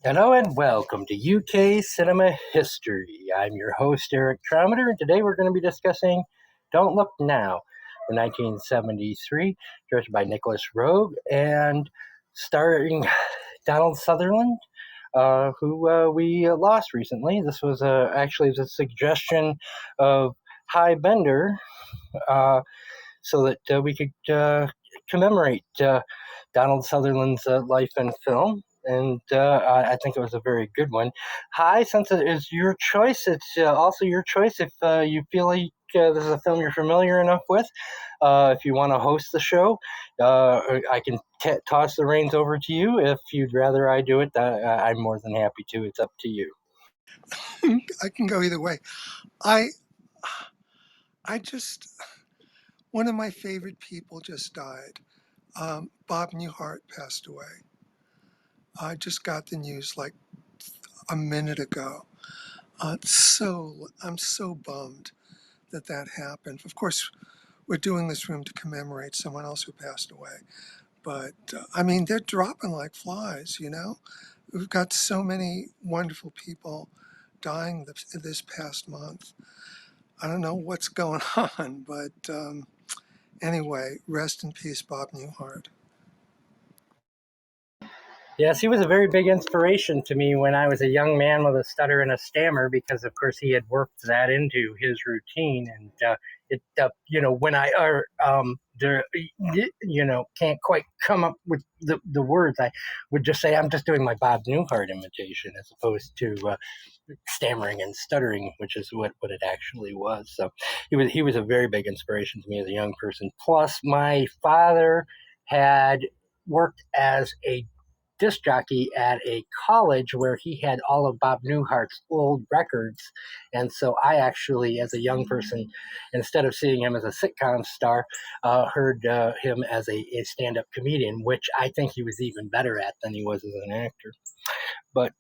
Hello and welcome to UK Cinema History. I'm your host, Eric Trommater, and today we're going to be discussing Don't Look Now from 1973, directed by Nicholas Roeg and starring Donald Sutherland, who we lost recently. This was actually a suggestion of High Bender so that we could commemorate Donald Sutherland's life and film. And I think it was a very good one. Hi, since it is your choice, it's also your choice if you feel like this is a film you're familiar enough with. If you want to host the show, I can toss the reins over to you. If you'd rather I do it, I'm more than happy to. It's up to you. I can go either way. I just, one of my favorite people just died. Bob Newhart passed away. I just got the news like a minute ago. I'm so bummed that happened. Of course, we're doing this room to commemorate someone else who passed away. But I mean, they're dropping like flies, you know? We've got so many wonderful people dying this past month. I don't know what's going on, but anyway, rest in peace, Bob Newhart. Yes, he was a very big inspiration to me when I was a young man with a stutter and a stammer, because of course he had worked that into his routine. And when I can't quite come up with the words, I would just say I'm just doing my Bob Newhart imitation as opposed to stammering and stuttering, which is what it actually was. So he was a very big inspiration to me as a young person. Plus, my father had worked as a disc jockey at a college where he had all of Bob Newhart's old records. And so I actually, as a young person, instead of seeing him as a sitcom star, heard him as a stand-up comedian, which I think he was even better at than he was as an actor. But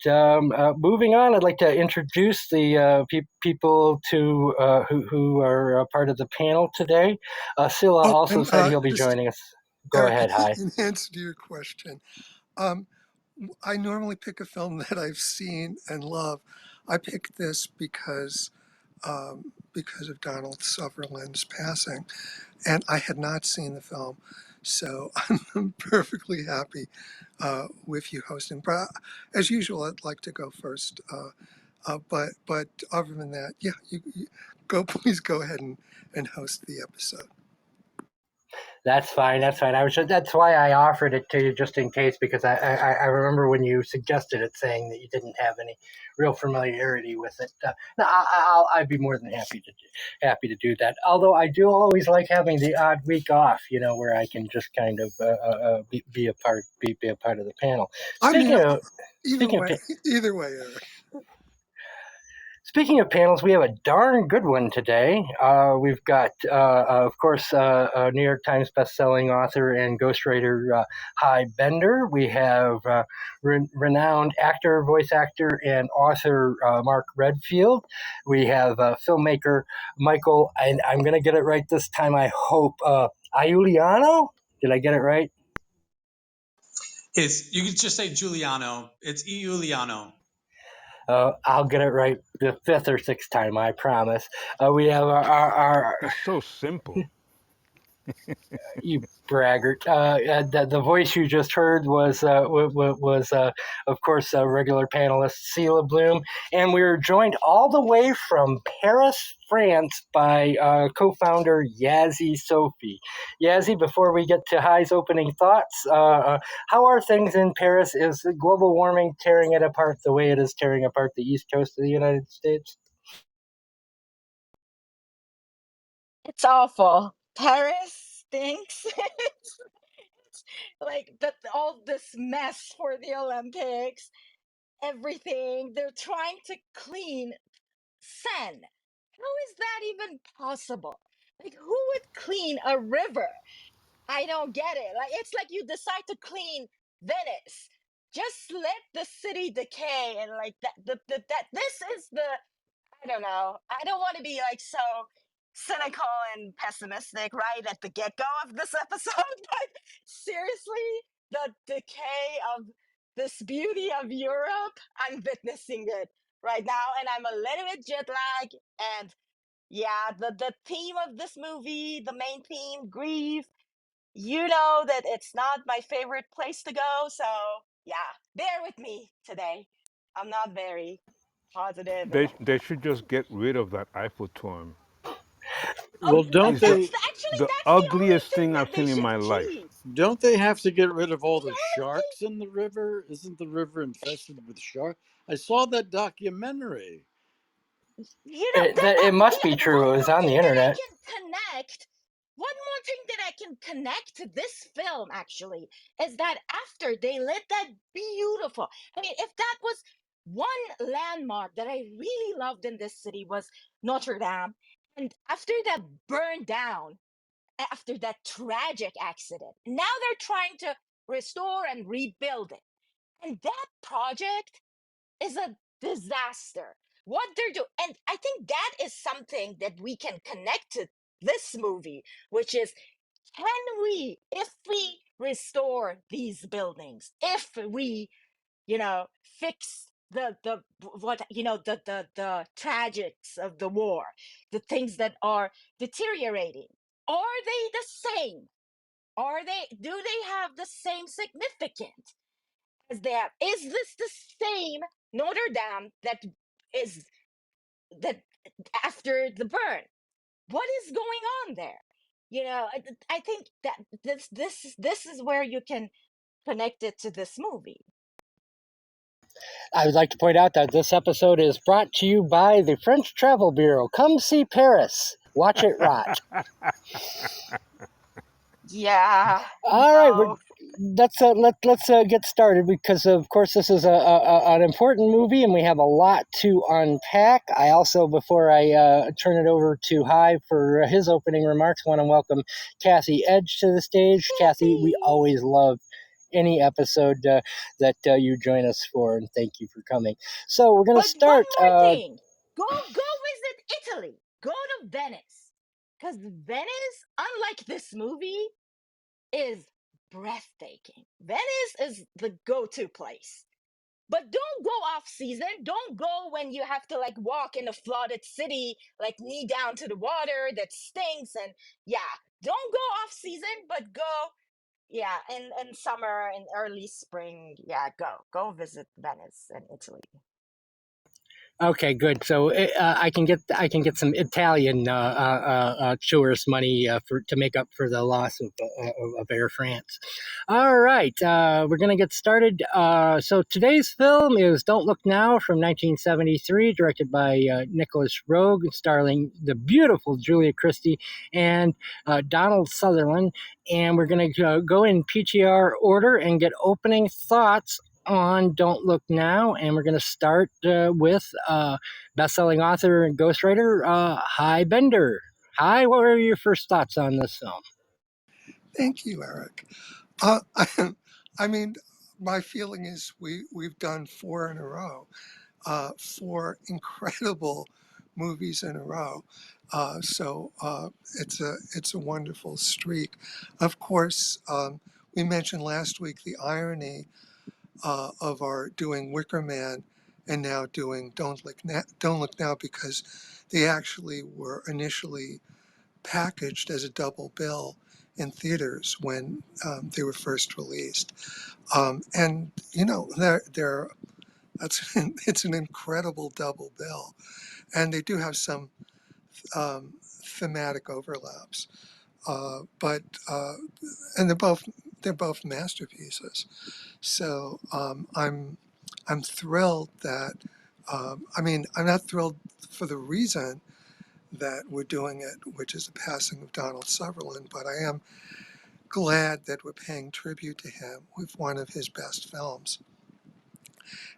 moving on, I'd like to introduce the people who are part of the panel today. Sila also said he'll be joining us. Go Eric, ahead, hi. in answer to your question, I normally pick a film that I've seen and love. I picked this because of Donald Sutherland's passing, and I had not seen the film, so I'm perfectly happy with you hosting. But as usual, I'd like to go first. But other than that, yeah, you go. Please go ahead and host the episode. That's fine. That's fine. That's why I offered it to you, just in case, because I remember when you suggested it, saying that you didn't have any real familiarity with it. No, I'd be more than happy to do that. Although I do always like having the odd week off, where I can just kind of be a part of the panel. Either way, Eric. Speaking of panels, we have a darn good one today. We've got, of course, a New York Times bestselling author and ghostwriter High Bender. We have renowned actor, voice actor, and author Mark Redfield. We have filmmaker Michael, and I'm going to get it right this time, I hope, Iuliano? Did I get it right? You can just say Giuliano. It's Iuliano. I'll get it right the fifth or sixth time, I promise. We have our It's so simple. You braggart! The voice you just heard was of course, regular panelist Sila Blume, and we were joined all the way from Paris, France, by co-founder Yassi Sophie. Yassi, before we get to High's opening thoughts, how are things in Paris? Is global warming tearing it apart the way it is tearing apart the East Coast of the United States? It's awful. Paris stinks. It's like all this mess for the Olympics, everything. They're trying to clean Seine. How is that even possible? Like, who would clean a river? I don't get it. Like, it's like you decide to clean Venice. Just let the city decay and like that. This is the, I don't know. I don't want to be like so cynical and pessimistic right at the get go of this episode, but seriously, the decay of this beauty of Europe, I'm witnessing it right now, and I'm a little bit jet lagged. And yeah, the theme of this movie, the main theme, grief. You know that it's not my favorite place to go, so yeah, bear with me today. I'm not very positive, and They should just get rid of that Eiffel Tower. Well, don't It's the they? actually the that's the only ugliest thing thing that I've they seen in should my life. keep. Don't they have to get rid of all The the only thing, sharks in the river? Isn't the river infested with sharks? I saw that documentary. It must be one true. It was more on thing the that I internet. can connect. One more thing that I can connect to this film actually is that after they lit that beautiful, I mean, if that was one landmark that I really loved in this city was Notre Dame, and after that burned down, after that tragic accident, now they're trying to restore and rebuild it, and that project is a disaster. What they're doing, and I think that is something that we can connect to this movie, which is, can we, if we restore these buildings, if we, fix the what the tragics of the war, the things that are deteriorating, are they the same? Are they, do they have the same significance as they have? Is this the same Notre Dame is that after the burn? What is going on there? I think that this is where you can connect it to this movie. I would like to point out that this episode is brought to you by the French Travel Bureau. Come see Paris. Watch it rot. Yeah, All right, no. let's get started because of course this is an important movie and we have a lot to unpack. I also, before I turn it over to Hi for his opening remarks, want to welcome Kathy Edge to the stage. Kathy, we always love any episode that you join us for, and thank you for coming. So we're going to But one start. more thing. Go visit Italy. Go to Venice. Because Venice, unlike this movie, is breathtaking. Venice is the go-to place. But don't go off season. Don't go when you have to like walk in a flooded city, like knee down to the water that stinks. And yeah, don't go off season, but go, yeah, in summer and early spring. Yeah, go visit Venice and Italy. Okay, good. So I can get some Italian tourist money for to make up for the loss of Air France. All right, we're gonna get started. So today's film is "Don't Look Now" from 1973, directed by Nicholas Roeg, starring the beautiful Julia Christie and Donald Sutherland. And we're gonna go in PTR order and get opening thoughts on Don't Look Now, and we're going to start with best-selling author and ghostwriter Hi Bender. Hi, what were your first thoughts on this film? Thank you, Eric. Uh, I mean, my feeling is we've done four in a row, four incredible movies in a row. So it's a wonderful streak. Of course, we mentioned last week the irony of our doing Wicker Man and now doing Don't Look Now, because they actually were initially packaged as a double bill in theaters when they were first released. And you know, they're that's it's an incredible double bill, and they do have some thematic overlaps. But and they're both masterpieces. So I'm thrilled that I mean, I'm not thrilled for the reason that we're doing it, which is the passing of Donald Sutherland, but I am glad that we're paying tribute to him with one of his best films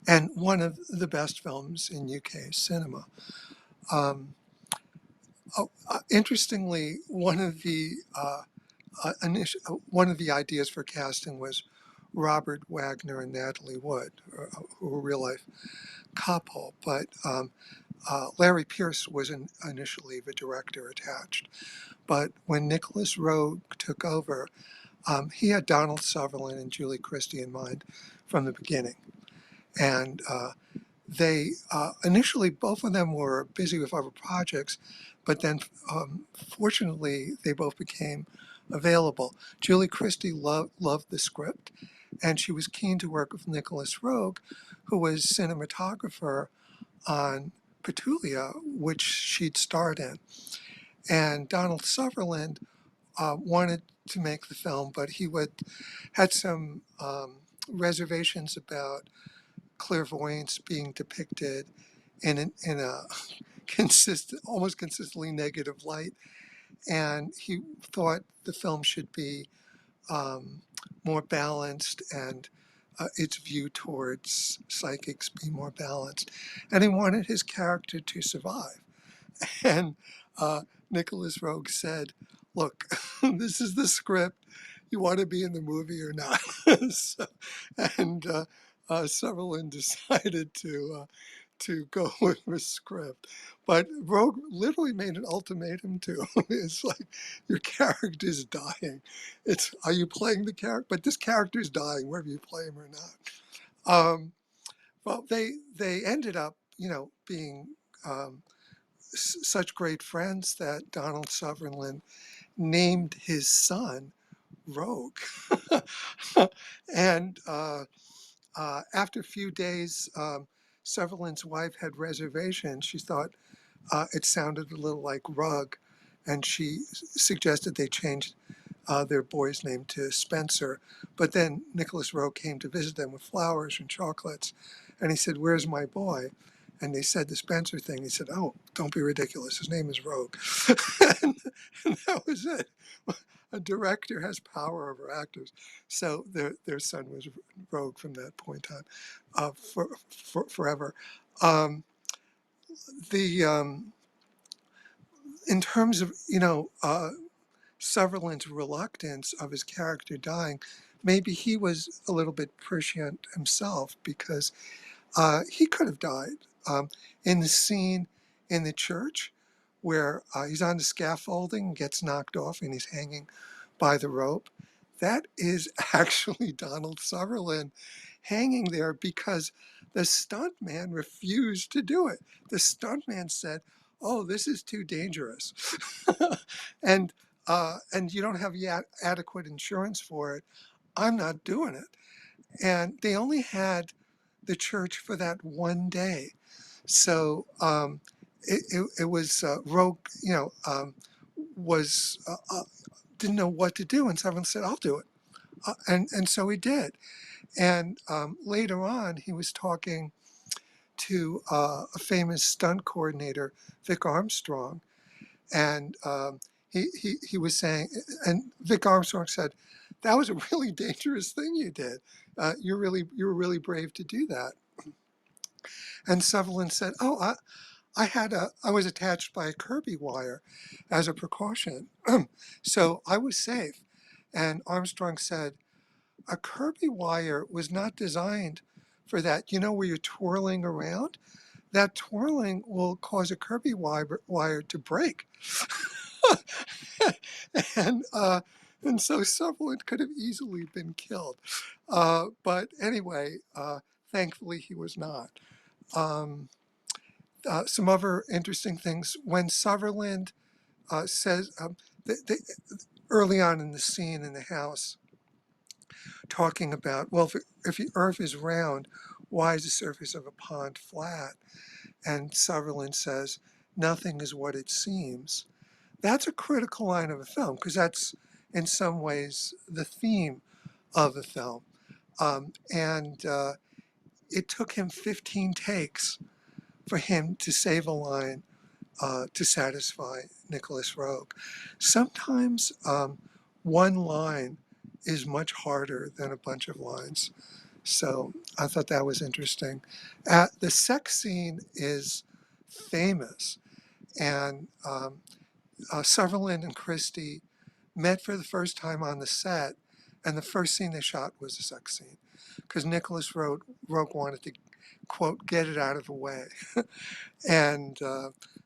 and one of the best films in UK cinema. Um, Interestingly, one of the ideas for casting was Robert Wagner and Natalie Wood, who were a real life couple, but Larry Pierce was initially the director attached. But when Nicholas Roeg took over, He had Donald Sutherland and Julie Christie in mind from the beginning. And they initially, both of them were busy with other projects, but then fortunately, they both became available. Julie Christie loved the script, and she was keen to work with Nicholas Roeg, who was cinematographer on Petulia, which she'd starred in. And Donald Sutherland wanted to make the film, but he had some reservations about clairvoyance being depicted in a almost consistently negative light, and he thought the film should be more balanced and its view towards psychics be more balanced, and he wanted his character to survive. And Nicholas Roeg said, "Look, this is the script. You want to be in the movie or not?" So, and Sutherland decided to go with the script. But Rogue literally made an ultimatum to him. It's like, your character's dying. Are you playing the character? But this character's dying, whether you play him or not. Well, they ended up, being such great friends that Donald Sutherland named his son Rogue. And after a few days, Sutherland's wife had reservations. She thought it sounded a little like Rug, and she suggested they change their boy's name to Spencer. But then Nicholas Roeg came to visit them with flowers and chocolates, and he said, "Where's my boy?" And they said the Spencer thing. He said, "Oh, don't be ridiculous. His name is Roeg." and that was it. A director has power over actors. So their son was Roeg from that point on, forever. Um, the In terms of Sutherland's reluctance of his character dying, maybe he was a little bit prescient himself, because he could have died in the scene in the church where he's on the scaffolding and gets knocked off and he's hanging by the rope. That is actually Donald Sutherland hanging there because the stuntman refused to do it. The stuntman said, "Oh, this is too dangerous," and you don't have yet adequate insurance for it. I'm not doing it. And they only had the church for that one day. So it was Rogue, was didn't know what to do, and someone said, "I'll do it," and so he did. And later on, he was talking to a famous stunt coordinator, Vic Armstrong, and he was saying, and Vic Armstrong said, "That was a really dangerous thing you did. You were really brave to do that." And Sutherland said, "Oh, I was attached by a Kirby wire as a precaution, so I was safe." And Armstrong said, "A Kirby wire was not designed for that. You know, where you're twirling around? That twirling will cause a Kirby wire to break." and and so Sutherland could have easily been killed. But anyway, thankfully he was not. Um, some other interesting things. When Sutherland says, early on in the scene in the house, talking about, well, if the earth is round, why is the surface of a pond flat? And Sutherland says, "Nothing is what it seems." That's a critical line of a film, because that's in some ways the theme of the film. And it took him 15 takes for him to save a line to satisfy Nicholas Roeg. Sometimes one line is much harder than a bunch of lines. So I thought that was interesting. The sex scene is famous, and Sutherland and Christie met for the first time on the set, and the first scene they shot was a sex scene, because Nicholas Roeg wanted to, quote, "get it out of the way." And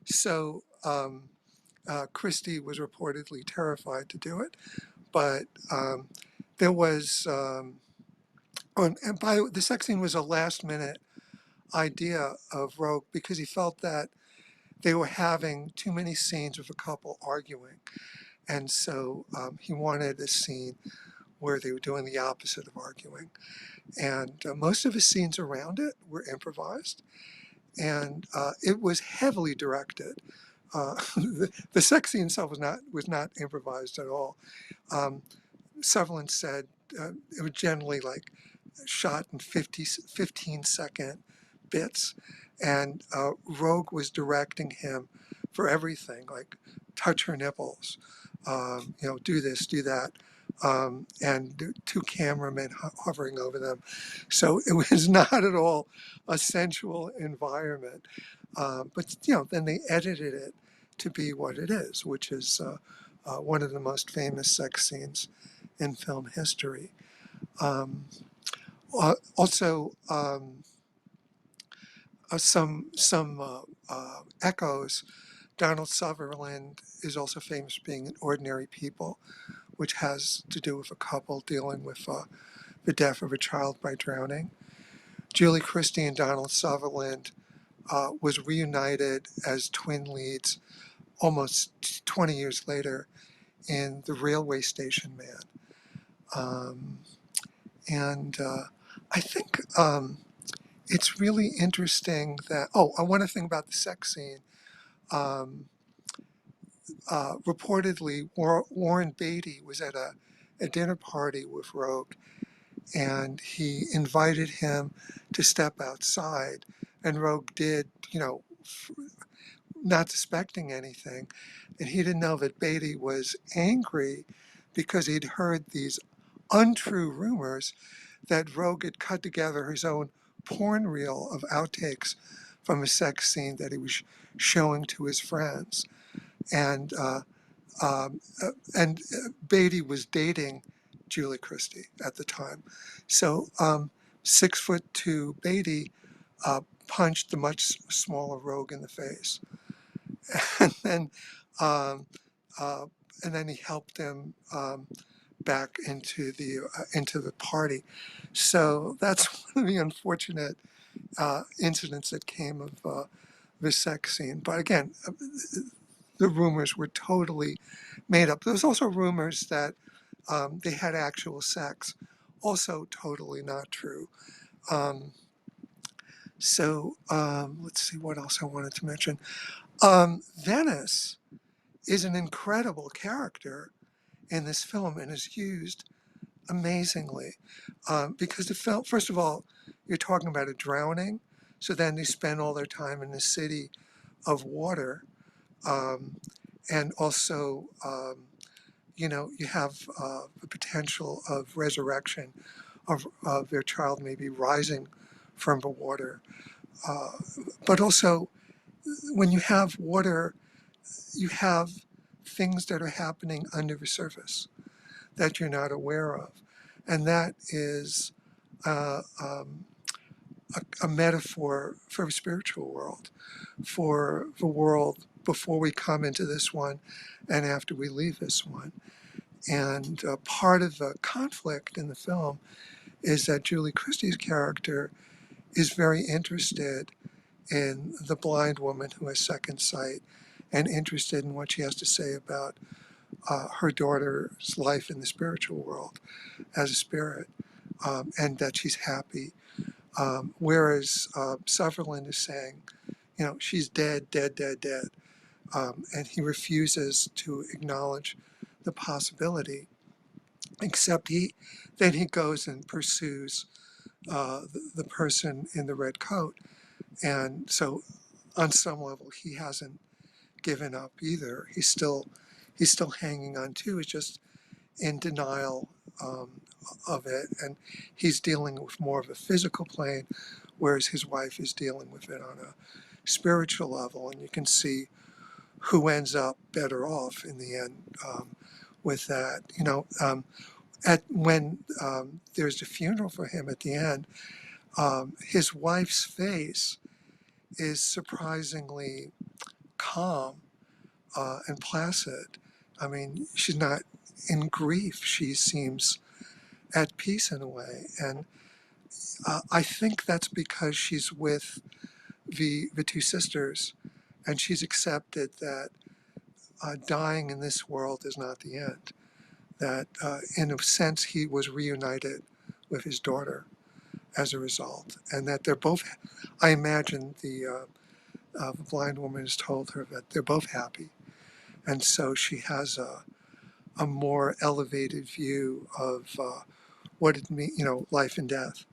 so Christie was reportedly terrified to do it, But there was, and by the way, the sex scene was a last minute idea of Roeg because he felt that they were having too many scenes of a couple arguing. And so he wanted a scene where they were doing the opposite of arguing. And most of his scenes around it were improvised. And it was heavily directed. The sex scene itself was not improvised at all. Sutherland said it was generally like shot in 15-second bits, and Roeg was directing him for everything, like touch her nipples, do this, do that, and two cameramen hovering over them. So it was not at all a sensual environment, but then they edited it to be what it is, which is one of the most famous sex scenes in film history. Also, some echoes. Donald Sutherland is also famous for being in Ordinary People, which has to do with a couple dealing with the death of a child by drowning. Julie Christie and Donald Sutherland was reunited as twin leads almost 20 years later in The Railway Station Man. And I think it's really interesting that, one other thing about the sex scene. Reportedly, Warren Beatty was at a dinner party with Roeg, and he invited him to step outside. And Roeg did, not suspecting anything. And he didn't know that Beatty was angry because he'd heard these untrue rumors that Roeg had cut together his own porn reel of outtakes from a sex scene that he was showing to his friends. And Beatty was dating Julie Christie at the time. So 6'2" Beatty punched the much smaller Roeg in the face, and then um, uh, he helped him back into the party. So that's one of the unfortunate incidents that came of the sex scene. But again, the rumors were totally made up. There was also rumors that they had actual sex, also totally not true. Um, let's see what else I wanted to mention. Venice is an incredible character in this film and is used amazingly because the film, first of all, you're talking about a drowning, so then they spend all their time in the city of water, and also you have the potential of resurrection of their child maybe rising from the water. Uh, but also, when you have water, you have things that are happening under the surface that you're not aware of. And that is a metaphor for the spiritual world, for the world before we come into this one and after we leave this one. And part of the conflict in the film is that Julie Christie's character is very interested in the blind woman who has second sight and interested in what she has to say about her daughter's life in the spiritual world as a spirit, and that she's happy. Whereas Sutherland is saying, she's dead, dead, dead, dead. And he refuses to acknowledge the possibility, except then he goes and pursues the person in the red coat. And so on some level, he hasn't given up either. He's still hanging on too. He's just in denial of it, and he's dealing with more of a physical plane, whereas his wife is dealing with it on a spiritual level. And you can see who ends up better off in the end with that. When there's a funeral for him at the end, his wife's face is surprisingly calm and placid. I mean, she's not in grief. She seems at peace in a way. And I think that's because she's with the two sisters, and she's accepted that dying in this world is not the end. That in a sense he was reunited with his daughter as a result, and that they're both. I imagine the blind woman has told her that they're both happy, and so she has a more elevated view of what it means, life and death.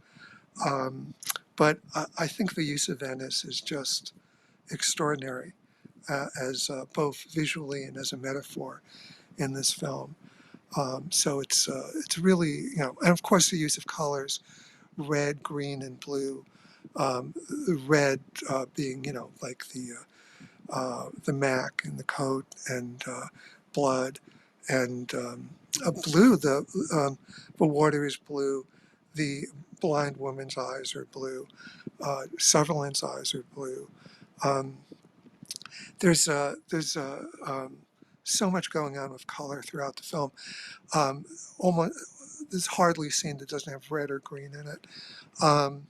Um, but I think the use of Venice is just extraordinary, as both visually and as a metaphor in this film. So it's really, and of course the use of colors, red, green, and blue. The red being, like the Mac and the coat, and blood, and blue. The water is blue. The blind woman's eyes are blue. Sutherland's eyes are blue. Um, there's so much going on with color throughout the film. Um, Almost there's hardly a scene that doesn't have red or green in it. Um,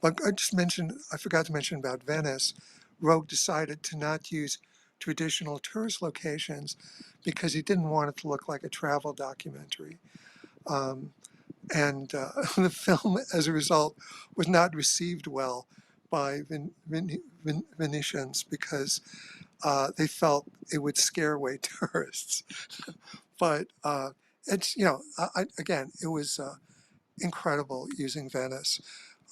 but I forgot to mention about Venice. Roeg decided to not use traditional tourist locations because he didn't want it to look like a travel documentary. Um, and the film, as a result, was not received well by Venetians because they felt it would scare away tourists. But it's, again, it was incredible using Venice.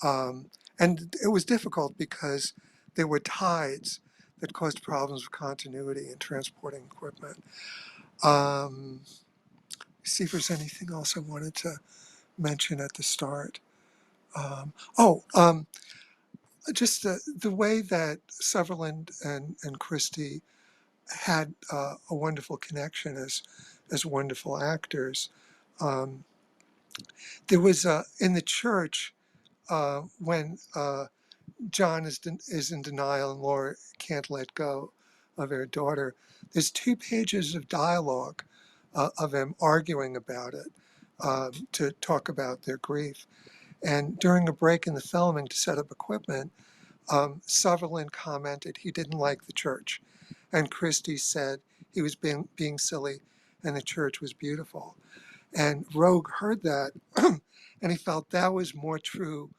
Um, and it was difficult because there were tides that caused problems with continuity and transporting equipment. Um, See if there's anything else I wanted to mention at the start. Um, oh, um, just the way that Sutherland and Christie had a wonderful connection as wonderful actors. Um, there was in the church when John is in denial and Laura can't let go of her daughter. There's 2 pages of dialogue of them arguing about it to talk about their grief. And during a break in the filming to set up equipment, Sutherland commented he didn't like the church, and Christie said he was being silly and the church was beautiful. And Roeg heard that, and he felt that was more true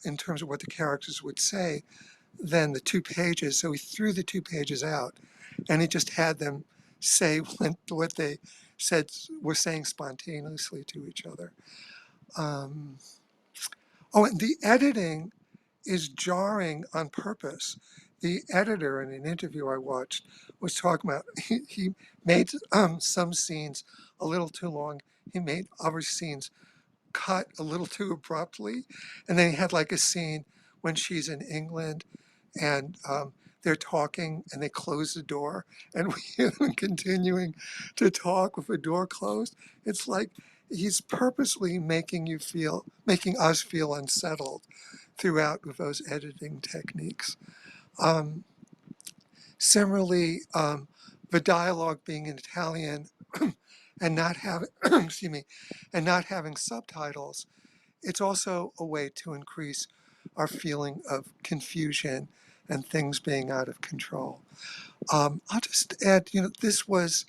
in terms of what the characters would say than the 2 pages. So he threw the 2 pages out, and he just had them say what they said were saying spontaneously to each other. Um, and the editing is jarring on purpose. The editor, in an interview I watched, was talking about he made some scenes a little too long. He made other scenes cut a little too abruptly. And then he had like a scene when she's in England and they're talking and they close the door and we hear them continuing to talk with the door closed. It's like he's purposely making us feel unsettled throughout with those editing techniques. Um, Similarly, the dialogue being in Italian and not having, excuse me, and not having subtitles, it's also a way to increase our feeling of confusion and things being out of control. I'll just add, this was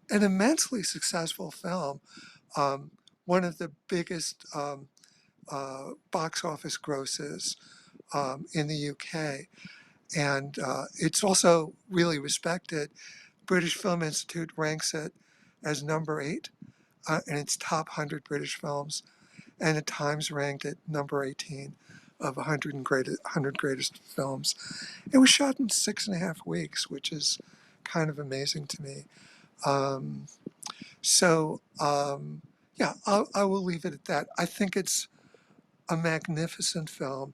an immensely successful film, um, one of the biggest box office grosses in the UK. And it's also really respected. British Film Institute ranks it as number 8 in its top 100 British films, and at times ranked at number 18 of 100 greatest films. It was shot in 6.5 weeks, which is kind of amazing to me. Um, yeah, I will leave it at that. I think it's a magnificent film.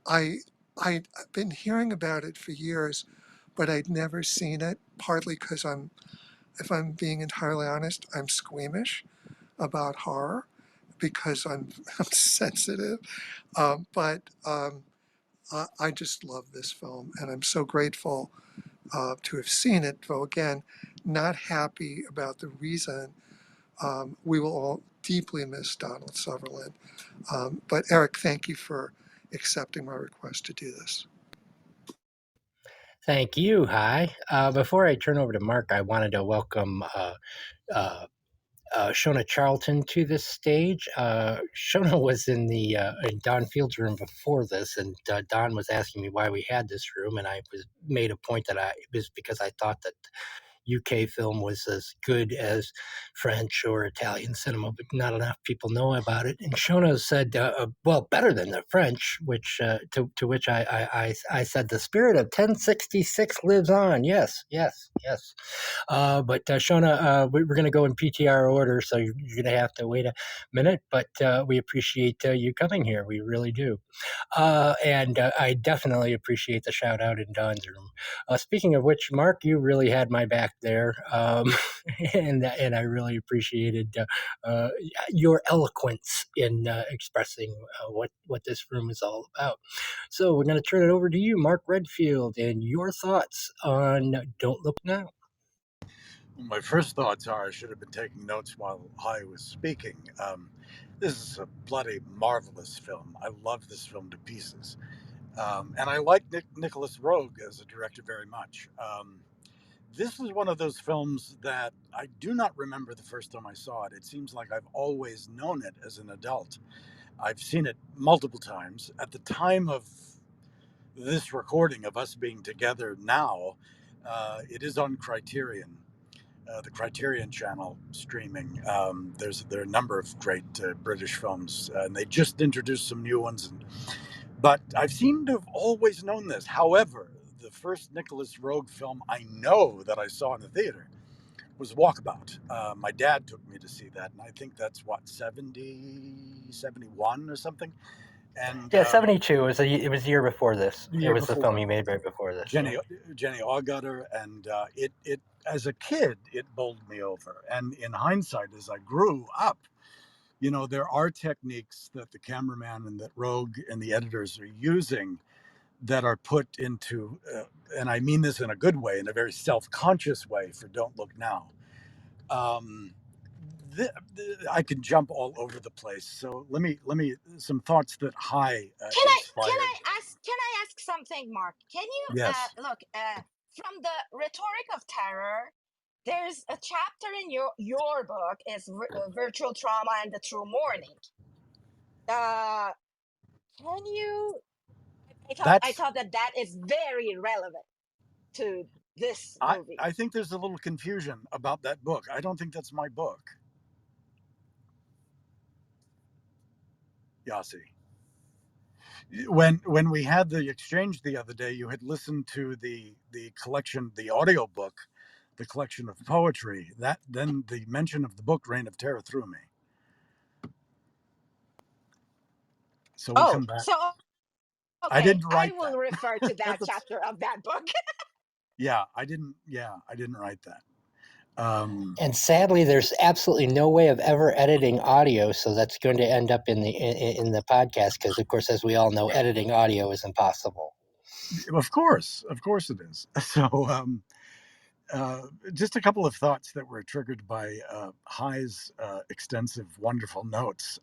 I I've been hearing about it for years, but I'd never seen it. Partly because if I'm being entirely honest, I'm squeamish about horror because I'm sensitive. But I just love this film, and I'm so grateful to have seen it. Though again, not happy about the reason We will all deeply miss Donald Sutherland. But Eric, thank you for accepting my request to do this. Thank you. Hi. Before I turn over to Mark, I wanted to welcome uh, Shona Charlton to this stage. Shona was in Don Field's room before this, and Don was asking me why we had this room, and I was made a point that it was because I thought that UK film was as good as French or Italian cinema, but not enough people know about it. And Shona said, well, better than the French, which to which I said, the spirit of 1066 lives on. Yes, yes, yes. But Shona, we're going to go in PTR order, so you're going to have to wait a minute, but we appreciate you coming here. We really do. And I definitely appreciate the shout out in Don's room. Speaking of which, Mark, you really had my back there, and I really appreciated your eloquence in expressing what this room is all about. So we're going to turn it over to you, Mark Redfield, and your thoughts on Don't Look Now. My first thoughts are I should have been taking notes while I was speaking. This is a bloody marvelous film. I love this film to pieces. And I like Nicholas Roeg as a director very much. This is one of those films that I do not remember the first time I saw it. It seems like I've always known it as an adult. I've seen it multiple times. At the time of this recording of us being together now, it is on Criterion. The Criterion Channel streaming. There are a number of great British films, and they just introduced some new ones. But I've seemed to have always known this. However, the first Nicholas Roeg film I know that I saw in the theater was Walkabout. My dad took me to see that, and I think that's what, 71 or something. And 72. It was the year before this. the It year was the film before, you made right before this. Jenny Agutter, and it as a kid it bowled me over. And in hindsight, as I grew up, you know, there are techniques that the cameraman and that Roeg and the editors are using that are put into, and I mean this in a good way, in a very self-conscious way for Don't Look Now. Um, I can jump all over the place. So let me some thoughts that inspired. Can I ask something, Mark? Can you Yes. look from the rhetoric of terror? There's a chapter in your book is virtual trauma and the true mourning. Can you? I thought that is very relevant to this movie. I think there's a little confusion about that book. I don't think that's my book. Yassi. When we had the exchange the other day, you had listened to the collection, the audio book, the collection of poetry. That then the mention of the book Reign of Terror threw me. So we'll come back. So okay, I didn't write I will that. refer to that chapter of that book. Yeah, I didn't write that. And sadly, there's absolutely no way of ever editing audio, so that's going to end up in the podcast because, of course, as we all know, editing audio is impossible. Of course it is. So just a couple of thoughts that were triggered by High's extensive, wonderful notes.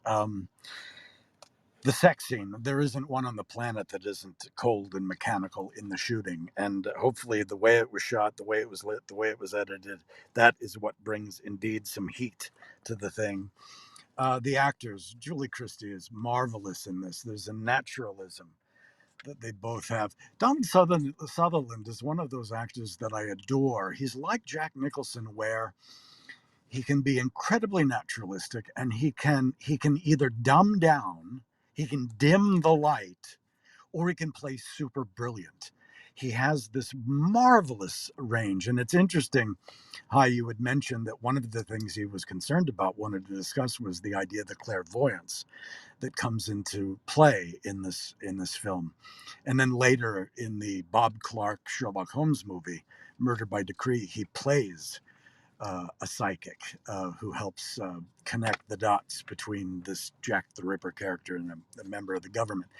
The sex scene, there isn't one on the planet that isn't cold and mechanical in the shooting. And hopefully the way it was shot, the way it was lit, the way it was edited, that is what brings indeed some heat to the thing. The actors, Julie Christie is marvelous in this. There's a naturalism that they both have. Donald Sutherland is one of those actors that I adore. He's like Jack Nicholson, where he can be incredibly naturalistic, and he can either dumb down, he can dim the light, or he can play super brilliant. He has this marvelous range. And it's interesting how you had mentioned that one of the things he was concerned about, wanted to discuss, was the idea of the clairvoyance that comes into play in this film. And then later in the Bob Clark Sherlock Holmes movie, Murder by Decree, he plays a psychic who helps connect the dots between this Jack the Ripper character and a member of the government.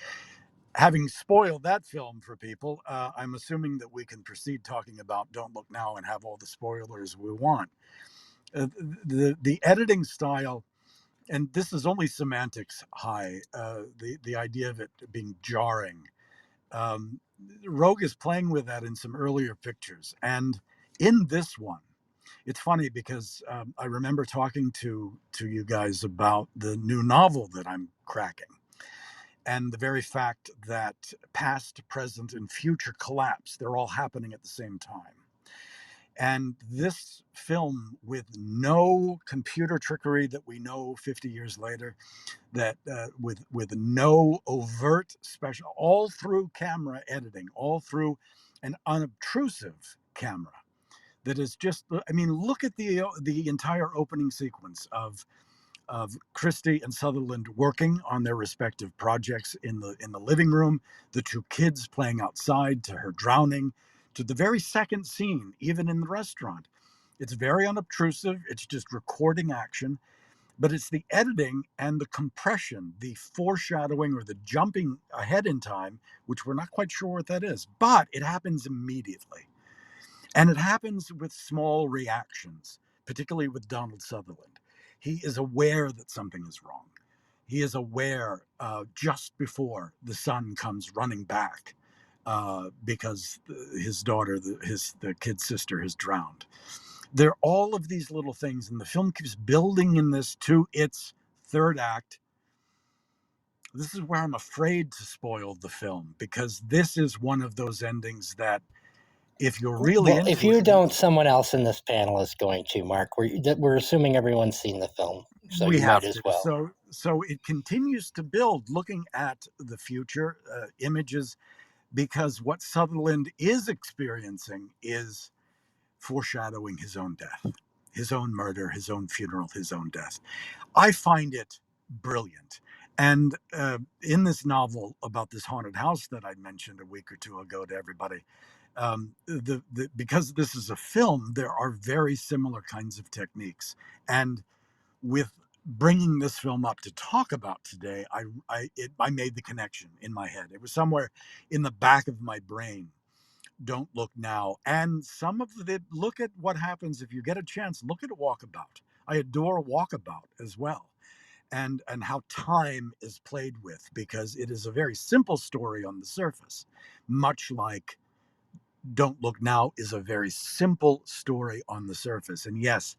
Having spoiled that film for people, I'm assuming that we can proceed talking about Don't Look Now and have all the spoilers we want. The editing style, and this is only semantics high, the idea of it being jarring. Um, Roeg is playing with that in some earlier pictures. And in this one, it's funny because I remember talking to you guys about the new novel that I'm cracking, and the very fact that past, present, and future collapse, they're all happening at the same time. And this film, with no computer trickery that we know 50 years later, that with no overt special, all through camera editing, all through an unobtrusive camera, that is just, I mean, look at the entire opening sequence of Christie and Sutherland working on their respective projects in the living room, the two kids playing outside, to her drowning, to the very second scene, even in the restaurant. It's very unobtrusive. It's just recording action, but it's the editing and the compression, the foreshadowing or the jumping ahead in time, which we're not quite sure what that is, but it happens immediately. And it happens with small reactions, particularly with Donald Sutherland. He is aware that something is wrong. He is aware just before the son comes running back because his daughter, the kid's sister, has drowned. There are all of these little things, and the film keeps building in this to its third act. This is where I'm afraid to spoil the film, because this is one of those endings that, if you're really Well, if into you it, don't, someone else in this panel is going to, Mark. We're assuming everyone's seen the film, so we you might have as to. well. So it continues to build, looking at the future images, because what Sutherland is experiencing is foreshadowing his own death, his own murder, his own funeral, his own death. I find it brilliant. And in this novel about this haunted house that I mentioned a week or two ago to everybody, because this is a film, there are very similar kinds of techniques. And with bringing this film up to talk about today, I made the connection in my head. It was somewhere in the back of my brain. Don't Look Now, and some of the look at what happens if you get a chance. Look at Walkabout. I adore Walkabout as well, and how time is played with, because it is a very simple story on the surface, much like Don't Look Now is a very simple story on the surface. And yes,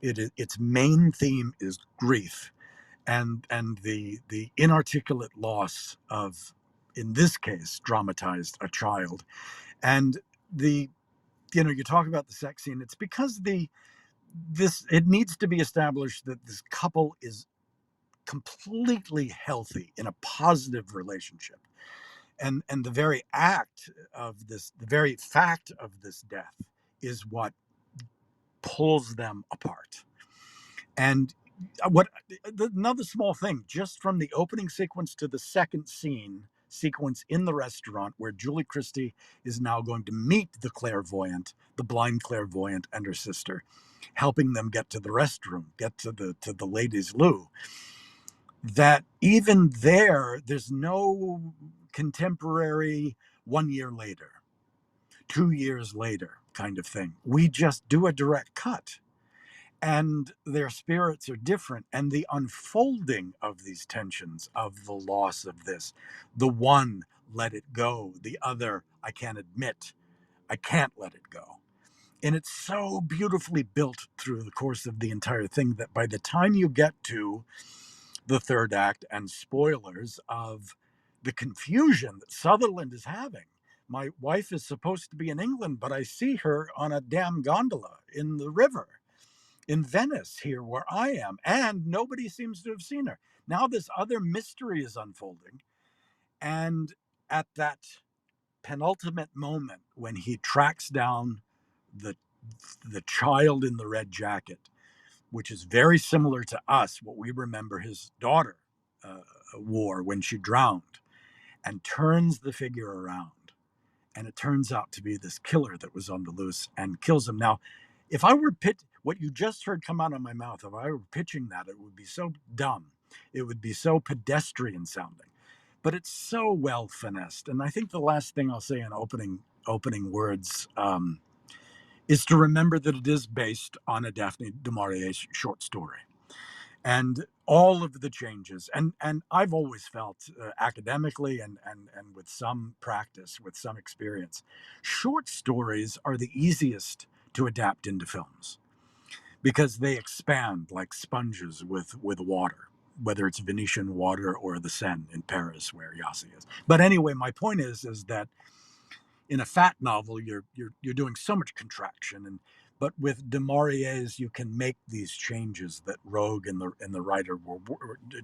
its main theme is grief, and the inarticulate loss of, in this case, dramatized, a child. And the you talk about the sex scene. It's because it needs to be established that this couple is completely healthy in a positive relationship, and the very fact of this death is what pulls them apart. And what another small thing, just from the opening sequence to the second sequence in the restaurant, where Julie Christie is now going to meet the blind clairvoyant, and her sister, helping them get to the restroom, get to the ladies' loo. That even there's no contemporary 1 year later, 2 years later kind of thing. We just do a direct cut, and their spirits are different, and the unfolding of these tensions, of the loss of this, the one, let it go, the other, I can't admit, I can't let it go. And it's so beautifully built through the course of the entire thing that by the time you get to the third act, and spoilers of the confusion that Sutherland is having, my wife is supposed to be in England, but I see her on a damn gondola in the river in Venice, here where I am, and nobody seems to have seen her. Now this other mystery is unfolding, and at that penultimate moment when he tracks down the the child in the red jacket, which is very similar to us, what we remember his daughter wore when she drowned, and turns the figure around, and it turns out to be this killer that was on the loose and kills him. Now, if I were what you just heard come out of my mouth, if I were pitching that, it would be so dumb. It would be so pedestrian sounding, but it's so well finessed. And I think the last thing I'll say in opening words is to remember that it is based on a Daphne du Maurier short story. And all of the changes, and I've always felt academically and with some practice, with some experience, short stories are the easiest to adapt into films because they expand like sponges with water, whether it's Venetian water or the Seine in Paris where Yassi is. But anyway, my point is that in a fat novel you're doing so much contraction, and but with du Maurier's you can make these changes that Roeg and the writer were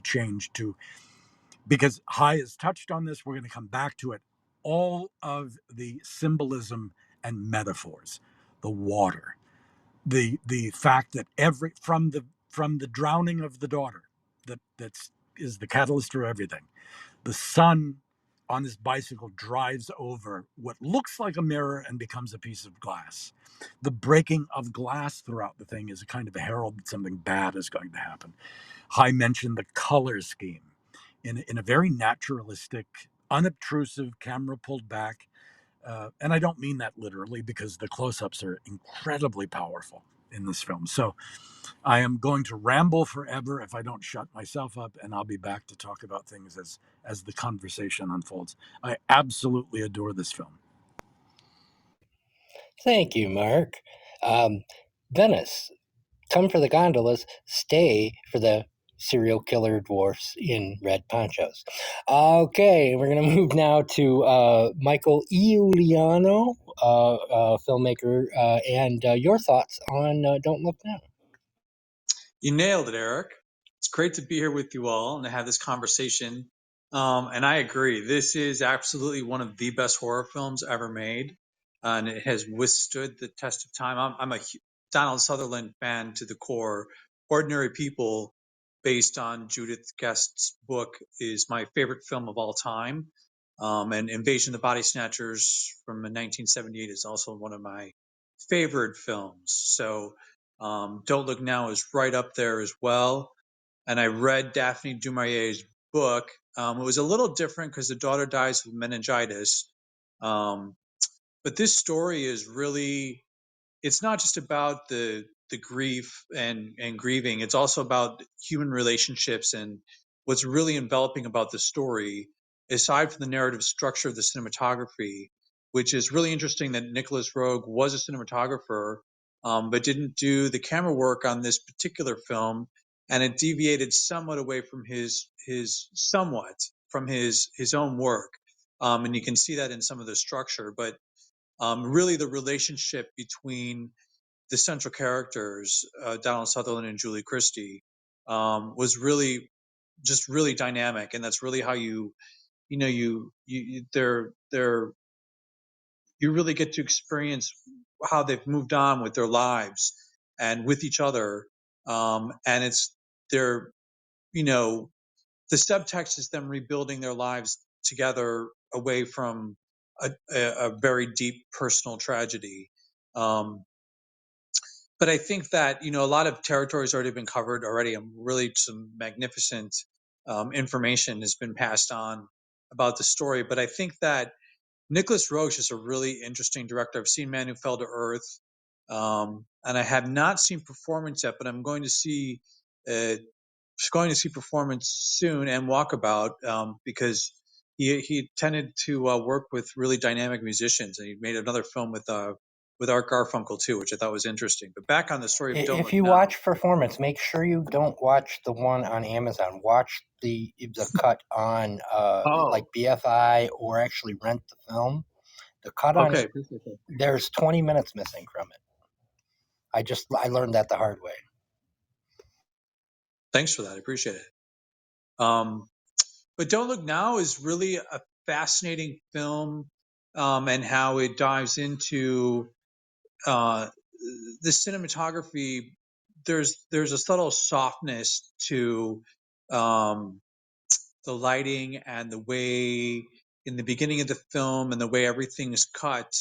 change to, because High has touched on this, we're going to come back to it, all of the symbolism and metaphors, the water, the fact that every from the drowning of the daughter that's is the catalyst for everything. The son on his bicycle drives over what looks like a mirror and becomes a piece of glass. The breaking of glass throughout the thing is a kind of a herald that something bad is going to happen. High mentioned the color scheme in a very naturalistic, unobtrusive, camera pulled back. And I don't mean that literally because the close ups are incredibly powerful in this film. So I am going to ramble forever if I don't shut myself up, and I'll be back to talk about things as the conversation unfolds. I absolutely adore this film. Thank you, Mark. Venice, come for the gondolas, stay for the serial killer dwarfs in red ponchos. Okay, we're going to move now to Michael Iuliano, filmmaker, and your thoughts on Don't Look Now. You nailed it, Eric. It's great to be here with you all and to have this conversation. And I agree. This is absolutely one of the best horror films ever made. And it has withstood the test of time. I'm a Donald Sutherland fan to the core. Ordinary People, based on Judith Guest's book, is my favorite film of all time. And Invasion of the Body Snatchers from 1978 is also one of my favorite films. So Don't Look Now is right up there as well. And I read Daphne du Maurier's book. It was a little different because the daughter dies of meningitis. Um, but this story is really, it's not just about the grief and grieving. It's also about human relationships, and what's really enveloping about the story, aside from the narrative structure of the cinematography, which is really interesting that Nicholas Roeg was a cinematographer, but didn't do the camera work on this particular film, and it deviated somewhat away from his own work, and you can see that in some of the structure, but really the relationship between the central characters, Donald Sutherland and Julie Christie, was really just really dynamic, and that's really how they're you really get to experience how they've moved on with their lives and with each other, and it's they're you know the subtext is them rebuilding their lives together away from a very deep personal tragedy. Um, but I think that a lot of territory has already been covered already, and really some magnificent information has been passed on about the story. But I think that Nicholas Roeg is a really interesting director. I've seen Man Who Fell to Earth, and I have not seen Performance yet, but I'm uh, going to see Performance soon, and Walkabout, because he tended to work with really dynamic musicians, and he made another film with Art Garfunkel too, which I thought was interesting. But back on the story of Don't If Look you Now. watch Performance, make sure you don't watch the one on Amazon. Watch the cut on like Oh, BFI, or actually rent the film. The cut on okay. Appreciate that. there's 20 minutes missing from it. I learned that the hard way. Thanks for that. I appreciate it. Um, but Don't Look Now is really a fascinating film, and how it dives into uh, the cinematography. There's a subtle softness to um, the lighting and the way in the beginning of the film and the way everything is cut,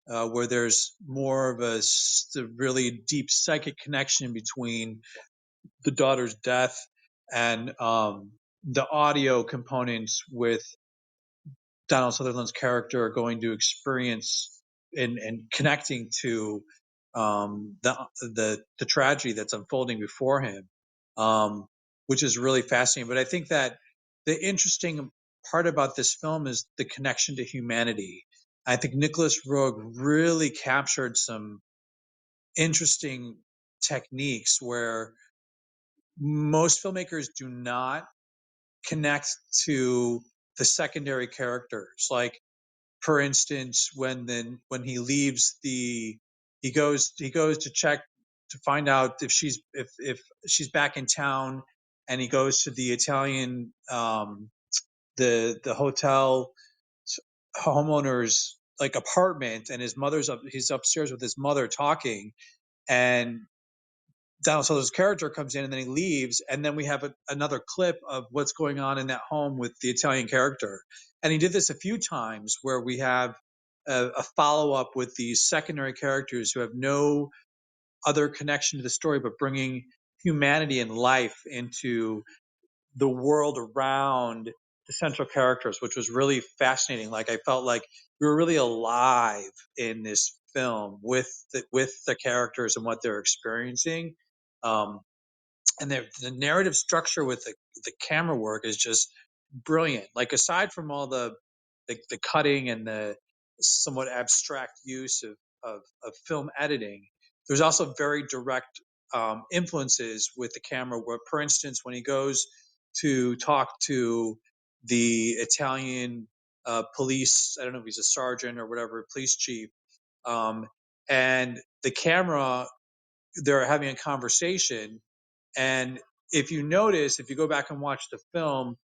where there's more of a really deep psychic connection between the daughter's death and the audio components with Donald Sutherland's character going to experience and connecting to the tragedy that's unfolding before him, which is really fascinating. But I think that the interesting part about this film is the connection to humanity. I think Nicholas Roeg really captured some interesting techniques where most filmmakers do not connect to the secondary characters. Like, for instance, when he leaves he goes to check to find out if she's back in town, and he goes to the Italian the hotel homeowner's like apartment, and he's upstairs with his mother talking, and Donald Sutherland's character comes in, and then he leaves, and then we have another clip of what's going on in that home with the Italian character. And he did this a few times where we have a follow up with these secondary characters who have no other connection to the story, but bringing humanity and life into the world around the central characters, which was really fascinating. Like, I felt like we were really alive in this film with the characters and what they're experiencing. Um, and the narrative structure with the camera work is just brilliant. Like, aside from all the cutting and the somewhat abstract use of film editing, there's also very direct influences with the camera. Where, for instance, when he goes to talk to the Italian police, I don't know if he's a sergeant or whatever, police chief, and the camera, they're having a conversation, and if you notice, if you go back and watch the film,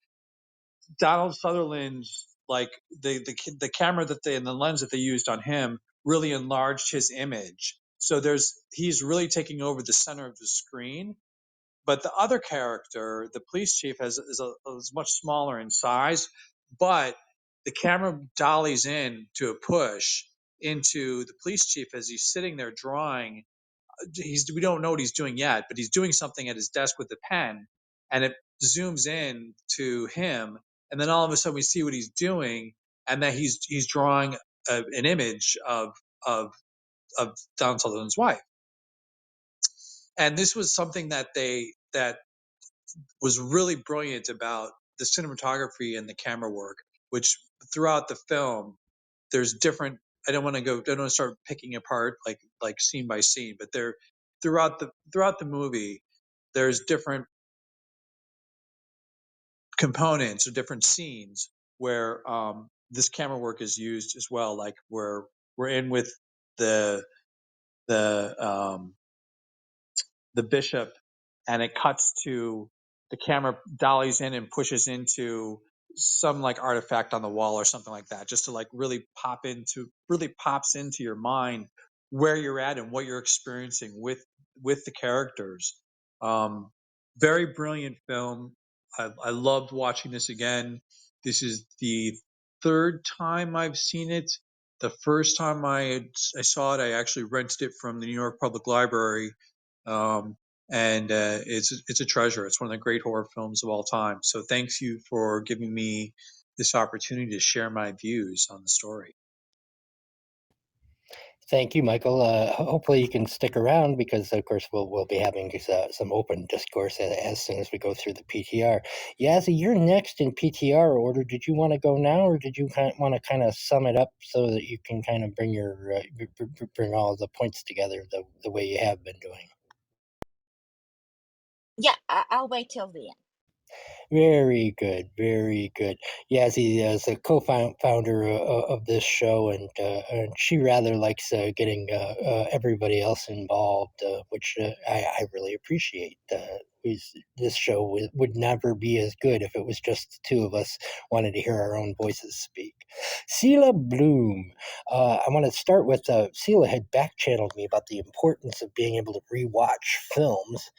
Donald Sutherland's, like, the camera that they and the lens that they used on him really enlarged his image. So he's really taking over the center of the screen. But the other character, the police chief, is much smaller in size, but the camera dollies in to a push into the police chief as he's sitting there drawing. We don't know what he's doing yet, but he's doing something at his desk with a pen, and it zooms in to him, and then all of a sudden we see what he's doing, and that he's drawing an image of of Donald Sutherland's wife. And this was something that was really brilliant about the cinematography and the camera work, which throughout the film there's different. I don't want to start picking apart like scene by scene, but there throughout the movie there's different components or different scenes where this camera work is used as well. Like, where we're in with the the um, the bishop, and it cuts to the camera dollies in and pushes into some like artifact on the wall or something like that, just to like really pops into your mind where you're at and what you're experiencing with the characters. um Very brilliant film. I loved watching this again. This is the third time I've seen it. The first time I saw it, I actually rented it from the New York Public Library, um, and it's a treasure. It's one of the great horror films of all time. So thanks you for giving me this opportunity to share my views on the story. Thank you, Michael. Hopefully, you can stick around because, of course, we'll be having some open discourse as soon as we go through the PTR. Yassi, you're next in PTR order. Did you want to go now, or did you want to kind of sum it up so that you can kind of bring bring all the points together the way you have been doing? Yeah, I'll wait till the end. Very good, very good. Yazzie is a co-founder of this show, and she rather likes getting everybody else involved, which I really appreciate. This show would never be as good if it was just the two of us wanted to hear our own voices speak. Sila Blume. I want to start with Sila had back-channeled me about the importance of being able to rewatch films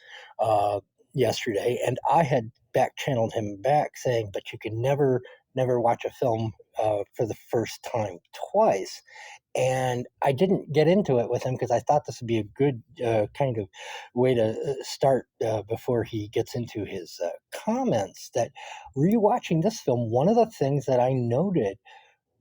yesterday, and I had back-channeled him back saying, but you can never watch a film for the first time twice. And I didn't get into it with him because I thought this would be a good kind of way to start before he gets into his comments. That rewatching this film, one of the things that I noted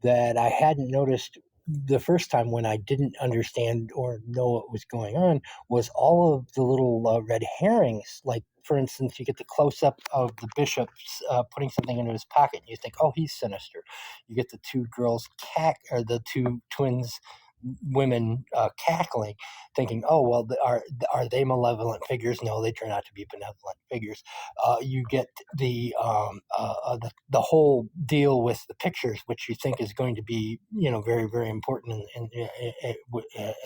that I hadn't noticed the first time when I didn't understand or know what was going on was all of the little red herrings. Like, for instance, you get the close up of the bishop putting something into his pocket, and you think, oh, he's sinister. You get the two girls or the two twins women cackling, thinking, "Oh well, are they malevolent figures?" No, they turn out to be benevolent figures. You get the whole deal with the pictures, which you think is going to be very very important,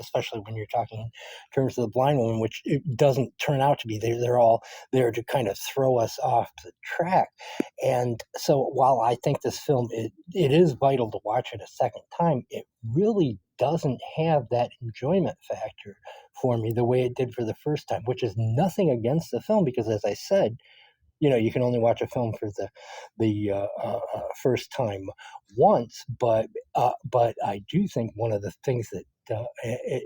especially when you're talking in terms of the blind woman, which it doesn't turn out to be. They're all there to kind of throw us off the track. And so while I think this film it is vital to watch it a second time, it really doesn't have that enjoyment factor for me the way it did for the first time, which is nothing against the film because, as I said, you can only watch a film for the first time once. But I do think one of the things that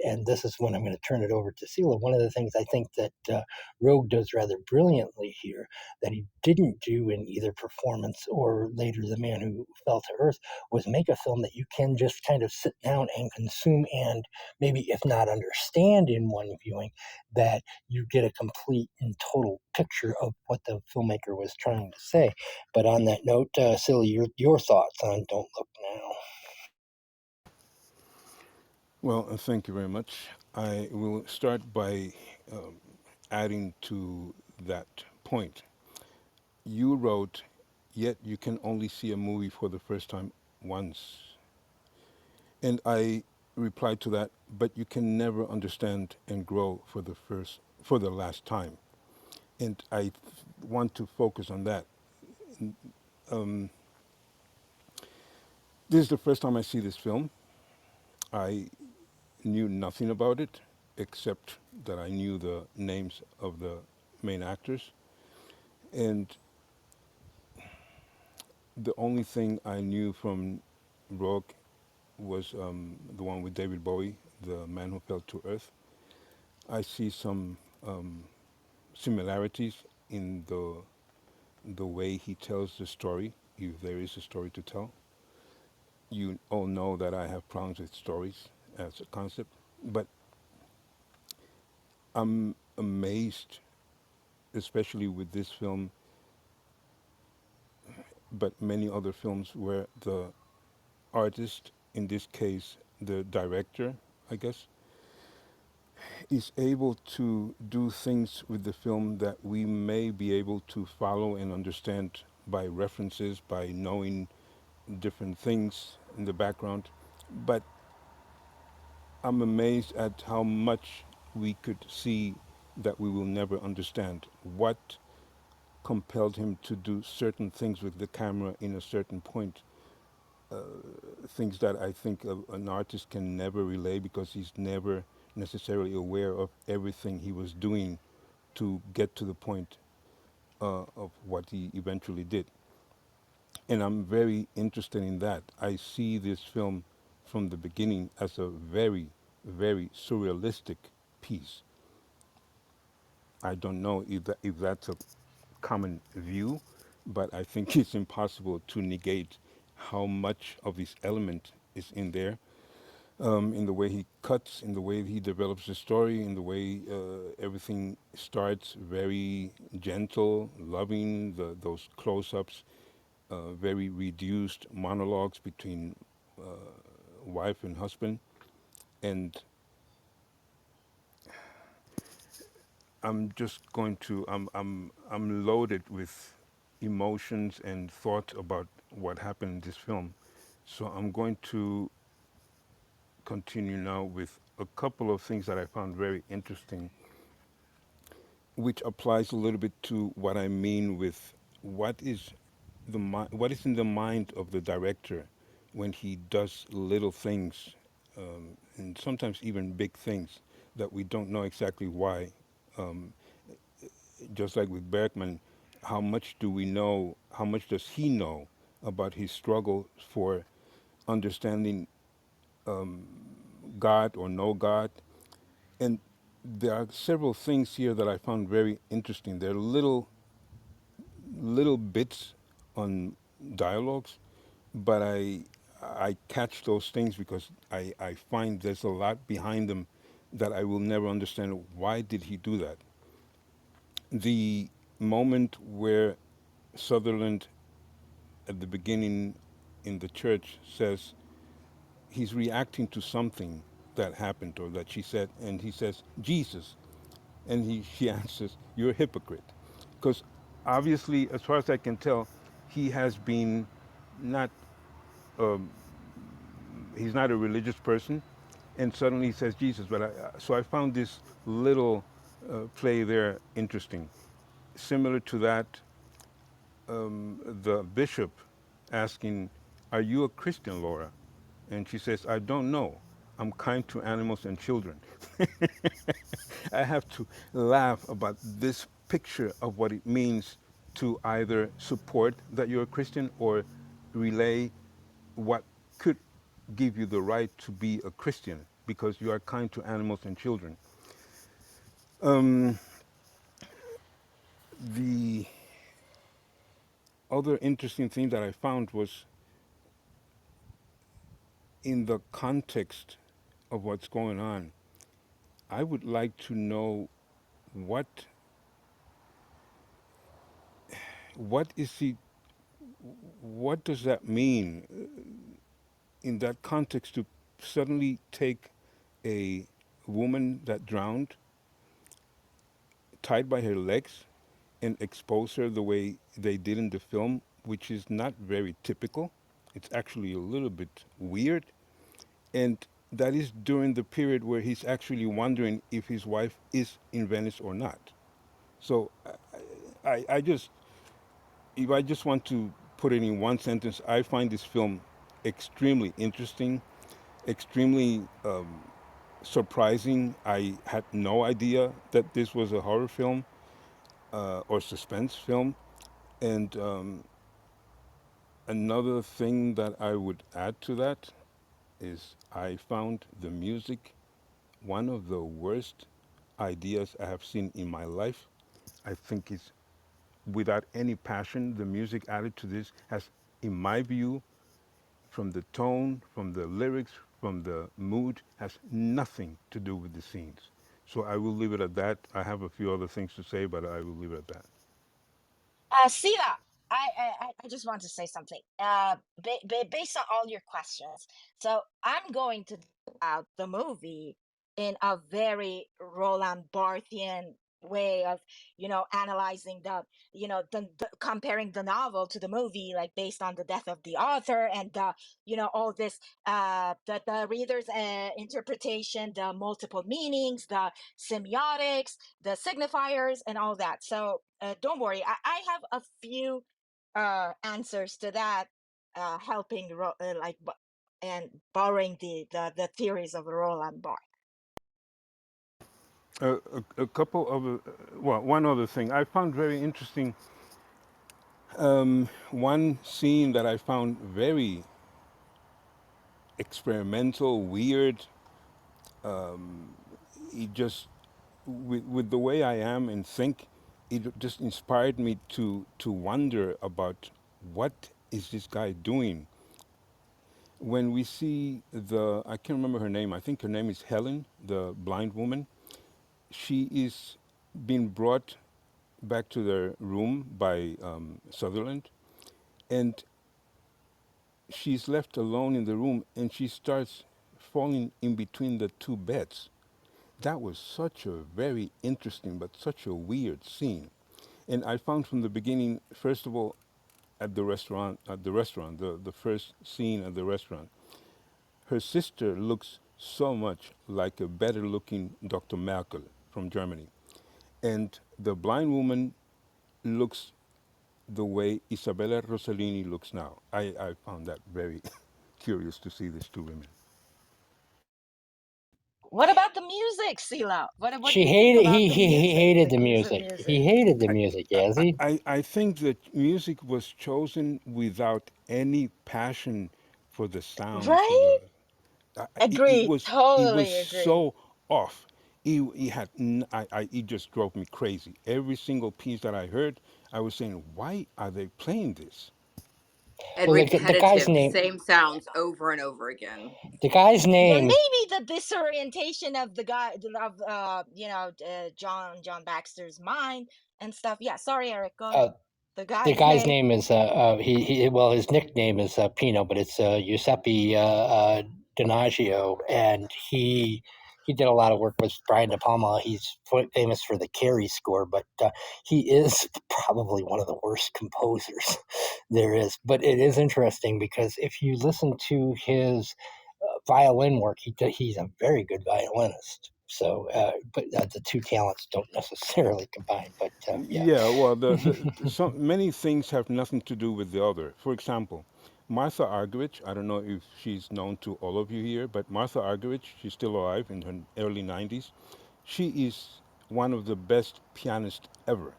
and this is when I'm going to turn it over to Sila. One of the things I think that Roeg does rather brilliantly here that he didn't do in either Performance or later The Man Who Fell to Earth was make a film that you can just kind of sit down and consume and maybe, if not understand in one viewing, that you get a complete and total picture of what the filmmaker was trying to say. But on that note, Silly, your thoughts on Don't Look Now? Well, thank you very much. I will start by um, adding to that point. You wrote, yet you can only see a movie for the first time once. And I replied to that, but you can never understand and grow for the last time. And I want to focus on that. Um, this is the first time I see this film. I knew nothing about it except that I knew the names of the main actors. And the only thing I knew from Roeg was the one with David Bowie, The Man Who Fell to Earth. I see some um, similarities in the way he tells the story, if there is a story to tell. You all know that I have problems with stories as a concept, but I'm amazed, especially with this film, but many other films where the artist, in this case the director, I guess, is able to do things with the film that we may be able to follow and understand by references, by knowing different things in the background. But I'm amazed at how much we could see that we will never understand. What compelled him to do certain things with the camera in a certain point, things that I think an artist can never relay because he's never necessarily aware of everything he was doing to get to the point of what he eventually did. And I'm very interested in that. I see this film from the beginning as a very, very surrealistic piece. I don't know if that's a common view, but I think it's impossible to negate how much of this element is in there, in the way he cuts, in the way he develops the story, in the way everything starts very gentle, loving, those close-ups, very reduced monologues between wife and husband. And I'm just going to, I'm loaded with emotions and thoughts about what happened in this film. So I'm going to continue now with a couple of things that I found very interesting, which applies a little bit to what I mean with what is what is in the mind of the director when he does little things, and sometimes even big things that we don't know exactly why. Um, just like with Bergman, how much do we know? How much does he know about his struggle for understanding God or no God? And there are several things here that I found very interesting. There are little bits on dialogues, but I catch those things because I find there's a lot behind them that I will never understand. Why did he do that? The moment where Sutherland at the beginning in the church says he's reacting to something that happened or that she said, and he says, Jesus. And she answers, "You're a hypocrite." Because obviously, as far as I can tell, he has been not, he's not a religious person. And suddenly he says Jesus. So I found this little play there interesting. Similar to that, the bishop asking, "Are you a Christian, Laura?" And she says, "I don't know. I'm kind to animals and children." I have to laugh about this picture of what it means to either support that you're a Christian or relay what could give you the right to be a Christian because you are kind to animals and children. The other interesting thing that I found was in the context of what's going on. I would like to know what what is he what does that mean in that context to suddenly take a woman that drowned, tied by her legs, and expose her the way they did in the film, which is not very typical. It's actually a little bit weird. And that is during the period where he's actually wondering if his wife is in Venice or not. So I just, if I just want to put it in one sentence, I find this film extremely interesting, extremely surprising. I had no idea that this was a horror film or suspense film. And another thing that I would add to that is I found the music one of the worst ideas I have seen in my life. I think it's without any passion. The music added to this has, in my view, from the tone, from the lyrics, from the mood, has nothing to do with the scenes. So I will leave it at that. I have a few other things to say, but I will leave it at that. Sila, I just want to say something. Based on all your questions, so I'm going to talk about the movie in a very Roland Barthian way of, analyzing the comparing the novel to the movie, like based on the death of the author and all this, the reader's interpretation, the multiple meanings, the semiotics, the signifiers, and all that. So don't worry, I have a few answers to that, helping and borrowing the theories of Roland Barthes. A couple of, well, one other thing I found very interesting. One scene that I found very experimental, weird. It just, with the way I am and think, it just inspired me to wonder about what is this guy doing. When we see the, I can't remember her name. I think her name is Helen, the blind woman. She is being brought back to their room by Sutherland, and she's left alone in the room, and she starts falling in between the two beds. That was such a very interesting but such a weird scene. And I found from the beginning, first of all, the first scene at the restaurant, her sister looks so much like a better looking Dr. Merkel from Germany. And the blind woman looks the way Isabella Rossellini looks now. I found that very curious to see these two women. What about the music, Sila? What do She you think hated about the he music, hated the the use of music. music? He hated the I, music, Yassi. I think that music was chosen without any passion for the sound, for Right? the. Agree. It was Totally agree. so off. He had it just drove me crazy. Every single piece that I heard, I was saying, why are they playing this? and Well, the guy's repetitive, name, same sounds over and over again. the guy's Yeah, name, maybe the disorientation of the guy of John Baxter's mind and stuff. Yeah, sorry, Eric. Go ahead. The the guy's guy's name. name is his nickname is Pino, but it's Giuseppe Donaggio, and he did a lot of work with Brian De Palma. He's famous for the Carrie score, but he is probably one of the worst composers there is. But it is interesting because if you listen to his violin work, he's a very good violinist. So, but the two talents don't necessarily combine. But yeah. Yeah, well, many things have nothing to do with the other. For example, Martha Argerich, I don't know if she's known to all of you here, but Martha Argerich, she's still alive in her early 90s. She is one of the best pianists ever.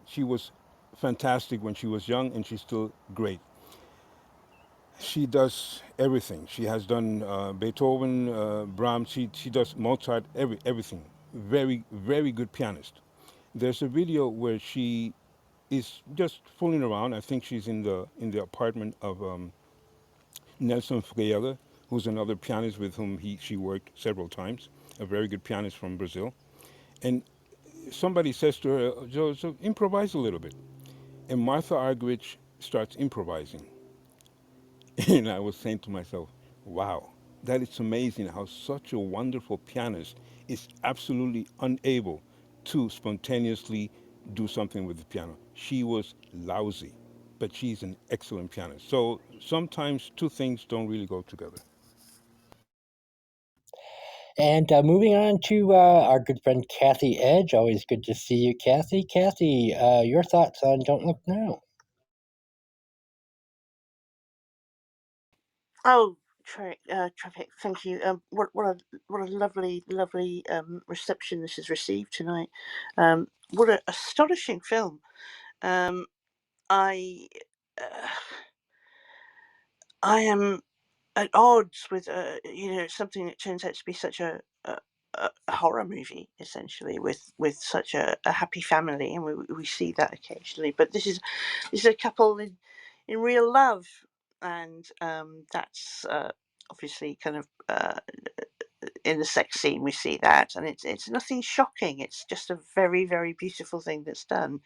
She was fantastic when she was young, and she's still great. She does everything. She has done Beethoven, Brahms. She does Mozart, everything. Very, very good pianist. There's a video where she is just fooling around. I think she's in the apartment of Nelson Freire, who's another pianist with whom she worked several times, a very good pianist from Brazil. And somebody says to her, so improvise a little bit. And Martha Argerich starts improvising. And I was saying to myself, wow, that is amazing how such a wonderful pianist is absolutely unable to spontaneously do something with the piano. She was lousy, but she's an excellent pianist. So sometimes two things don't really go together. And moving on to our good friend Kathy Edge. Always good to see you, Kathy. Kathy, your thoughts on Don't Look Now? Oh, traffic. Thank you. What a lovely, lovely reception this has received tonight. What an astonishing film. I uh, I am at odds with something that turns out to be such a horror movie, essentially, with such a happy family, and we see that occasionally. But this is a couple in real love, and that's obviously kind of in the sex scene we see that, and it's nothing shocking. It's just a very, very beautiful thing that's done.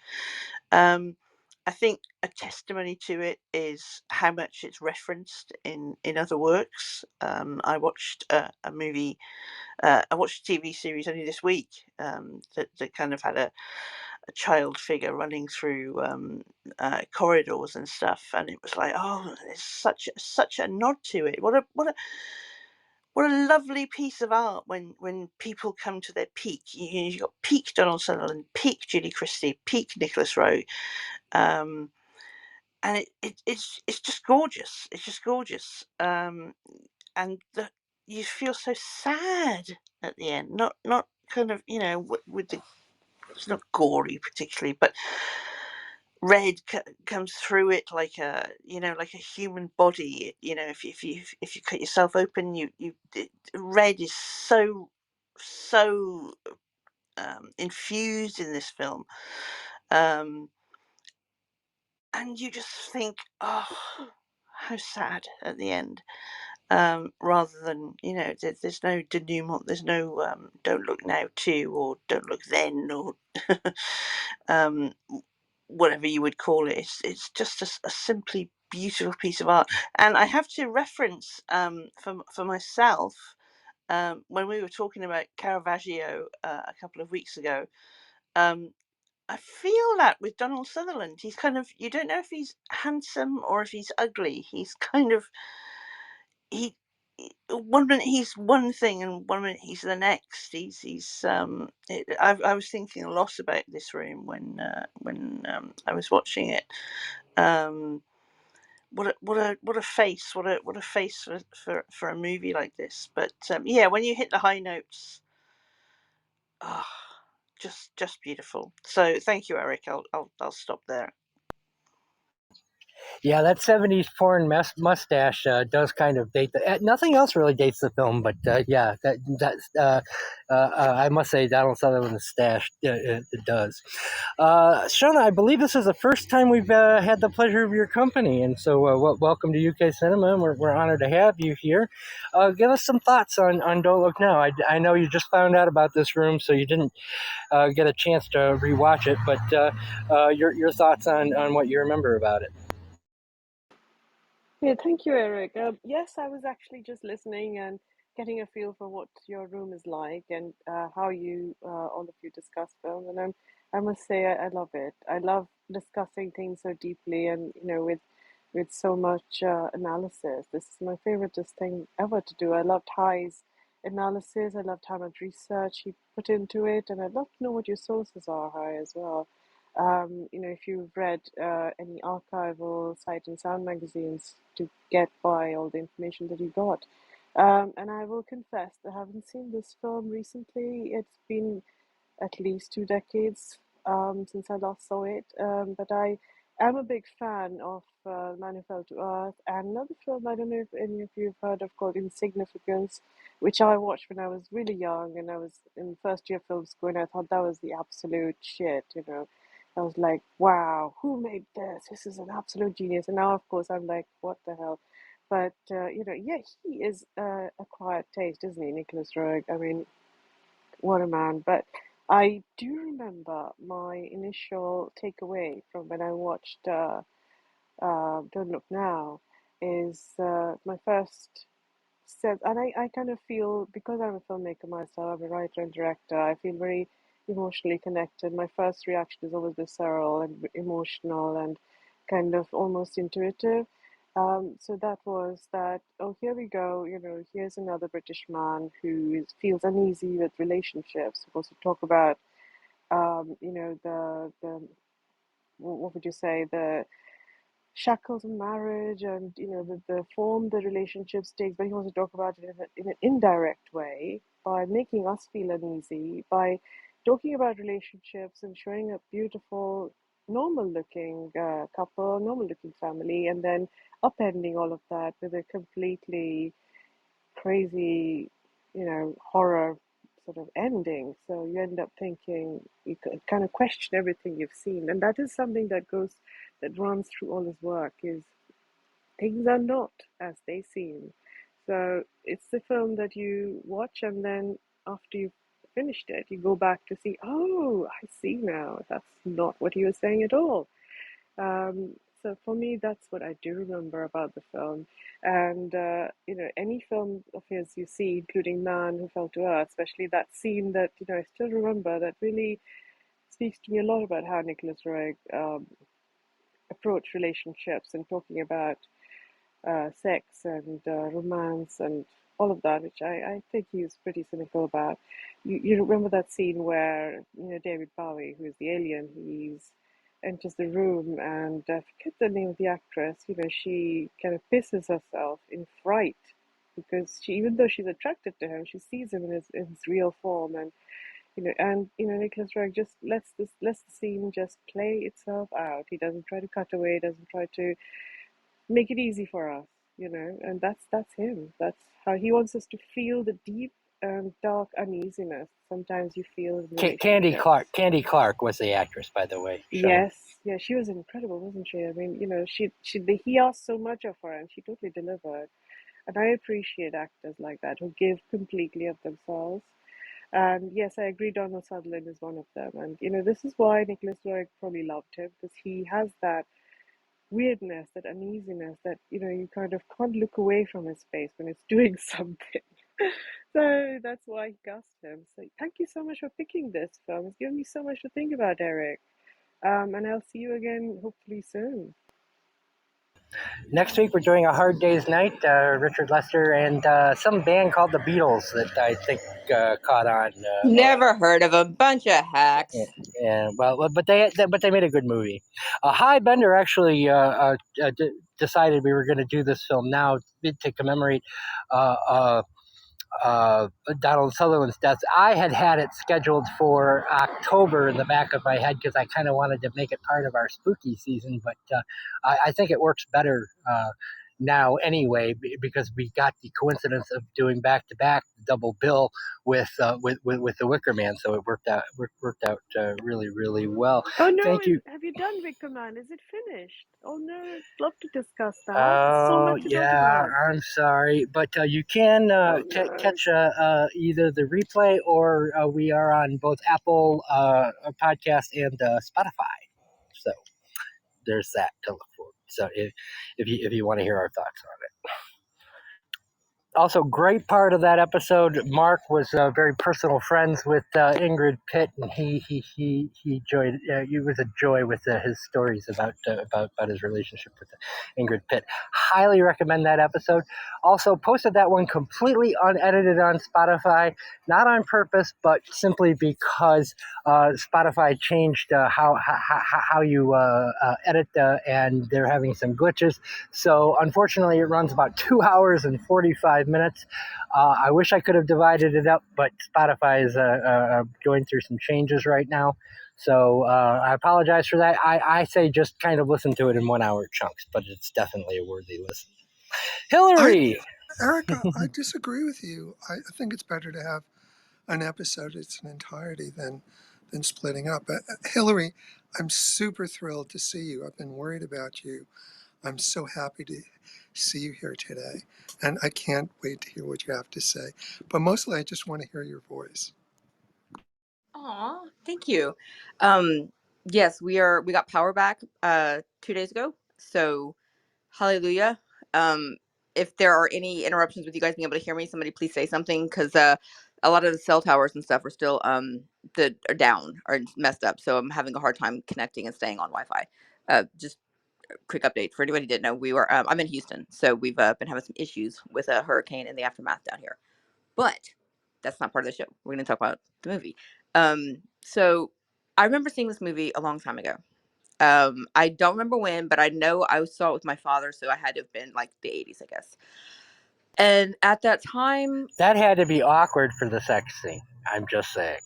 I think a testimony to it is how much it's referenced in other works. I watched a movie. I watched a TV series only this week that kind of had a child figure running through corridors and stuff, and it was like, oh, there's such a nod to it. What a lovely piece of art when people come to their peak. You've got peak Donald Sutherland, peak Julie Christie, peak Nicholas Roeg, and it's just gorgeous. It's just gorgeous, and you feel so sad at the end. Not kind of with the, it's not gory particularly, but red comes through it like a human body. If you cut yourself open, red is so infused in this film, and you just think, oh, how sad at the end. Rather than there's no denouement, there's no don't look now too, or don't look then, or um, whatever you would call it. It's just a simply beautiful piece of art. And I have to reference for myself, when we were talking about Caravaggio a couple of weeks ago. I feel that with Donald Sutherland, he's kind of, you don't know if he's handsome or if he's ugly. He's kind of, he one minute he's one thing and one minute he's the next. I was thinking a lot about this room when I was watching it. What a face, what a face for a movie like this. But yeah, when you hit the high notes, oh, just beautiful. So thank you, Eric. I'll stop there. Yeah, that 70s porn mustache does kind of date the. Nothing else really dates the film, but yeah, I must say Donald Sutherland's stash it does. Shona, I believe this is the first time we've had the pleasure of your company, and so welcome to UK Cinema. And we're honored to have you here. Give us some thoughts on Don't Look Now. I know you just found out about this room, so you didn't get a chance to rewatch it, but your thoughts on what you remember about it. Yeah, thank you, Eric. Yes, I was actually just listening and getting a feel for what your room is like and how you all of you discuss film. And I must say, I love it. I love discussing things so deeply and with so much analysis. This is my favoriteest thing ever to do. I loved High's analysis. I loved how much research he put into it, and I'd love to know what your sources are, High, as well. If you've read any archival sight and sound magazines to get by all the information that you got. And I will confess that I haven't seen this film recently. It's been at least 2 decades since I last saw it. But I am a big fan of Man Who Fell to Earth and another film I don't know if any of you have heard of called Insignificance, which I watched when I was really young and I was in first year film school and I thought that was the absolute shit. I was like, wow, who made this? This is an absolute genius. And now, of course, I'm like, what the hell? But, yeah, he is a quiet taste, isn't he, Nicholas Roeg? I mean, what a man. But I do remember my initial takeaway from when I watched Don't Look Now is my first sense, and I kind of feel because I'm a filmmaker myself, I'm a writer and director, I feel very emotionally connected. My first reaction is always visceral and emotional and kind of almost intuitive. So that was that, oh, here we go, here's another British man who feels uneasy with relationships, supposed to talk about, the what would you say, the shackles of marriage and the form the relationships takes, but he wants to talk about it in an indirect way by making us feel uneasy by talking about relationships and showing a beautiful normal looking couple, normal looking family, and then upending all of that with a completely crazy horror sort of ending. So you end up thinking, you kind of question everything you've seen, and that is something that runs through all his work is things are not as they seem. So it's the film that you watch, and then after you've finished it, you go back to see, oh, I see now. That's not what he was saying at all. So for me, that's what I do remember about the film. And, any film of his you see, including Man Who Fell to Earth, especially that scene that, I still remember, that really speaks to me a lot about how Nicholas Roeg approached relationships and talking about sex and romance and all of that, which I think he was pretty cynical about. You remember that scene where David Bowie, who is the alien, he's enters the room and I forget the name of the actress. She kind of pisses herself in fright because even though she's attracted to him, she sees him in his real form, and Nicholas Roeg just lets the scene just play itself out. He doesn't try to cut away, doesn't try to make it easy for us, and that's him. That's how he wants us to feel the deep and dark uneasiness sometimes you feel in relationships. Candy Clark was the actress, by the way. Shona. Yes, yeah, she was incredible, wasn't she? I mean, he asked so much of her, and she totally delivered. And I appreciate actors like that who give completely of themselves. And yes, I agree. Donald Sutherland is one of them, and this is why Nicholas Roeg probably loved him because he has that weirdness, that uneasiness, that you kind of can't look away from his face when it's doing something. So that's why he cast him. So thank you so much for picking this film. It's given me so much to think about, Eric. And I'll see you again hopefully soon. Next week, we're doing A Hard Day's Night, Richard Lester, and some band called the Beatles that I think caught on. Never heard of a bunch of hacks. Yeah, well, but they made a good movie. High Bender actually decided we were going to do this film now to commemorate Donald Sutherland's death. I had it scheduled for October in the back of my head because I kind of wanted to make it part of our spooky season, but I think it works better now anyway because we got the coincidence of doing back to back double bill with the Wicker Man, so it worked out really really well. Oh no, Thank you. have you done Victor Man? Is it finished? Oh no, I'd love to discuss that. There's so Oh much to talk yeah, about. I'm sorry, but you can Oh no. catch either the replay or we are on both Apple podcast and Spotify. So there's that to look for. So if you want to hear our thoughts on it. Also, great part of that episode. Mark was very personal friends with Ingrid Pitt, and he enjoyed. It was a joy with his stories about his relationship with Ingrid Pitt. Highly recommend that episode. Also, posted that one completely unedited on Spotify, not on purpose, but simply because Spotify changed how you edit, and they're having some glitches. So unfortunately, it runs about 2 hours and 45 minutes. I wish I could have divided it up, but Spotify is going through some changes right now. So I apologize for that. I say just kind of listen to it in 1 hour chunks, but it's definitely a worthy listen. Hillary! Erica, I disagree with you. I think it's better to have an episode its an entirety than splitting up. Hillary, I'm super thrilled to see you. I've been worried about you. I'm so happy to see you here today, and I can't wait to hear what you have to say. But mostly, I just want to hear your voice. Aw, thank you. Yes, we got power back 2 days ago. So hallelujah. If there are any interruptions with you guys being able to hear me, somebody please say something because a lot of the cell towers and stuff are still that are down or messed up. So I'm having a hard time connecting and staying on Wi-Fi. Just a quick update for anybody who didn't know, we were I'm in Houston, so we've been having some issues with a hurricane and the aftermath down here. But that's not part of the show. We're going to talk about the movie. So I remember seeing this movie a long time ago. I don't remember when, but I know I saw it with my father, so I had to have been like the 80s, I guess. And at that time, That had to be awkward for the sex scene. I'm just saying.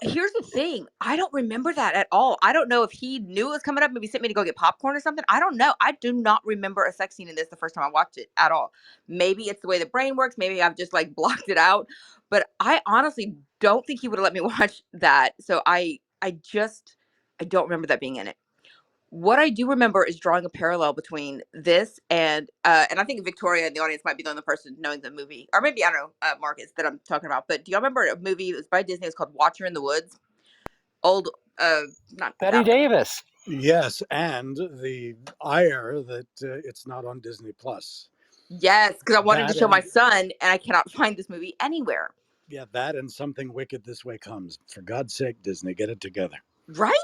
here's the thing. I don't remember that at all. I don't know if he knew it was coming up, maybe sent me to go get popcorn or something. I don't know. I do not remember a sex scene in this the first time I watched it at all. Maybe it's the way the brain works. Maybe I've just like blocked it out. But I honestly don't think he would have let me watch that. So I don't remember that being in it. What I do remember is drawing a parallel between this and I think Victoria in the audience might be the only person knowing the movie, or maybe I don't know, Marcus, that I'm talking about. But do y'all remember a movie? It was by Disney. It's called Watcher in the Woods. Old, not Betty Davis. Yes, and the ire that it's not on Disney Plus. Yes, because I wanted to That show my and son, and I cannot find this movie anywhere. yeah, that and Something Wicked This Way Comes. For God's sake, Disney, get it together. Right?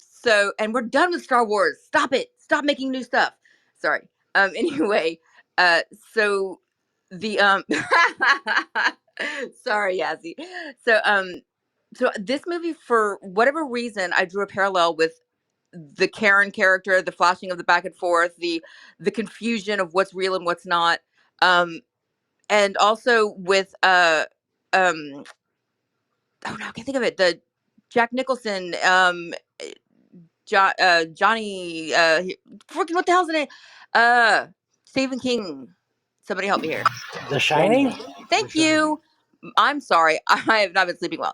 So, and we're done with Star Wars. Stop it. Stop making new stuff. Sorry. Anyway, so the sorry, Yassi. So this movie, for whatever reason, I drew a parallel with the Karen character, the flashing of the back and forth, the confusion of what's real and what's not. And also with um oh no, I can't think of it. The Jack Nicholson, Johnny, freaking what the hell's the name? Stephen King. Somebody help me here. The Shining? Thank you. I'm sorry. I have not been sleeping well.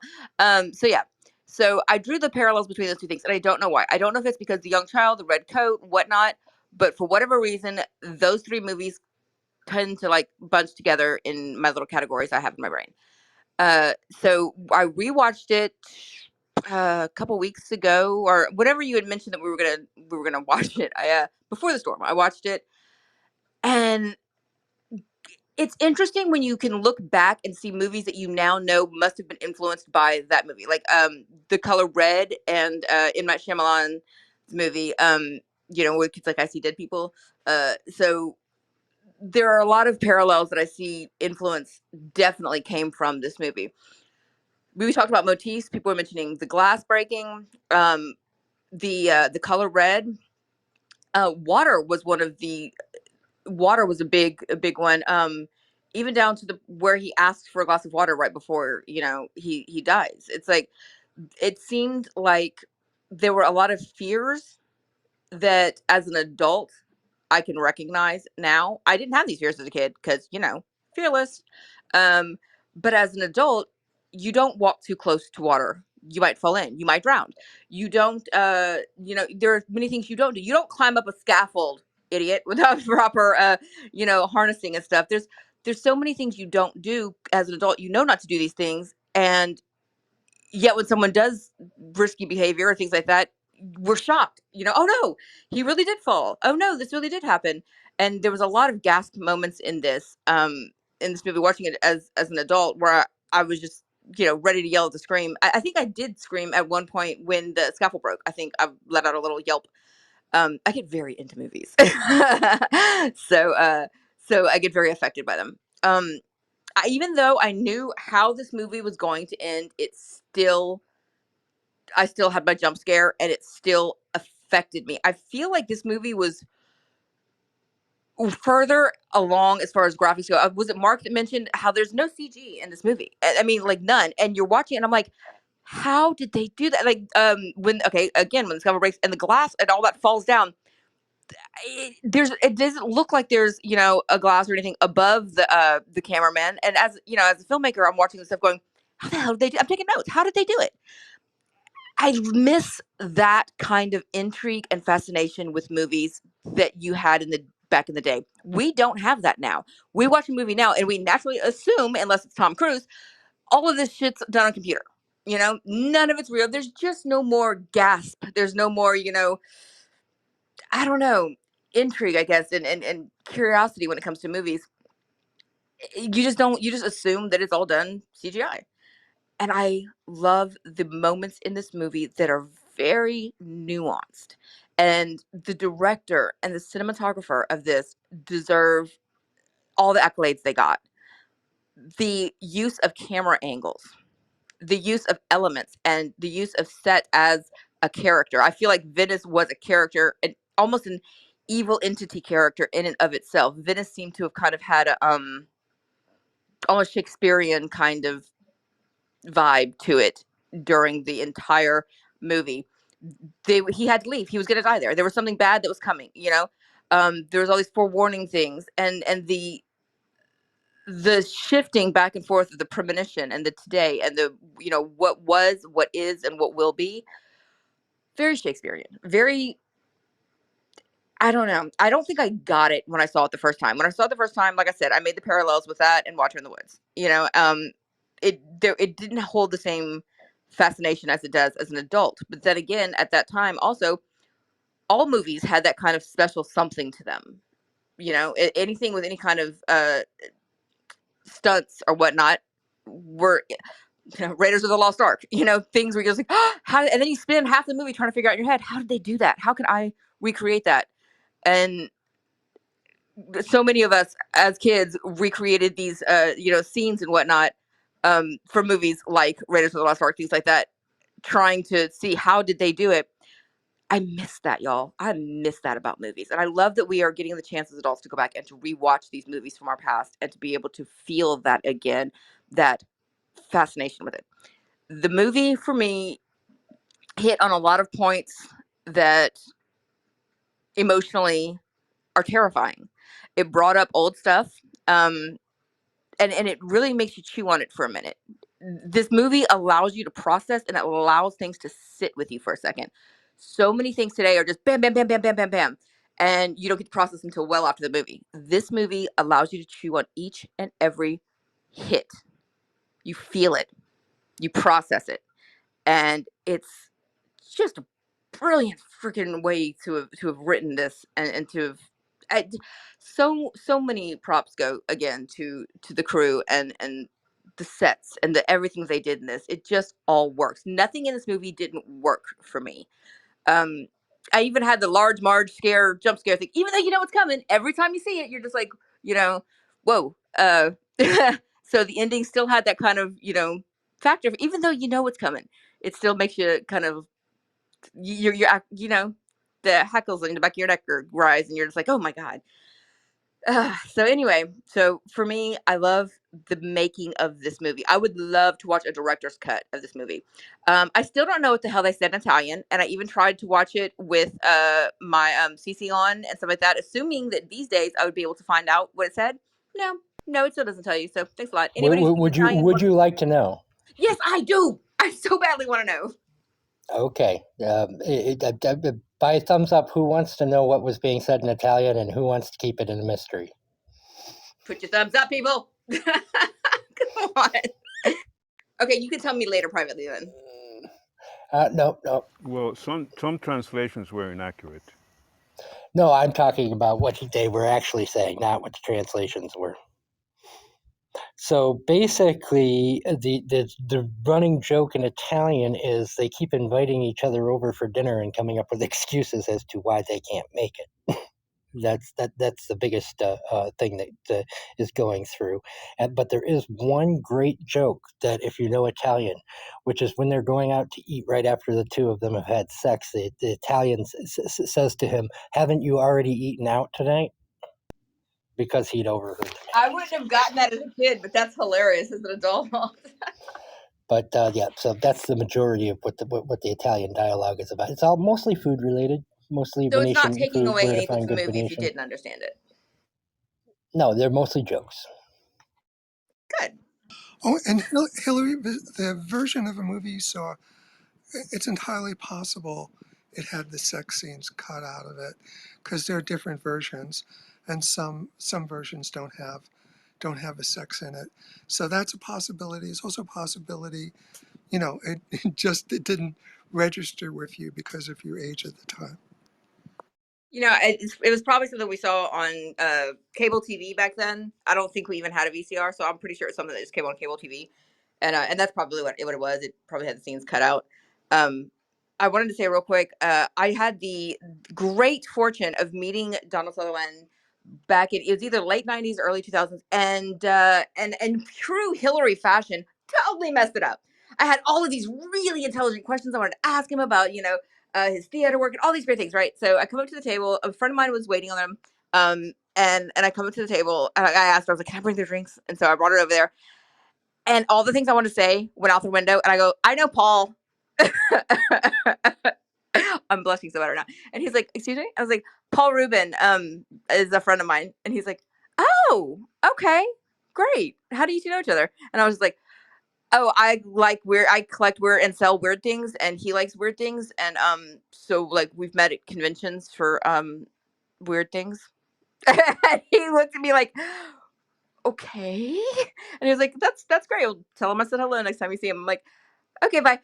So yeah. So I drew the parallels between those two things, and I don't know why. I don't know if it's because the young child, the red coat, whatnot, but for whatever reason, those three movies tend to like bunch together in my little categories I have in my brain. So I rewatched it a couple weeks ago, or whenever you had mentioned that we were gonna watch it. I before the storm, I watched it, and it's interesting when you can look back and see movies that you now know must have been influenced by that movie, like The Color Red and M. Night Shyamalan's movie, with kids like I See Dead People. So there are a lot of parallels that I see influence definitely came from this movie. We talked about motifs. People were mentioning the glass breaking, the color red. Water was one of the water was a big one. Even down to the where he asks for a glass of water right before he dies. It's like it seemed like there were a lot of fears that as an adult I can recognize now. I didn't have these fears as a kid because, fearless. Um, but as an adult, you don't walk too close to water. You might fall in. You might drown. You don't, there are many things you don't do. You don't climb up a scaffold, idiot, without proper, harnessing and stuff. There's so many things you don't do as an adult. You know not to do these things. And yet when someone does risky behavior or things like that, we're shocked. Oh no, he really did fall. Oh no, this really did happen. And there was a lot of gasp moments in this movie, watching it as an adult, where I was just ready to yell at the scream. I think I did scream at one point when the scaffold broke. I think I let out a little yelp. I get very into movies, so I get very affected by them. Even though I knew how this movie was going to end, I still had my jump scare and it still affected me. I feel like this movie was further along as far as graphics go. Was it Mark that mentioned how there's no CG in this movie? I mean, like none. And you're watching it and I'm like, how did they do that? Like, when the scaffold breaks and the glass and all that falls down, it doesn't look like there's a glass or anything above the cameraman. And as as a filmmaker, I'm watching this stuff going, how the hell did they do? I'm taking notes. How did they do it? I miss that kind of intrigue and fascination with movies that you had back in the day. We don't have that now. We watch a movie now and we naturally assume, unless it's Tom Cruise, all of this shit's done on computer. None of it's real. There's just no more gasp. There's no more, I don't know, intrigue, I guess, and curiosity when it comes to movies. You just assume that it's all done CGI. And I love the moments in this movie that are very nuanced. And the director and the cinematographer of this deserve all the accolades they got. The use of camera angles, the use of elements, and the use of set as a character. I feel like Venice was a character, and almost an evil entity character in and of itself. Venice seemed to have kind of had a almost Shakespearean kind of vibe to it during the entire movie. He had to leave. He was going to die there. There was something bad that was coming. There was all these forewarning things, and the shifting back and forth of the premonition and the today and the what was, what is, and what will be. Very Shakespearean. Very. I don't know. I don't think I got it when I saw it the first time. When I saw it the first time, like I said, I made the parallels with that and Watcher in the Woods. It didn't hold the same fascination as it does as an adult. But then again, at that time, also, all movies had that kind of special something to them. Anything with any kind of stunts or whatnot were Raiders of the Lost Ark. Things where you're just like, oh, and then you spend half the movie trying to figure out in your head, how did they do that? How can I recreate that? And so many of us as kids recreated these scenes and whatnot for movies like Raiders of the Lost Ark, things like that, trying to see how did they do it. I miss that, y'all. I miss that about movies. And I love that we are getting the chance as adults to go back and to rewatch these movies from our past and to be able to feel that again, that fascination with it. The movie for me hit on a lot of points that emotionally are terrifying. It brought up old stuff. And it really makes you chew on it for a minute. This movie allows you to process and it allows things to sit with you for a second. So many things today are just bam, bam, bam, bam, bam, bam, bam. And you don't get to process until well after the movie. This movie allows you to chew on each and every hit. You feel it, you process it. And it's just a brilliant freaking way to have written this and to have I, so many props go again to the crew and the sets and the everything they did in this. It just all works. Nothing in this movie didn't work for me. um I even had the large Marge jump scare thing, even though you know what's coming. Every time you see it, you're just like, whoa. So the ending still had that kind of factor, even though you know what's coming. It still makes you kind of the hackles in the back of your neck rise, and you're just like, oh my god. So anyway, so for me, I love the making of this movie. I would love to watch a director's cut of this movie. I still don't know what the hell they said in Italian, and I even tried to watch it with my CC on and stuff like that, assuming that these days I would be able to find out what it said. No, no, it still doesn't tell you. So thanks a lot. Anybody speak Italian? Would you like to know? Yes, I do. I so badly want to know. Okay. By thumbs up, who wants to know what was being said in Italian and who wants to keep it in a mystery? Put your thumbs up, people. Come on. Okay, you can tell me later privately then. No. Well, some translations were inaccurate. No, I'm talking about what they were actually saying, not what the translations were. So basically, the running joke in Italian is they keep inviting each other over for dinner and coming up with excuses as to why they can't make it. That's the biggest thing that is going through. But there is one great joke that, if you know Italian, which is when they're going out to eat right after the two of them have had sex, the Italian says to him, "Haven't you already eaten out tonight?" Because he'd overheard them. I wouldn't have gotten that as a kid, but that's hilarious as an adult. But yeah, so that's the majority of what the Italian dialogue is about. It's all mostly food related, mostly So it's not Venetian taking food, away where to anything find from the good movie if you Venetian. didn't understand it. No, they're mostly jokes. Good. Oh, and Hilary, the version of a movie you saw, it's entirely possible it had the sex scenes cut out of it, because there are different versions, and some versions don't have a sex in it. So that's a possibility. It's also a possibility, it didn't register with you because of your age at the time. You know, it was probably something we saw on cable TV back then. I don't think we even had a VCR, so I'm pretty sure it's something that just came on cable TV, and that's probably what it was. It probably had the scenes cut out. I wanted to say real quick, I had the great fortune of meeting Donald Sutherland back in, it was either late 90s, early 2000s, and true Hillary fashion, totally messed it up. I had all of these really intelligent questions I wanted to ask him about, his theater work and all these great things, right? So I come up to the table. A friend of mine was waiting on them, and I come up to the table and I asked her, I was like, "Can I bring their drinks?" And so I brought it over there, and all the things I wanted to say went out the window. And I go, "I know Paul." I'm blushing so bad right now. And he's like, "Excuse me?" I was like, "Paul Rubin is a friend of mine." And he's like, "Oh, okay, great. How do you two know each other?" And I was like, "Oh, I collect weird and sell weird things, and he likes weird things, and so like we've met at conventions for weird things." And he looked at me like, "Okay," and he was like, "That's great. I'll tell him I said hello next time you see him." I'm like, "Okay, bye,"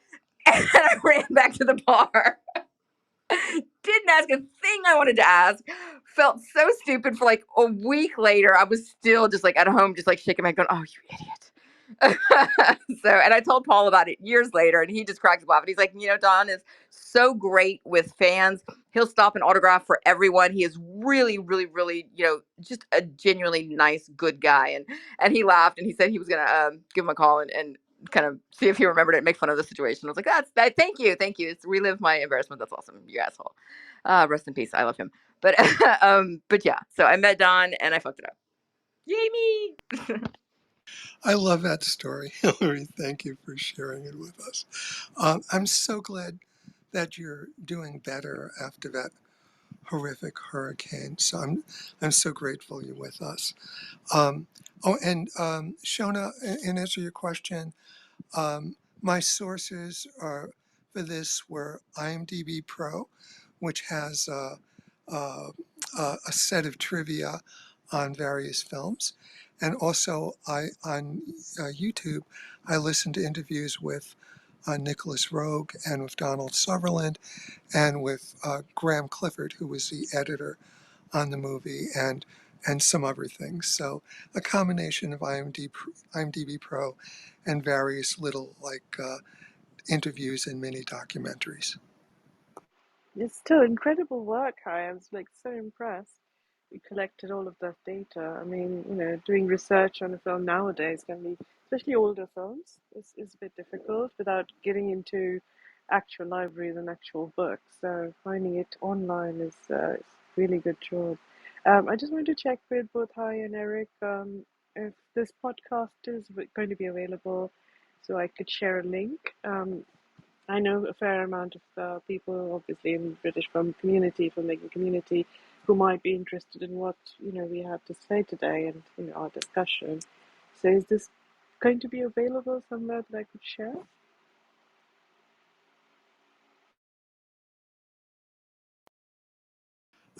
and I ran back to the bar. Didn't ask a thing I wanted to ask. Felt so stupid for like a week later. I was still just like at home, just like shaking my head, going, "Oh, you idiot." So, and I told Paul about it years later, and he just cracks up. And he's like, Don is so great with fans. He'll stop and autograph for everyone. He is really, really, really, just a genuinely nice, good guy. And he laughed, and he said he was gonna give him a call and kind of see if he remembered it and make fun of the situation. I was like, thank you. It's relive my embarrassment. That's awesome, you asshole. Rest in peace. I love him. But but yeah. So I met Don and I fucked it up. Yay me! I love that story, Hilary. Thank you for sharing it with us. I'm so glad that you're doing better after that horrific hurricane. So I'm so grateful you're with us. Shona, in answer to your question, my sources for this were IMDb Pro, which has a set of trivia on various films. And also on YouTube, I listened to interviews with Nicholas Roeg and with Donald Sutherland and with Graham Clifford, who was the editor on the movie, and some other things. So a combination of IMDb Pro and various little interviews and mini documentaries. It's still incredible work, Harry. I was like so impressed. You collected all of that data. I mean, doing research on a film nowadays can be, especially older films, is a bit difficult without getting into actual libraries and actual books. So finding it online is really good job. I just wanted to check with both Hi and Eric if this podcast is going to be available so I could share a link. I know a fair amount of people, obviously, in British community, filmmaking community, who might be interested in what we have to say today and our discussion. So, is this going to be available somewhere that I could share?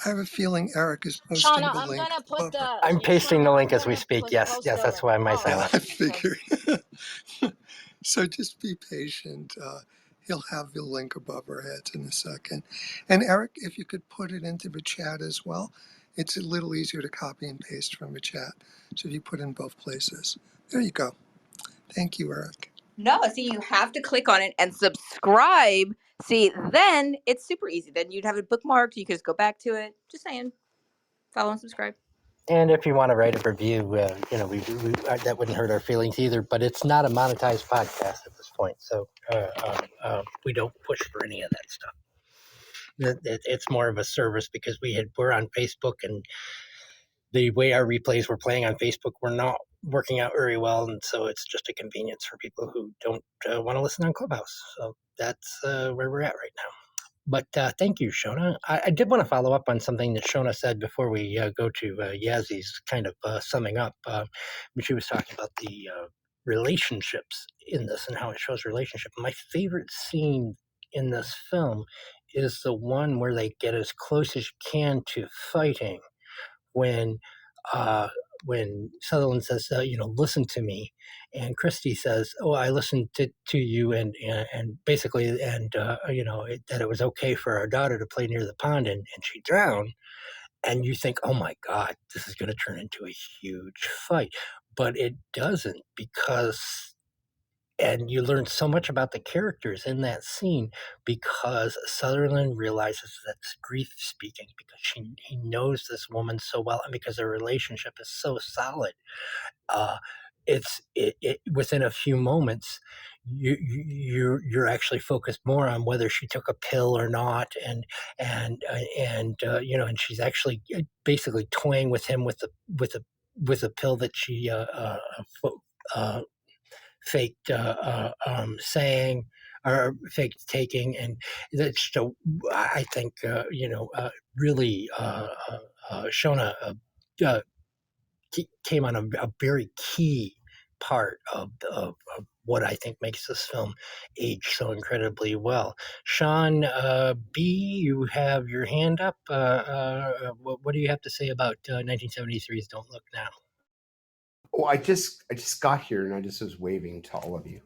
I have a feeling Eric is posting Shauna, the I'm link gonna put above her. I'm pasting Shauna, the I'm link as we gonna speak. Yes, post yes, the that's link. why my Oh, Yeah, silence. I okay. figured. So just be patient. He'll have the link above our heads in a second. And Eric, if you could put it into the chat as well, it's a little easier to copy and paste from the chat. So if you put in both places, there you go. Thank you, Eric. No, see, you have to click on it and subscribe. See, then it's super easy. Then you'd have it bookmarked. You could just go back to it. Just saying. Follow and subscribe. And if you want to write a review, that wouldn't hurt our feelings either. But it's not a monetized podcast at this point, so we don't push for any of that stuff. It's more of a service because we're on Facebook, and the way our replays were playing on Facebook were not working out very well, and so it's just a convenience for people who don't want to listen on Clubhouse. So that's where we're at right now. But thank you, Shona. I did want to follow up on something that Shona said before we go to Yassi's kind of summing up. When she was talking about the relationships in this and how it shows relationship. My favorite scene in this film is the one where they get as close as you can to fighting when uh, Sutherland says, listen to me, and Christie says, oh, I listened to you, and basically, and that it was okay for our daughter to play near the pond, and she drowned, and you think, oh my God, this is going to turn into a huge fight, but it doesn't because. And you learn so much about the characters in that scene because Sutherland realizes that's grief speaking because he knows this woman so well and because their relationship is so solid. Uh, within a few moments, you're actually focused more on whether she took a pill or not, and she's actually basically toying with him with a pill that she faked saying or faked taking, and that's so. I think really Shona came on a very key part of what I think makes this film age so incredibly well. Sean B, you have your hand up. What do you have to say about 1973's Don't Look Now? Oh, I just got here and I just was waving to all of you.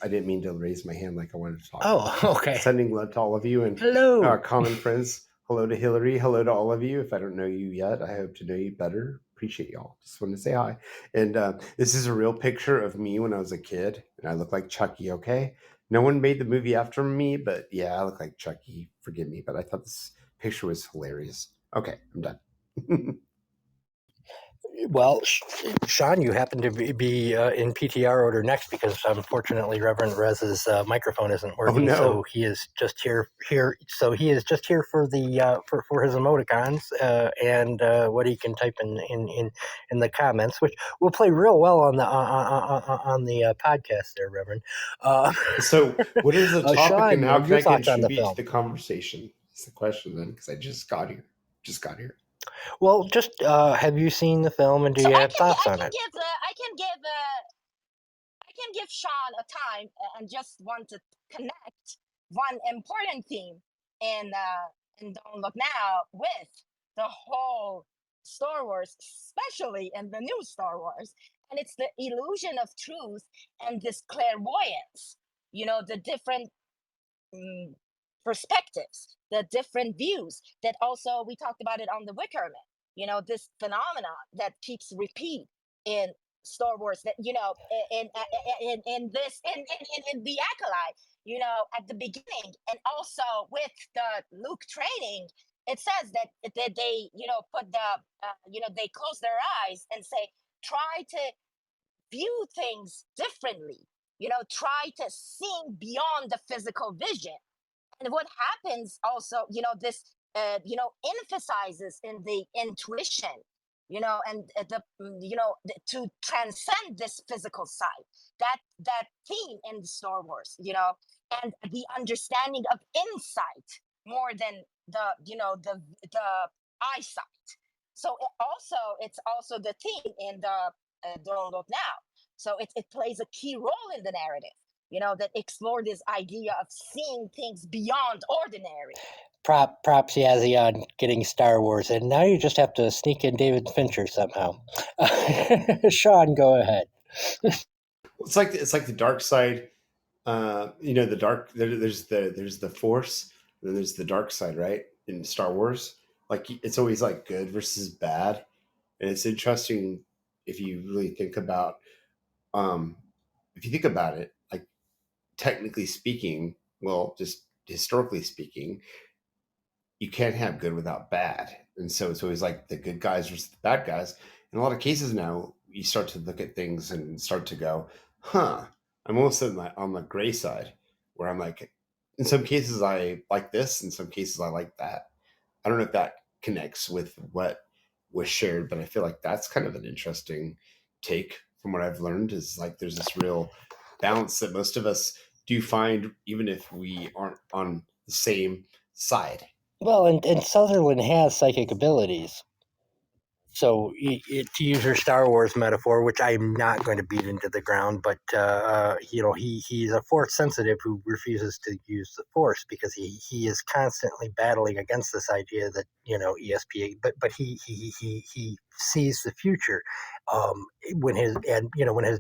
I didn't mean to raise my hand like I wanted to talk. Oh, okay. Sending love to all of you and hello. common friends. Hello to Hilary. Hello to all of you. If I don't know you yet, I hope to know you better. Appreciate y'all. Just wanted to say hi. And this is a real picture of me when I was a kid, and I look like Chucky. Okay, no one made the movie after me, but yeah, I look like Chucky. Forgive me, but I thought this picture was hilarious. Okay, I'm done. Well, Sean, you happen to be in PTR order next because unfortunately Reverend Rez's microphone isn't working. no. So he is just here. So he is just here for the for his emoticons and what he can type in the comments, which will play real well on the podcast there, Reverend. So, what is the topic, Sean, and how can your I thoughts on the contribute to film? the conversation? That's the question then, because I just got here. Well, just have you seen the film and do So you I have can thoughts I on can it? give I can give Sean a time and just want to connect one important theme in Don't Look Now with the whole Star Wars, especially in the new Star Wars, and it's the illusion of truth and this clairvoyance. The different mm, perspectives, the different views that also we talked about it on the Wickerman. This phenomenon that keeps repeat in Star Wars that in this in the acolyte, at the beginning, and also with the Luke training, it says that they put the they close their eyes and say try to view things differently. Try to see beyond the physical vision. And what happens also, this emphasizes in the intuition, and to transcend this physical side. That theme in Star Wars, and the understanding of insight more than the eyesight. So it's also the theme in the Don't Look Now. So it plays a key role in the narrative, that explore this idea of seeing things beyond ordinary. Props Yazzie on getting Star Wars, and now you just have to sneak in David Fincher somehow. Sean, go ahead. It's like the dark side. The dark. There's the Force, and then there's the dark side, right? In Star Wars, like it's always like good versus bad, and it's interesting if you really think about, um, if you think about it, like technically speaking, well, just historically speaking, you can't have good without bad. And so it's always like the good guys versus the bad guys. In a lot of cases now, you start to look at things and start to go, huh, I'm almost on the gray side, where I'm like, in some cases I like this, in some cases I like that. I don't know if that connects with what was shared, but I feel like that's kind of an interesting take from what I've learned, is like there's this real balance that most of us do find, even if we aren't on the same side. Well, and Sutherland has psychic abilities. So, to use your Star Wars metaphor, which I'm not going to beat into the ground, but he's a Force sensitive who refuses to use the Force because he is constantly battling against this idea that ESP, but he sees the future. When his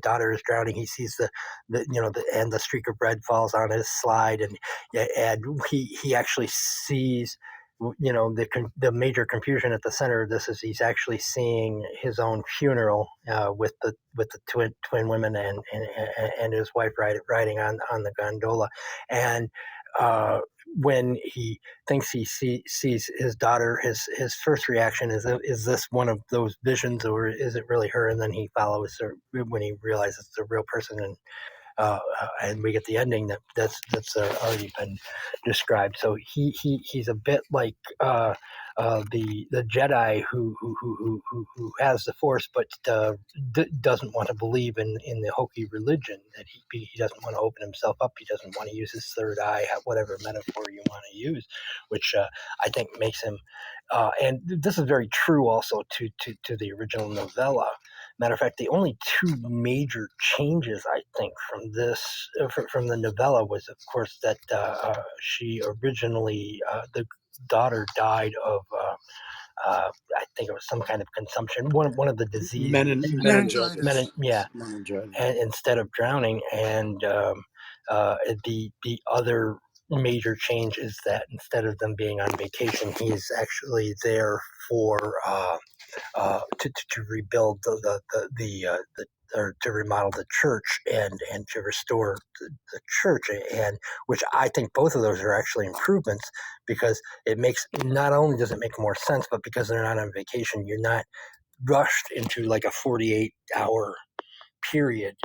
daughter is drowning, he sees the streak of red falls on his slide, and he actually sees the major confusion at the center of this is he's actually seeing his own funeral with the twin women and his wife riding on the gondola, and when he thinks he sees his daughter, his first reaction is this one of those visions, or is it really her? And then he follows her when he realizes it's a real person, and we get the ending that's already been described. So he's a bit like the Jedi who has the Force, but doesn't want to believe in the Hokie religion. That he doesn't want to open himself up. He doesn't want to use his third eye, whatever metaphor you want to use, which I think makes him. And this is very true also to the original novella. Matter of fact, the only two major changes I think from this from the novella was, of course, that she originally the daughter died of I think it was some kind of consumption, one of the diseases, Meningitis. Meningitis. and instead of drowning. And the other major change is that instead of them being on vacation, he's actually there for to rebuild or to remodel the church and to restore the church, and which I think both of those are actually improvements, because it makes, not only does it make more sense, but because they're not on vacation, you're not rushed into like a 48-hour period,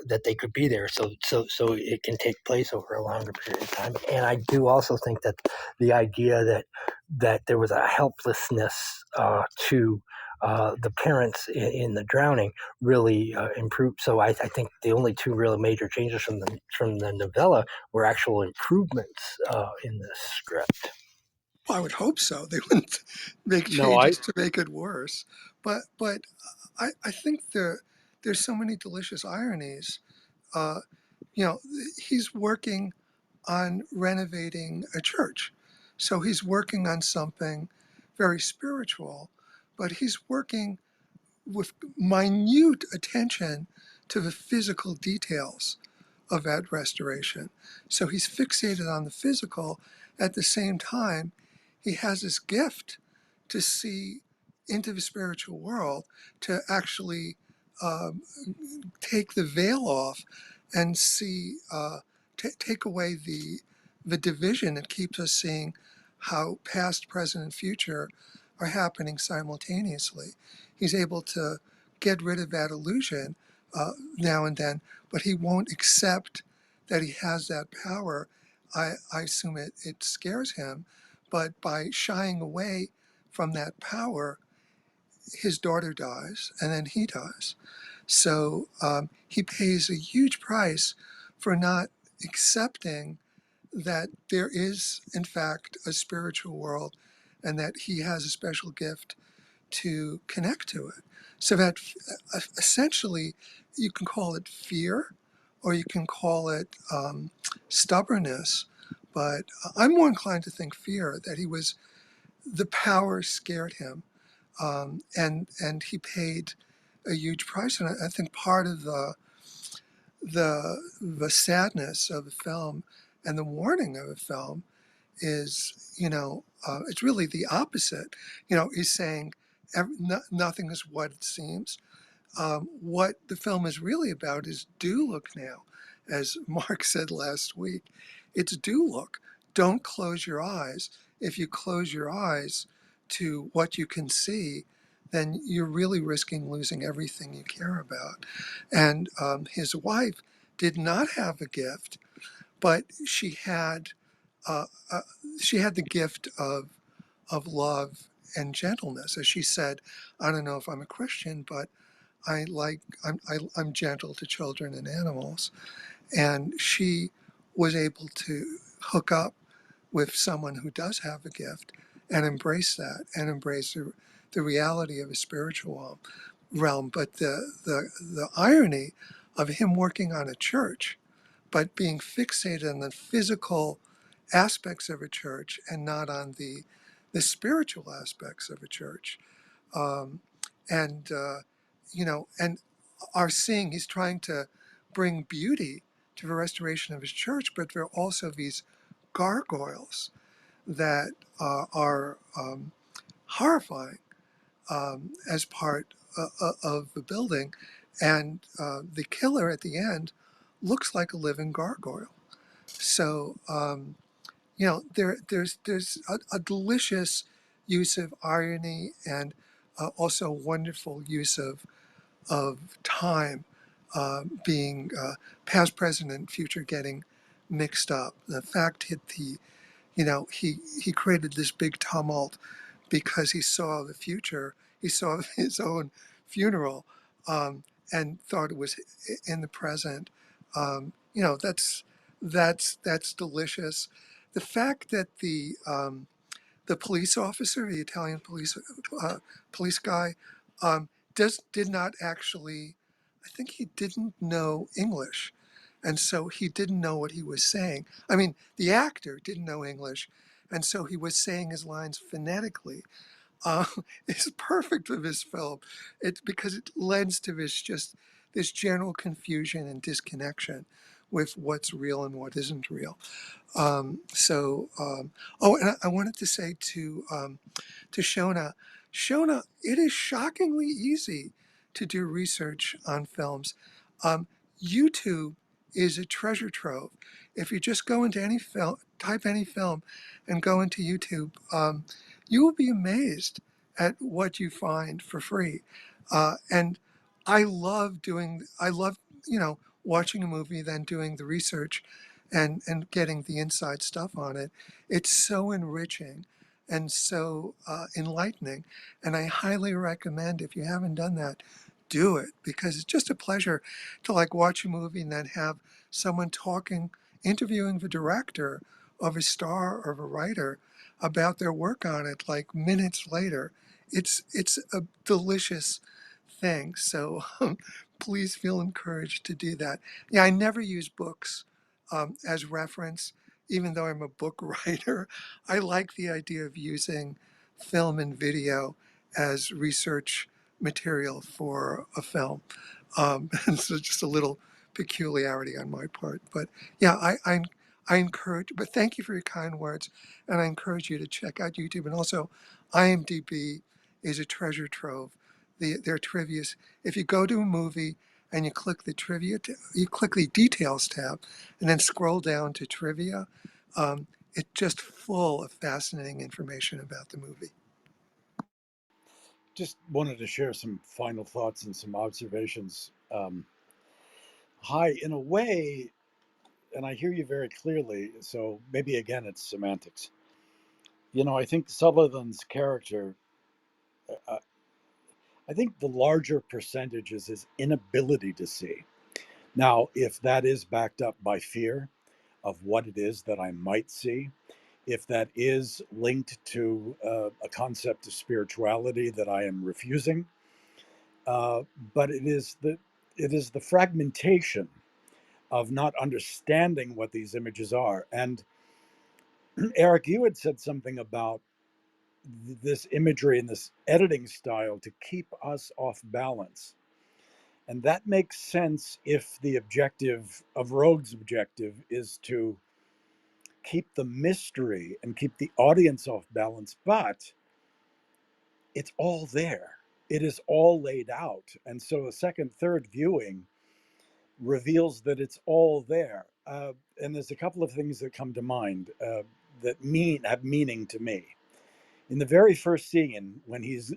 that they could be there. So it can take place over a longer period of time. And I do also think that the idea that there was a helplessness to the parents in the drowning really improved. So I think the only two real major changes from the novella were actual improvements in the script. Well, I would hope so. They wouldn't make No, I changes to make it worse. But I think there's so many delicious ironies. Uh, he's working on renovating a church. So he's working on something very spiritual, but he's working with minute attention to the physical details of that restoration. So he's fixated on the physical. At the same time, he has this gift to see into the spiritual world, to actually um, take the veil off and see, take away the division that keeps us seeing how past, present, and future are happening simultaneously. He's able to get rid of that illusion now and then, but he won't accept that he has that power. I assume it scares him, but by shying away from that power, his daughter dies, and then he dies. So he pays a huge price for not accepting that there is, in fact, a spiritual world and that he has a special gift to connect to it. So that essentially you can call it fear or you can call it stubbornness. But I'm more inclined to think fear, that he was, the power scared him, and he paid a huge price. And I think part of the sadness of the film and the warning of the film is, it's really the opposite. He's saying nothing is what it seems. What the film is really about is do look now, as Mark said last week. It's do look. Don't close your eyes. If you close your eyes to what you can see, then you're really risking losing everything you care about. And his wife did not have a gift, but uh, uh, she had the gift of love and gentleness. As she said, I don't know if I'm a Christian, but I'm gentle to children and animals. And she was able to hook up with someone who does have a gift and embrace that and embrace the reality of a spiritual realm. But the irony of him working on a church, but being fixated on the physical aspects of a church and not on the spiritual aspects of a church. Um, and, and are seeing he's trying to bring beauty to the restoration of his church, but there are also these gargoyles that are horrifying as part of the building. And the killer at the end looks like a living gargoyle. So, there's a delicious use of irony and also wonderful use of time being past, present, and future getting mixed up. The fact hit he created this big tumult because he saw the future. He saw his own funeral and thought it was in the present. That's delicious. The fact that the police officer, the Italian police guy, did not actually. I think he didn't know English, and so he didn't know what he was saying. I mean, the actor didn't know English, and so he was saying his lines phonetically. Uh, it's perfect for this film. It's because it lends to this general confusion and disconnection with what's real and what isn't real. And I wanted to say to Shona, it is shockingly easy to do research on films. Um, YouTube is a treasure trove. If you just go into any film, type any film, and go into YouTube, you will be amazed at what you find for free. And I love, watching a movie, then doing the research and getting the inside stuff on it. It's so enriching and so enlightening. And I highly recommend, if you haven't done that, do it, because it's just a pleasure to like watch a movie and then have someone interviewing the director of a star or of a writer about their work on it like minutes later. It's a delicious thing. So please feel encouraged to do that. Yeah, I never use books as reference, even though I'm a book writer. I like the idea of using film and video as research material for a film. And so just a little peculiarity on my part. But yeah, I encourage, but thank you for your kind words. And I encourage you to check out YouTube. And also, IMDb is a treasure trove. Their trivia, if you go to a movie and you click the you click the details tab and then scroll down to trivia, it's just full of fascinating information about the movie. Just wanted to share some final thoughts and some observations. Hi, in a way, and I hear you very clearly, so maybe again it's semantics. I think Sutherland's character, uh, I think the larger percentage is his inability to see. Now, if that is backed up by fear of what it is that I might see, if that is linked to a concept of spirituality that I am refusing, but it is the fragmentation of not understanding what these images are. And Eric, you had said something about this imagery and this editing style to keep us off balance. And that makes sense if the objective of Rogue's objective is to keep the mystery and keep the audience off balance, but it's all there. It is all laid out. And so a second, third viewing reveals that it's all there. And there's a couple of things that come to mind that have meaning to me. In the very first scene, when he's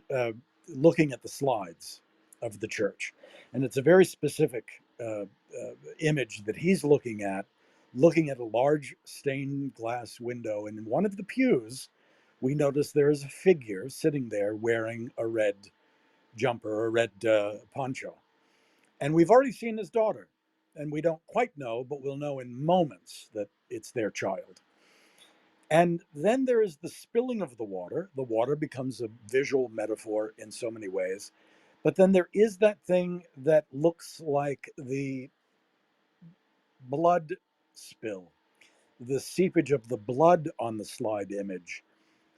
looking at the slides of the church, and it's a very specific image that he's looking at a large stained glass window. And in one of the pews, we notice there is a figure sitting there wearing a red jumper, a red poncho. And we've already seen his daughter, and we don't quite know, but we'll know in moments that it's their child. And then there is the spilling of the water. The water becomes a visual metaphor in so many ways. But then there is that thing that looks like the blood spill, the seepage of the blood on the slide image,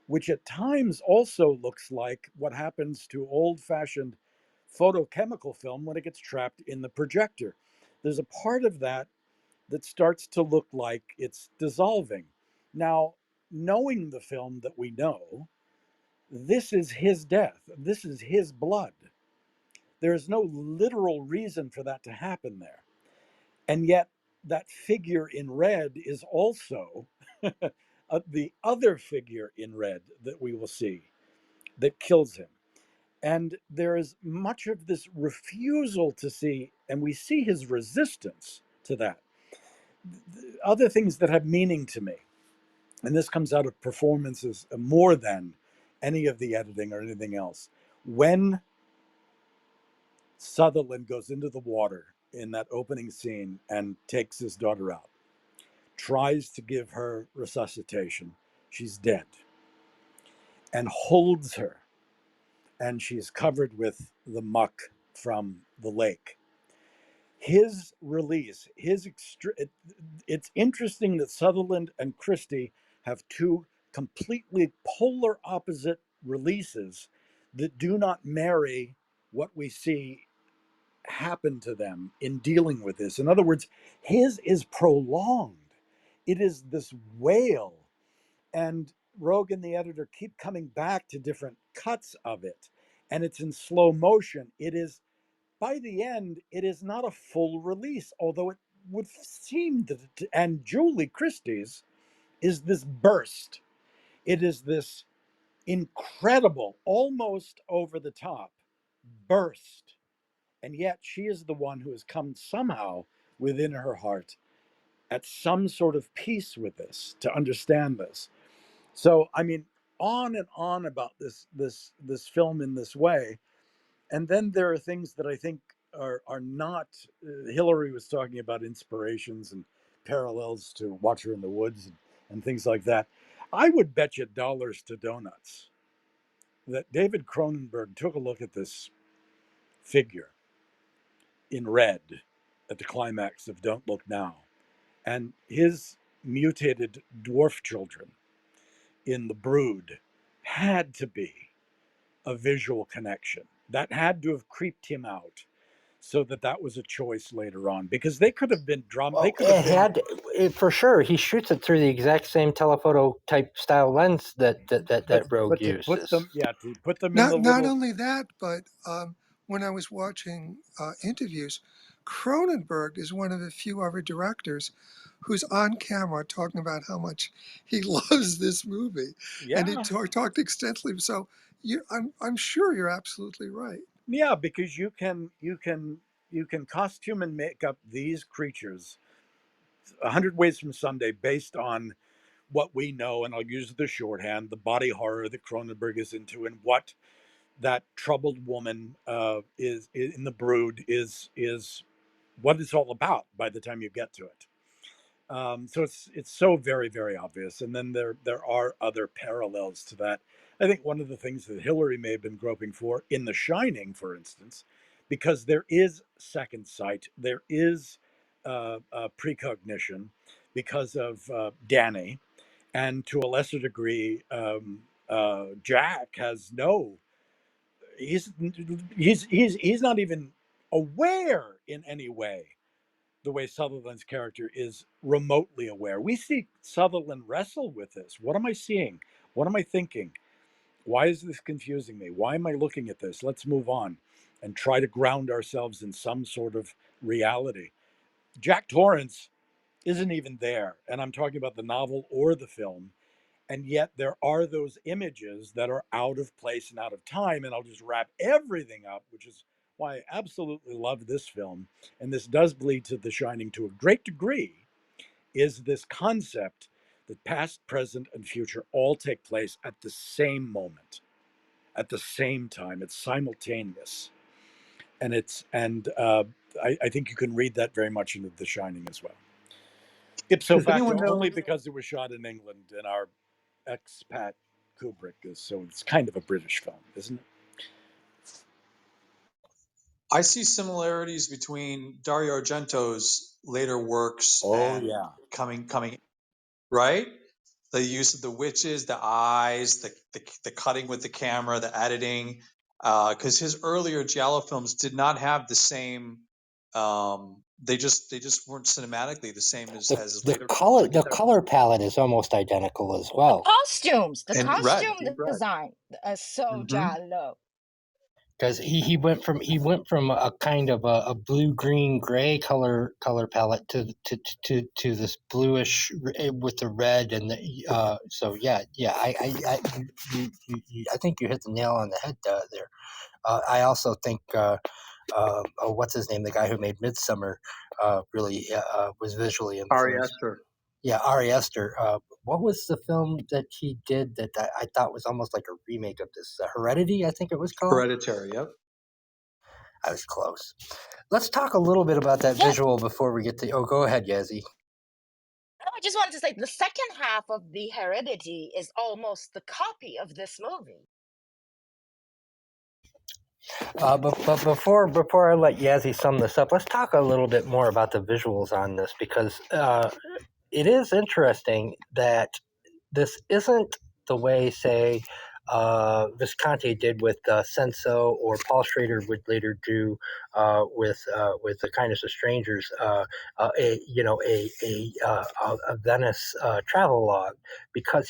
which at times also looks like what happens to old fashioned photochemical film when it gets trapped in the projector. There's a part of that that starts to look like it's dissolving. Now, knowing the film that we know, this is his death, this is his blood. There's no literal reason for that to happen there. And yet, that figure in red is also the other figure in red that we will see that kills him. And there is much of this refusal to see, and we see his resistance to that. Other things that have meaning to me, and this comes out of performances more than any of the editing or anything else. When Sutherland goes into the water in that opening scene and takes his daughter out, tries to give her resuscitation, she's dead, and holds her, and she's covered with the muck from the lake. His release, it's interesting that Sutherland and Christie have two completely polar opposite releases that do not marry what we see happen to them in dealing with this. In other words, his is prolonged. It is this wail, and Roeg and the editor keep coming back to different cuts of it, and it's in slow motion. It is, by the end, it is not a full release, although it would seem that, and Julie Christie's is this burst. It is this incredible, almost over the top burst. And yet she is the one who has come somehow within her heart at some sort of peace with this, to understand this. So, I mean, on and on about this film in this way. And then there are things that I think are not. Hilary was talking about inspirations and parallels to Watcher in the Woods and things like that. I would bet you dollars to donuts that David Cronenberg took a look at this figure in red at the climax of Don't Look Now, and his mutated dwarf children in The Brood had to be a visual connection. That had to have creeped him out, so that was a choice later on, because they could have been they Well, could have it been. had for sure. He shoots it through the exact same telephoto type style lens that Rogue But to put uses. them, yeah, to put them in the Not little. only that, but when I was watching interviews, Cronenberg is one of the few other directors who's on camera talking about how much he loves this movie, and he Yeah, talked extensively. So I'm sure you're absolutely right. yeah, because you can costume and make up these creatures 100 ways from Sunday based on what we know, and I'll use the shorthand, the body horror that Cronenberg is into, and what that troubled woman is in The Brood is what it's all about by the time you get to it. So it's so very, very obvious. And then there are other parallels to that. I think one of the things that Hilary may have been groping for in The Shining, for instance, because there is second sight, there is precognition because of Danny, and to a lesser degree, Jack has no. He's not even aware in any way the way Sutherland's character is remotely aware. We see Sutherland wrestle with this. What am I seeing? What am I thinking? Why is this confusing me? Why am I looking at this? Let's move on and try to ground ourselves in some sort of reality. Jack Torrance isn't even there. And I'm talking about the novel or the film. And yet there are those images that are out of place and out of time. And I'll just wrap everything up, which is why I absolutely love this film. And this does bleed to The Shining to a great degree, is this concept that past, present, and future all take place at the same moment, at the same time. It's simultaneous. I think you can read that very much into The Shining as well. Ipso Does anyone facto, know? only because it was shot in England and our expat Kubrick is, so it's kind of a British film, isn't it? I see similarities between Dario Argento's later works Oh and yeah. coming right. The use of the witches, the eyes, the cutting with the camera, the editing, because his earlier giallo films did not have the same. They just weren't cinematically the same as his later films. I The get that, color palette is almost identical as well. The and red, costume deep red. design, so Mm-hmm. giallo. Because he went from a kind of a blue green gray color palette to this bluish with the red and the so yeah I think you hit the nail on the head there. I also think what's his name, the guy who made Midsummer, really was visually Ari influenced. Aster. Yeah, Ari Aster. What was the film that he did that I thought was almost like a remake of this? Heredity, I think it was called. Hereditary. Yep. I was close. Let's talk a little bit about that Yeah, visual before we get to. Oh, go ahead, Yazzie. no, I just wanted to say the second half of the Heredity is almost the copy of this movie. But before I let Yazzie sum this up, let's talk a little bit more about the visuals on this, because it is interesting that this isn't the way, say, Visconti did with Senso, or Paul Schrader would later do with The Kindness of Strangers, a Venice travelogue, because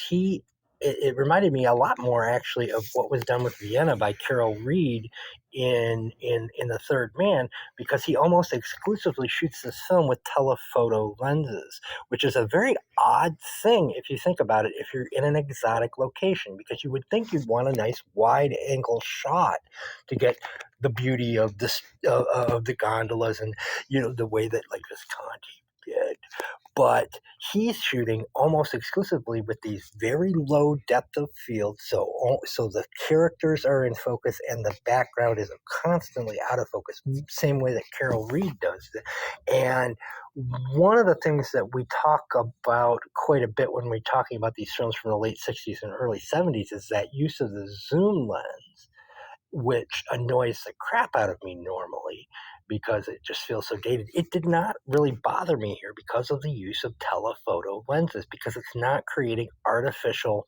it reminded me a lot more actually of what was done with Vienna by Carol Reed in The Third Man, because he almost exclusively shoots this film with telephoto lenses, which is a very odd thing if you think about it, if you're in an exotic location, because you would think you'd want a nice wide angle shot to get the beauty of this of the gondolas and the way that like Visconti did. But he's shooting almost exclusively with these very low depth of field, so the characters are in focus and the background is constantly out of focus, same way that Carol Reed does. And one of the things that we talk about quite a bit when we're talking about these films from the late 60s and early 70s is that use of the zoom lens, which annoys the crap out of me normally because it just feels so dated. It did not really bother me here because of the use of telephoto lenses, because it's not creating artificial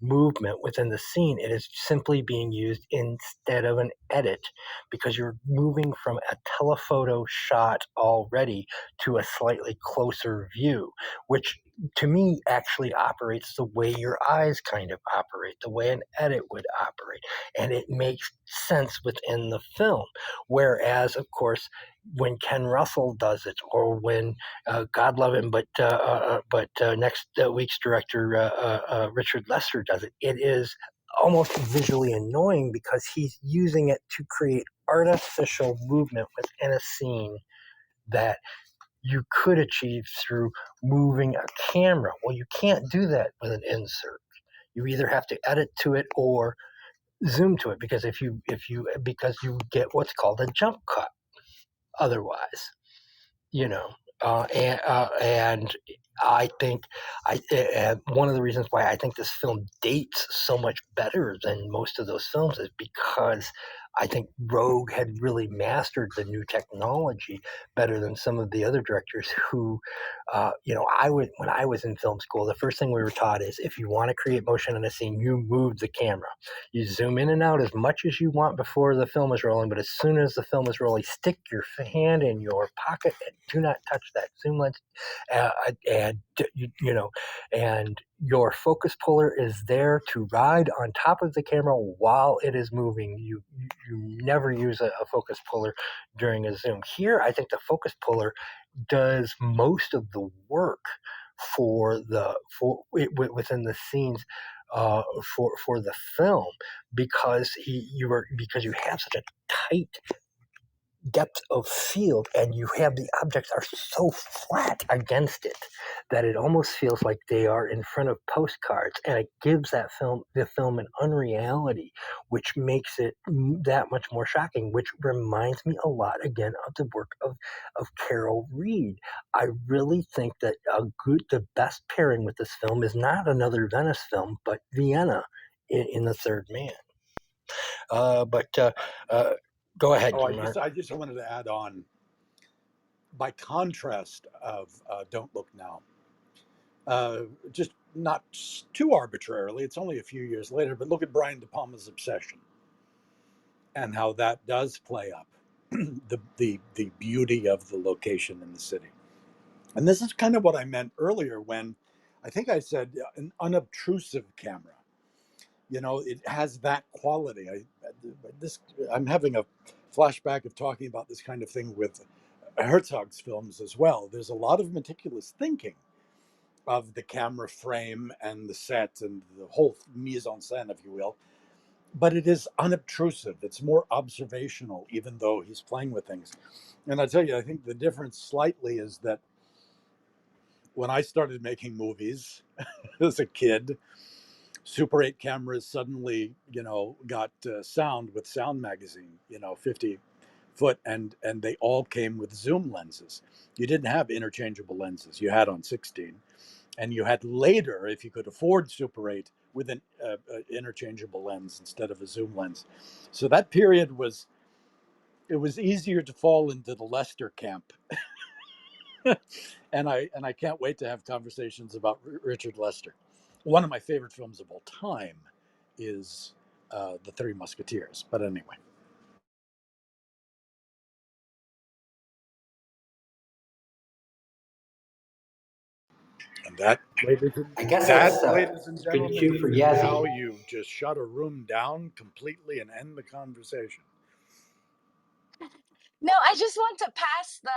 movement within the scene. It is simply being used instead of an edit, because you're moving from a telephoto shot already to a slightly closer view, which to me actually operates the way your eyes kind of operate, the way an edit would operate, and it makes sense within the film. Whereas, of course, when Ken Russell does it, or when God love him, but next week's director Richard Lester does it, it is almost visually annoying because he's using it to create artificial movement within a scene that you could achieve through moving a camera. Well, you can't do that with an insert. You either have to edit to it or zoom to it, because because you get what's called a jump cut otherwise, you know. And I think and one of the reasons why I think this film dates so much better than most of those films is because I think Roeg had really mastered the new technology better than some of the other directors who, when I was in film school, the first thing we were taught is if you want to create motion in a scene, you move the camera. You zoom in and out as much as you want before the film is rolling, but as soon as the film is rolling, stick your hand in your pocket and do not touch that zoom lens. And and your focus puller is there to ride on top of the camera while it is moving. You never use a focus puller during a zoom. Here, I think the focus puller does most of the work within the scenes for the film, because you have such a tight depth of field, and you have the objects are so flat against it that it almost feels like they are in front of postcards, and it gives the film an unreality, which makes it that much more shocking, which reminds me a lot again of the work of Carol Reed. I really think that the best pairing with this film is not another Venice film, but Vienna in The Third Man. Go ahead, Mark. I just wanted to add on, by contrast of Don't Look Now, just not too arbitrarily, it's only a few years later, but look at Brian De Palma's Obsession and how that does play up the beauty of the location in the city. And this is kind of what I meant earlier when I think I said an unobtrusive camera. It has that quality. I'm having a flashback of talking about this kind of thing with Herzog's films as well. There's a lot of meticulous thinking of the camera frame and the set and the whole mise en scène, if you will. But it is unobtrusive. It's more observational, even though he's playing with things. And I tell you, I think the difference slightly is that when I started making movies as a kid, Super 8 cameras suddenly, got sound with Sound Magazine, 50 foot, and they all came with zoom lenses. You didn't have interchangeable lenses. You had on 16, and you had later, if you could afford Super 8, with an interchangeable lens instead of a zoom lens. So that period was easier to fall into the Lester camp. and I can't wait to have conversations about Richard Lester. One of my favorite films of all time is The Three Musketeers. But anyway. And that, I guess that's ladies and good gentlemen, cue for is how Yassi. you just shut a room down completely and end the conversation. No, I just want to pass the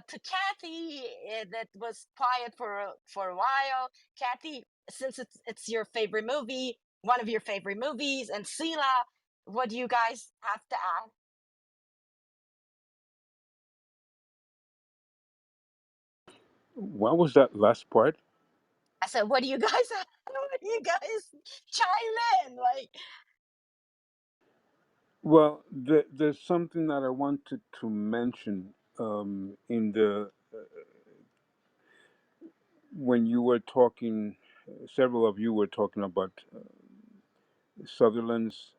to Kathy, that was quiet for a while. Kathy, since it's your favorite movie, one of your favorite movies, and Sila, what do you guys have to add? What was that last part? I said, what do you guys have? What do you guys chime in? Like, Well, there's something that I wanted to mention in the when you were talking, several of you were talking about Sutherland's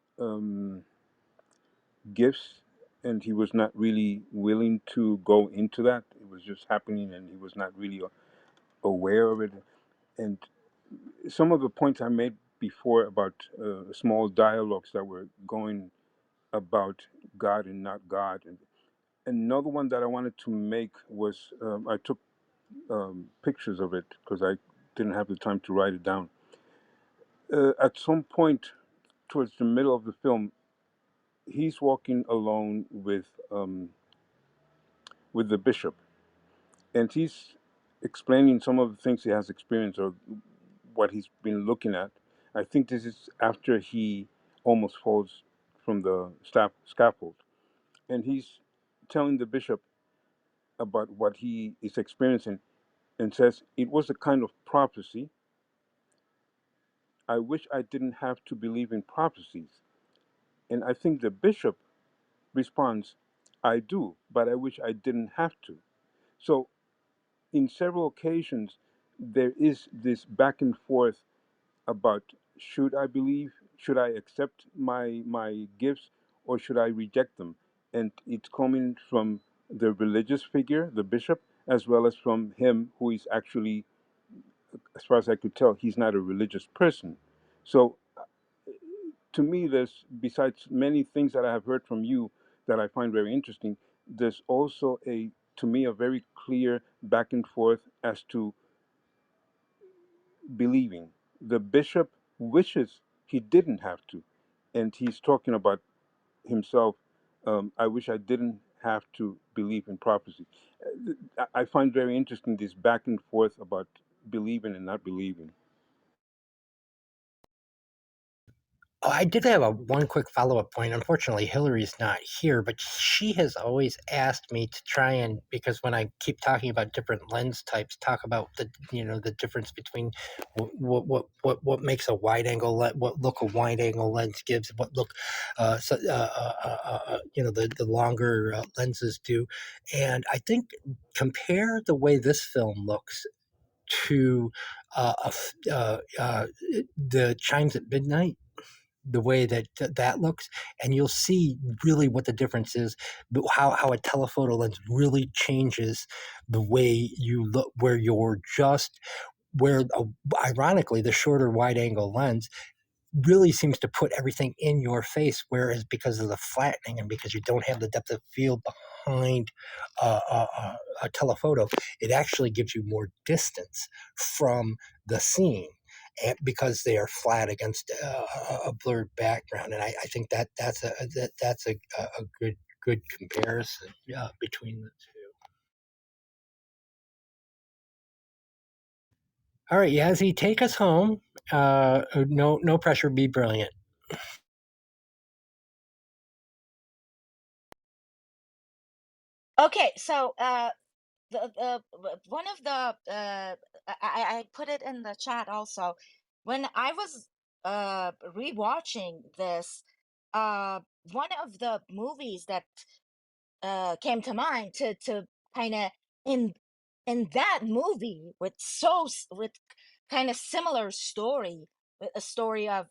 gifts, and he was not really willing to go into that. It was just happening, and he was not really aware of it. And some of the points I made before about small dialogues that were going about God and not God. And another one that I wanted to make was I took pictures of it because I didn't have the time to write it down. At some point towards the middle of the film, he's walking alone with the bishop, and he's explaining some of the things he has experienced or what he's been looking at. I think this is after he almost falls from the scaffold, and he's telling the bishop, about what he is experiencing and says, "It was a kind of prophecy. I wish I didn't have to believe in prophecies." And I think the bishop responds, "I do, but I wish I didn't have to." So, in several occasions, there is this back and forth about, should I believe, should I accept my gifts, or should I reject them? And it's coming from the religious figure, the bishop, as well as from him who is actually, as far as I could tell, he's not a religious person. So to me, there's, besides many things that I have heard from you that I find very interesting, there's also to me, a very clear back and forth as to believing. The bishop wishes he didn't have to, and he's talking about himself. I wish I didn't have to believe in prophecy. I find very interesting this back and forth about believing and not believing. Oh, I did have one quick follow-up point. Unfortunately, Hillary's not here, but she has always asked me to try and, because when I keep talking about different lens types, talk about the difference between what makes a wide angle what look a wide angle lens gives, what look the longer lenses do, and I think compare the way this film looks to the Chimes at Midnight, the way that looks, and you'll see really what the difference is, how a telephoto lens really changes the way you look, where you're just where ironically the shorter wide angle lens really seems to put everything in your face, whereas because of the flattening and because you don't have the depth of field behind a telephoto, it actually gives you more distance from the scene, and because they are flat against a blurred background. And I think that's a good comparison between the two. All right, Yassi, take us home. No pressure. Be brilliant. Okay, so the one of the I put it in the chat also. When I was rewatching this, one of the movies that came to mind to kind of in in that movie with kind of similar story, with a story of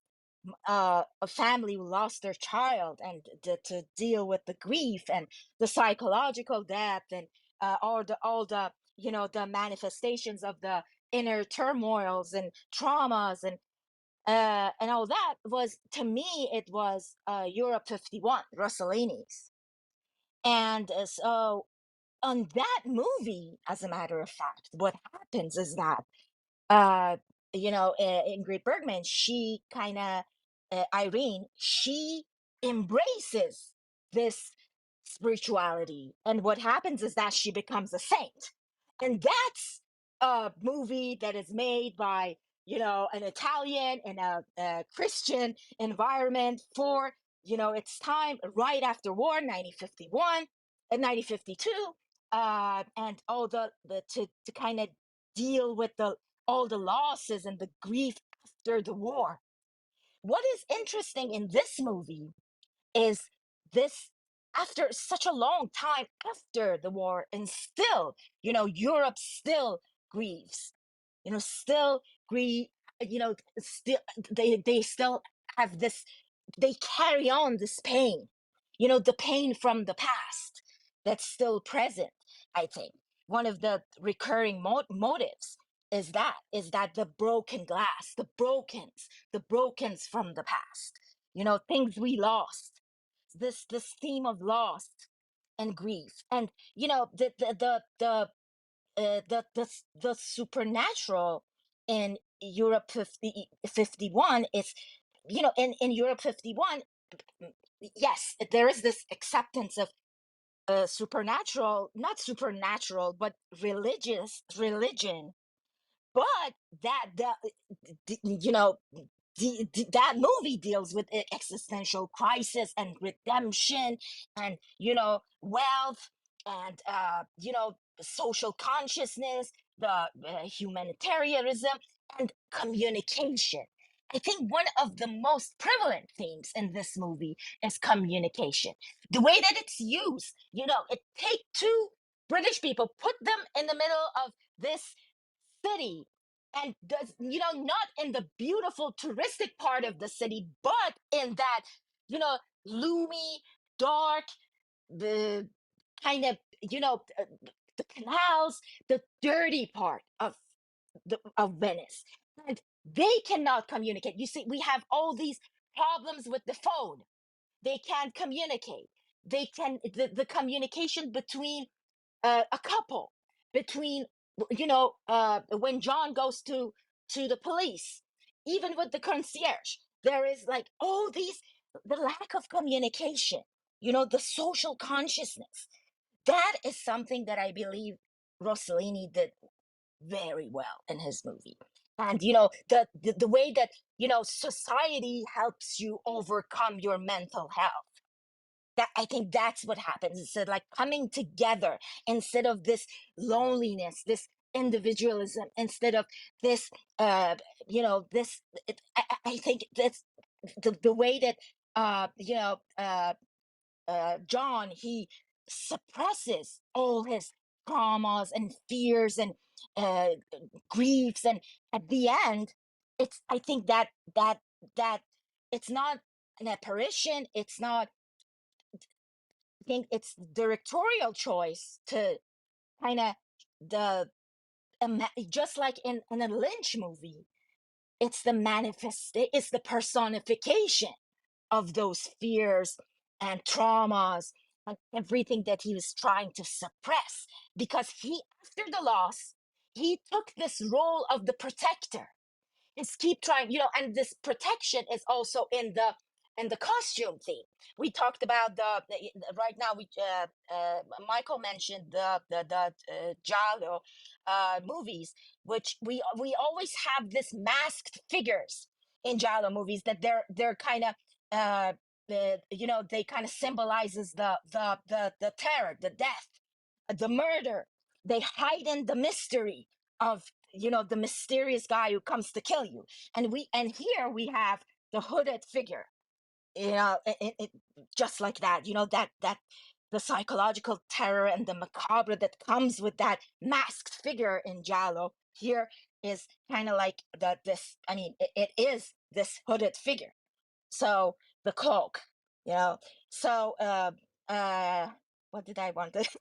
a family who lost their child, and to deal with the grief and the psychological depth, and all the the manifestations of the inner turmoils and traumas, and all that was, to me, it was Europe 51, Rossellini's. And so on that movie, as a matter of fact, what happens is that uh Ingrid Bergman, she kind of Irene, she embraces this spirituality, and what happens is that she becomes a saint. And that's a movie that is made by an Italian in a Christian environment for its time, right after war, 1951 and 1952, and all the to kind of deal with all the losses and the grief after the war. What is interesting in this movie is this, after such a long time after the war, and still, Europe still grieves, still grieve, still they still have this, they carry on this pain, the pain from the past that's still present. I think one of the recurring motives is that the broken glass, the brokens from the past, things we lost, this theme of loss and grief, and the supernatural in Europe 51 is, in Europe 51, yes, there is this acceptance of supernatural, not supernatural, but religion. But that movie deals with existential crisis and redemption, and wealth, and social consciousness, the humanitarianism, and communication. I think one of the most prevalent themes in this movie is communication. The way that it's used, it take two British people, put them in the middle of this city, and does, not in the beautiful touristic part of the city, but in that, gloomy, dark, the kind of, the canals, the dirty part of Venice. And they cannot communicate. You see, we have all these problems with the phone. They can't communicate. The communication between a couple, between, when John goes to the police, even with the concierge, there is like all these, the lack of communication, the social consciousness. That is something that I believe Rossellini did very well in his movie. And the way that society helps you overcome your mental health, that I think that's what happens. It's like coming together instead of this loneliness, this individualism, instead of this this I think that's the way that John, he suppresses all his traumas and fears and uh, griefs, and at the end, it's, I think that it's not an apparition. It's not. I think it's directorial choice to kind of the just like in a Lynch movie. It's the it's the personification of those fears and traumas and everything that he was trying to suppress, because he, after the loss, he took this role of the protector. Is keep trying, and this protection is also in the costume theme. We talked about right now. We Michael mentioned the Giallo movies, which we always have this masked figures in Giallo movies, that they're kind of they kind of symbolizes the terror, the death, the murder. They heighten the mystery of the mysterious guy who comes to kill you. And here we have the hooded figure, just like that, that the psychological terror and the macabre that comes with that masked figure in Giallo here is kind of like this. I mean, it is this hooded figure. So the cloak, you know. So what did I want to say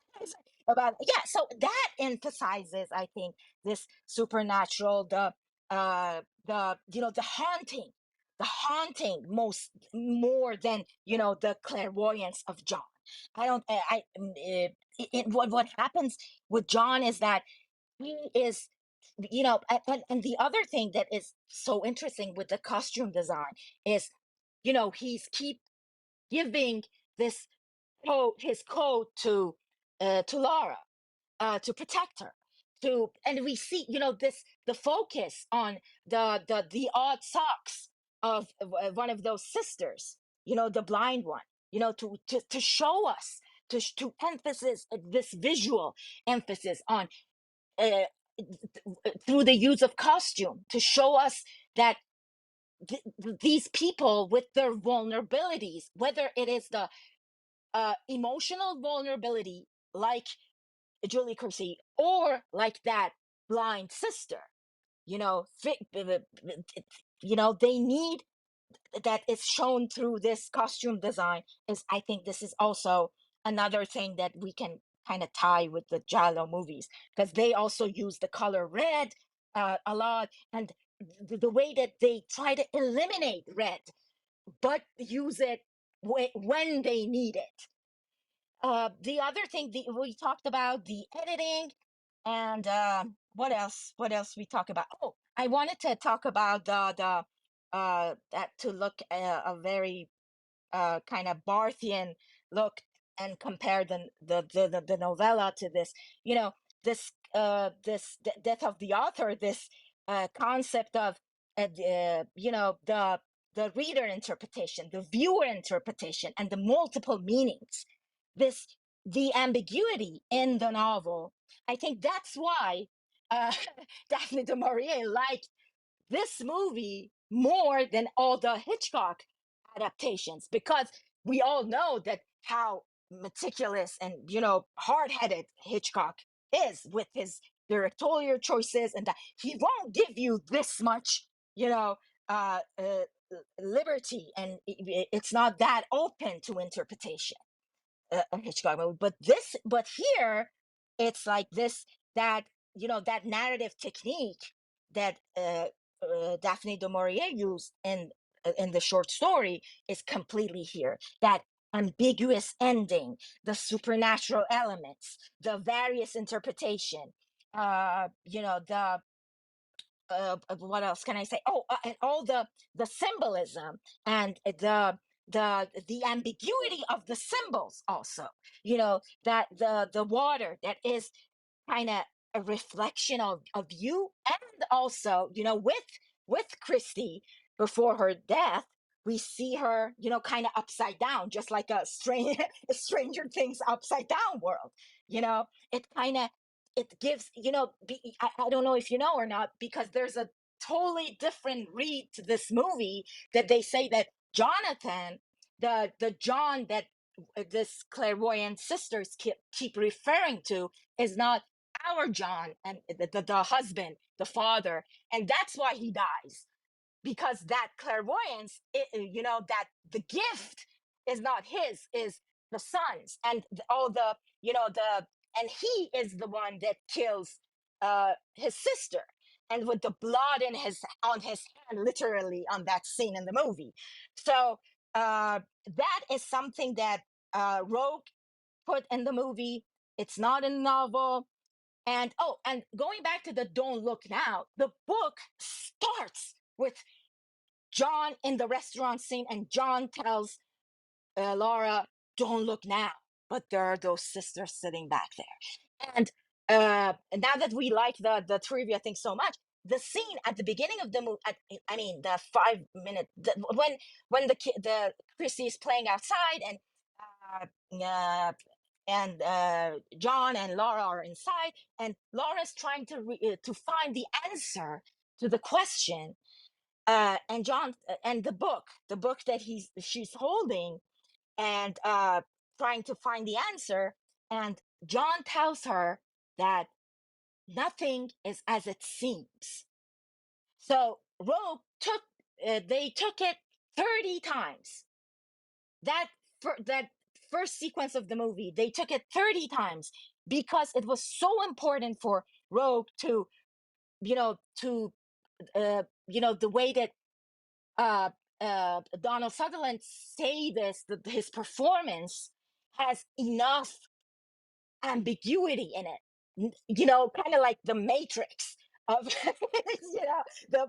about? Yeah, so that emphasizes, I think, this supernatural, the haunting most more than the clairvoyance of John. I don't. What happens with John is that he is, and the other thing that is so interesting with the costume design is, he's keep giving this his code to Laura, to protect her, and we see, this, the focus on the odd socks of one of those sisters, the blind one, to show us, to emphasis, this visual emphasis on, uh, through the use of costume, to show us that these people with their vulnerabilities, whether it is the emotional vulnerability like Julie Christie, or like that blind sister, they need, that is shown through this costume design. Is, I think this is also another thing that we can kind of tie with the Giallo movies, because they also use the color red a lot, and the way that they try to eliminate red but use it when they need it. The other thing, we talked about the editing, and what else? What else we talk about? Oh, I wanted to talk about that, to look a very kind of Barthian look, and compare the novella to this. Death of the author. This concept of the reader interpretation, the viewer interpretation, and the multiple meanings. This the ambiguity in the novel. I think that's why uh, Daphne du Maurier liked this movie more than all the Hitchcock adaptations, because we all know that how meticulous and hard-headed Hitchcock is with his directorial choices, and that he won't give you this much you know uh, uh, liberty, and it's not that open to interpretation, a Hitchcock movie. But here, it's like this, that that narrative technique that Daphne du Maurier used in the short story is completely here. That ambiguous ending, the supernatural elements, the various interpretation, the what else can I say? Oh, and all the symbolism, and the ambiguity of the symbols also. That the water that is kind of a reflection of you, and also with Christie before her death, we see her kind of upside down, just like a strange a Stranger Things upside down world. It kind of, it gives, I don't know if you know or not, because there's a totally different read to this movie, that they say that Jonathan, the John that this clairvoyant sisters keep referring to, is not our John, and the husband, the father, and that's why he dies, because that clairvoyance, that the gift is not his, is the son's, and all the and he is the one that kills his sister, and with the blood in his on his hand, literally, on that scene in the movie. So that is something that Rogue put in the movie. It's not in the novel. And and going back to the Don't Look Now, the book starts with John in the restaurant scene, and John tells Laura, "Don't look now." But there are those sisters sitting back there. And now that we like the trivia thing so much, the scene at the beginning of the movie, I mean, the 5 minute, when the Chrissy is playing outside, John and Laura are inside, and Laura's trying to find the answer to the question, and John, and the book that she's holding, and trying to find the answer, and John tells her that nothing is as it seems. So Rogue they took it 30 times. That first sequence of the movie, they took it 30 times, because it was so important for Rogue to the way that uh, Donald Sutherland say this, that his performance has enough ambiguity in it. Kind of like the Matrix of,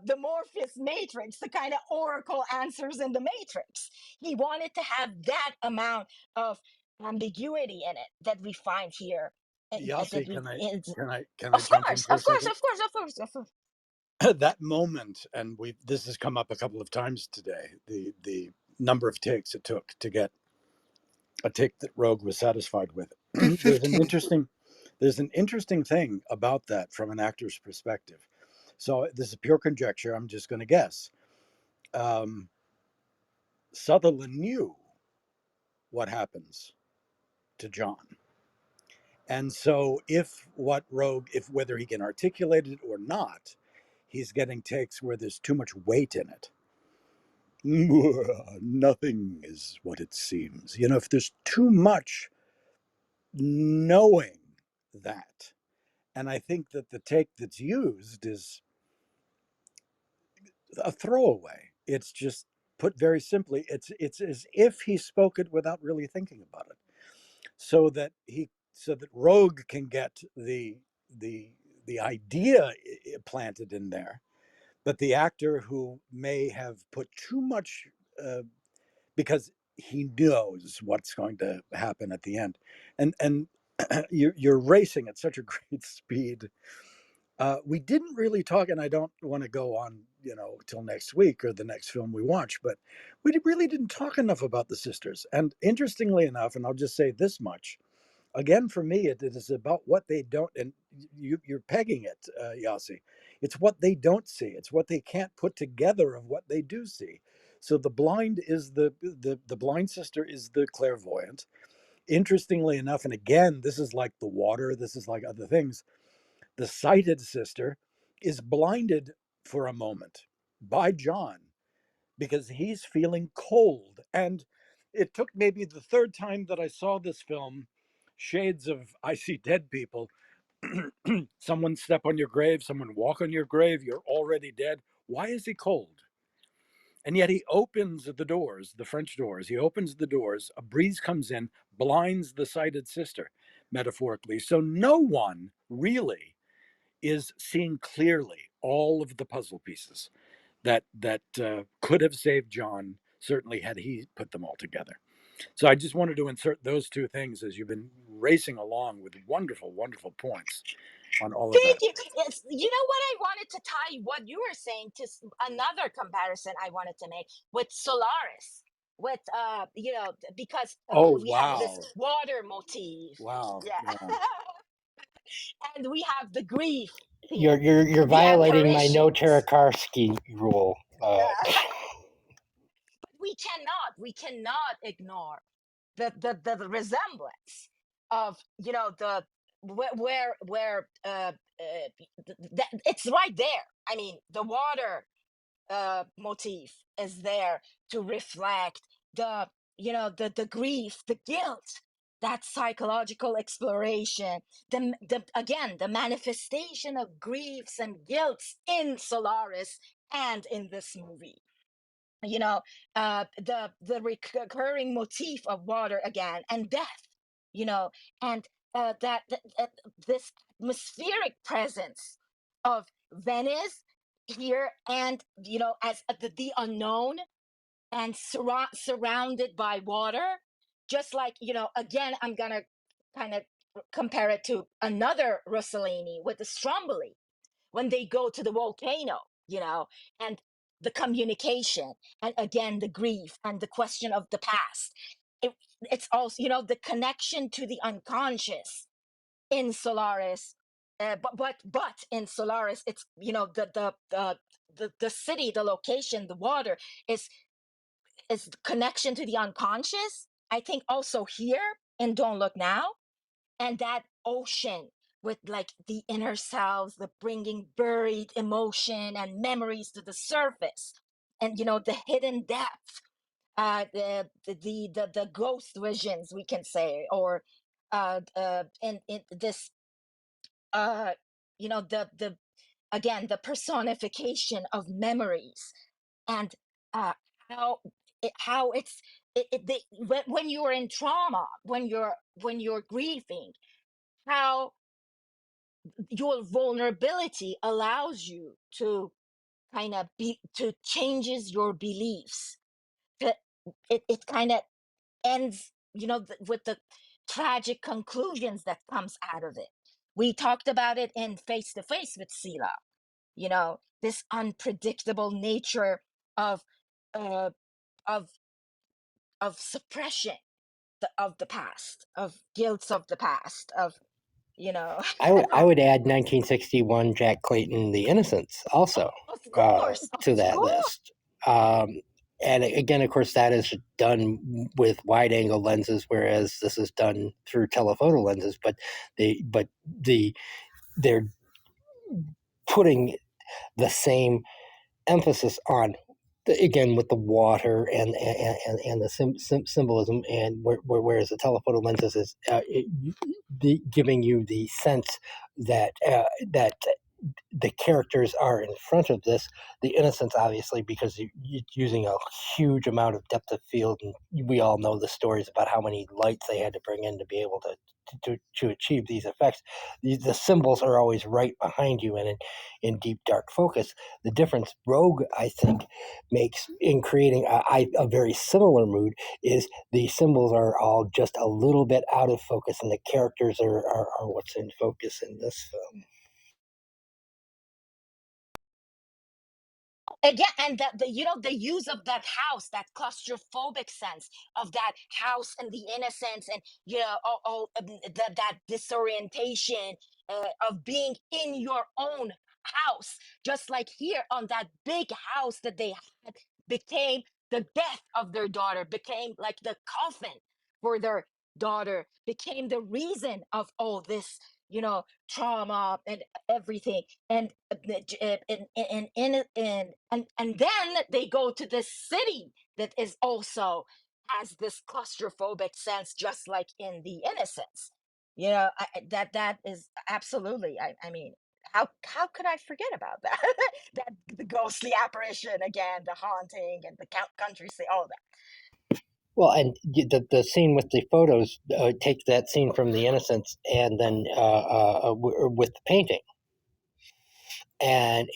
the Morpheus Matrix, the kind of oracle answers in the Matrix. He wanted to have that amount of ambiguity in it that we find here. Yassi, That we, can I of jump in course, for a of course, second? of course, of course, of course. That moment, and we this has come up a couple of times today. The number of takes it took to get a take that Rogue was satisfied with. Be there's an 15. interesting thing about that from an actor's perspective. So this is pure conjecture. I'm just going to guess. Sutherland knew what happens to John, and so if whether he can articulate it or not, he's getting takes where there's too much weight in it. Nothing is what it seems. If there's too much knowing that, and I think that the take that's used is a throwaway. It's just, put very simply, it's as if he spoke it without really thinking about it, so that Rogue can get the the idea planted in there, but the actor who may have put too much, because he knows what's going to happen at the end, and you're racing at such a great speed. We didn't really talk, and I don't want to go on, till next week or the next film we watch, but we really didn't talk enough about the sisters. And interestingly enough, and I'll just say this much, Again, for me, it is about what they don't, and you're pegging it, Yassi. It's what they don't see. It's what they can't put together of what they do see. So the blind is the blind sister is the clairvoyant. Interestingly enough, and again, this is like the water. This is like other things. The sighted sister is blinded for a moment by John because he's feeling cold. And it took maybe the third time that I saw this film, shades of I see dead people. Someone step on your grave, someone walk on your grave, you're already dead. Why is he cold? And yet he opens the doors, the French doors. He opens the doors, a breeze comes in, blinds the sighted sister, metaphorically. So no one really is seeing clearly all of the puzzle pieces that could have saved John, certainly had he put them all together. So I just wanted to insert those two things as you've been racing along with wonderful, wonderful points on all of Thank that. you. Yes, you know what? I wanted to tie what you were saying to another comparison I wanted to make with Solaris, with because Oh, we have this wow. water motif, Wow. yeah, Yeah. and we have the grief theme, You're the violating my no apparitions. Tarakarski rule. We cannot ignore the resemblance of the it's right there. I mean, the water motif is there to reflect the grief, the guilt, that psychological exploration, again the manifestation of griefs and guilts in Solaris and in this movie. The recurring motif of water again and death, you know and this atmospheric presence of Venice here, and as the unknown, and surrounded by water, just like, again, I'm gonna kind of compare it to another Rossellini with the Stromboli, when they go to the volcano, and the communication, and again the grief and the question of the past. it, it's also, the connection to the unconscious in Solaris. But in Solaris, it's, the city, the location, the water is connection to the unconscious. I think also here in Don't Look Now, and that ocean with like the inner selves, the bringing buried emotion and memories to the surface, and the hidden depth, the ghost visions, we can say, or in this, uh the again, the personification of memories, and uh how how it's when you're in trauma, when you're grieving, how your vulnerability allows you to kind of be to changes your beliefs. To, it kind of ends, with the tragic conclusions that comes out of it. We talked about it in Face to Face with Sila, this unpredictable nature of uh of suppression, of the past, of guilt of the past, of you know I would add 1961 Jack Clayton, The Innocents, also of course, to of that course. list. And again, of course, that is done with wide angle lenses, whereas this is done through telephoto lenses. But they're putting the same emphasis on again with the water and the symbolism, and whereas the telephoto lenses is giving you the sense that the characters are in front of this. The innocence, obviously, because you're using a huge amount of depth of field, and we all know the stories about how many lights they had to bring in to be able to achieve these effects. The symbols are always right behind you and in deep dark focus. The difference Roeg, I think, makes in creating a very similar mood is the symbols are all just a little bit out of focus, and the characters are what's in focus in this film. again, and the use of that house, that claustrophobic sense of that house and the innocence, and that disorientation of being in your own house, just like here on that big house that they had, became the death of their daughter, became like the coffin for their daughter, became the reason of all this, trauma and everything. And and then they go to this city that is also has this claustrophobic sense, just like in the innocence. That is absolutely, I mean, how could I forget about that? That the ghostly apparition again, the haunting, and the country, say all that. Well, and the scene with the photos, take that scene from The Innocents, and then with the painting, and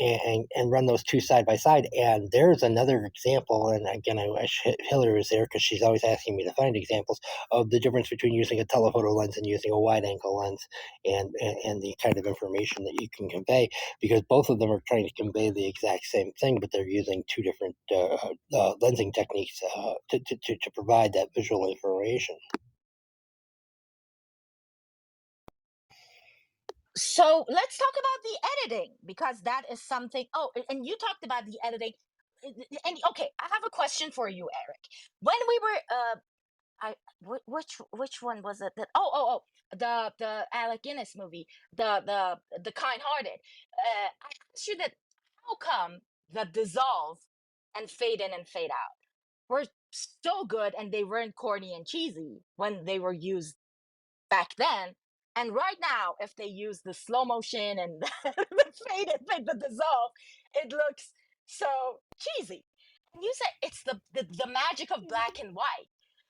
run those two side by side. And there's another example, and again, I wish Hilary was there because she's always asking me to find examples of the difference between using a telephoto lens and using a wide angle lens, and the kind of information that you can convey, because both of them are trying to convey the exact same thing, but they're using two different lensing techniques to provide that visual information. So let's talk about the editing, because that is something. Oh, and you talked about the editing. And okay, I have a question for you, Eric. When we were which one was it? That the Alec Guinness movie, the Kind Hearted. I asked you that, how come the dissolve and fade in and fade out were so good, and they weren't corny and cheesy when they were used back then, and right now, if they use the slow motion and the fade and fade, the dissolve, it looks so cheesy. And you said it's the magic of black and white.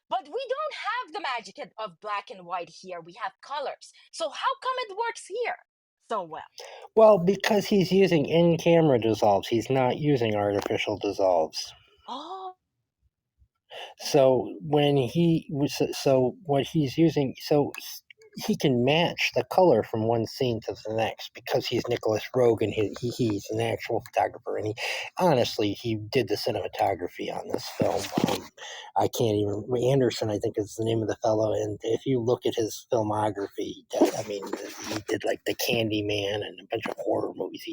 But we don't have the magic of black and white here. We have colors. So how come it works here so well? Well, because he's using in-camera dissolves, he's not using artificial dissolves. Oh, So when he was, so what he's using, so he can match the color from one scene to the next because he's Nicholas Roeg, and he's an actual photographer, and he did the cinematography on this film. I can't even, Anderson, I think is the name of the fellow, and if you look at his filmography, I mean, he did like The Candyman and a bunch of horror movies.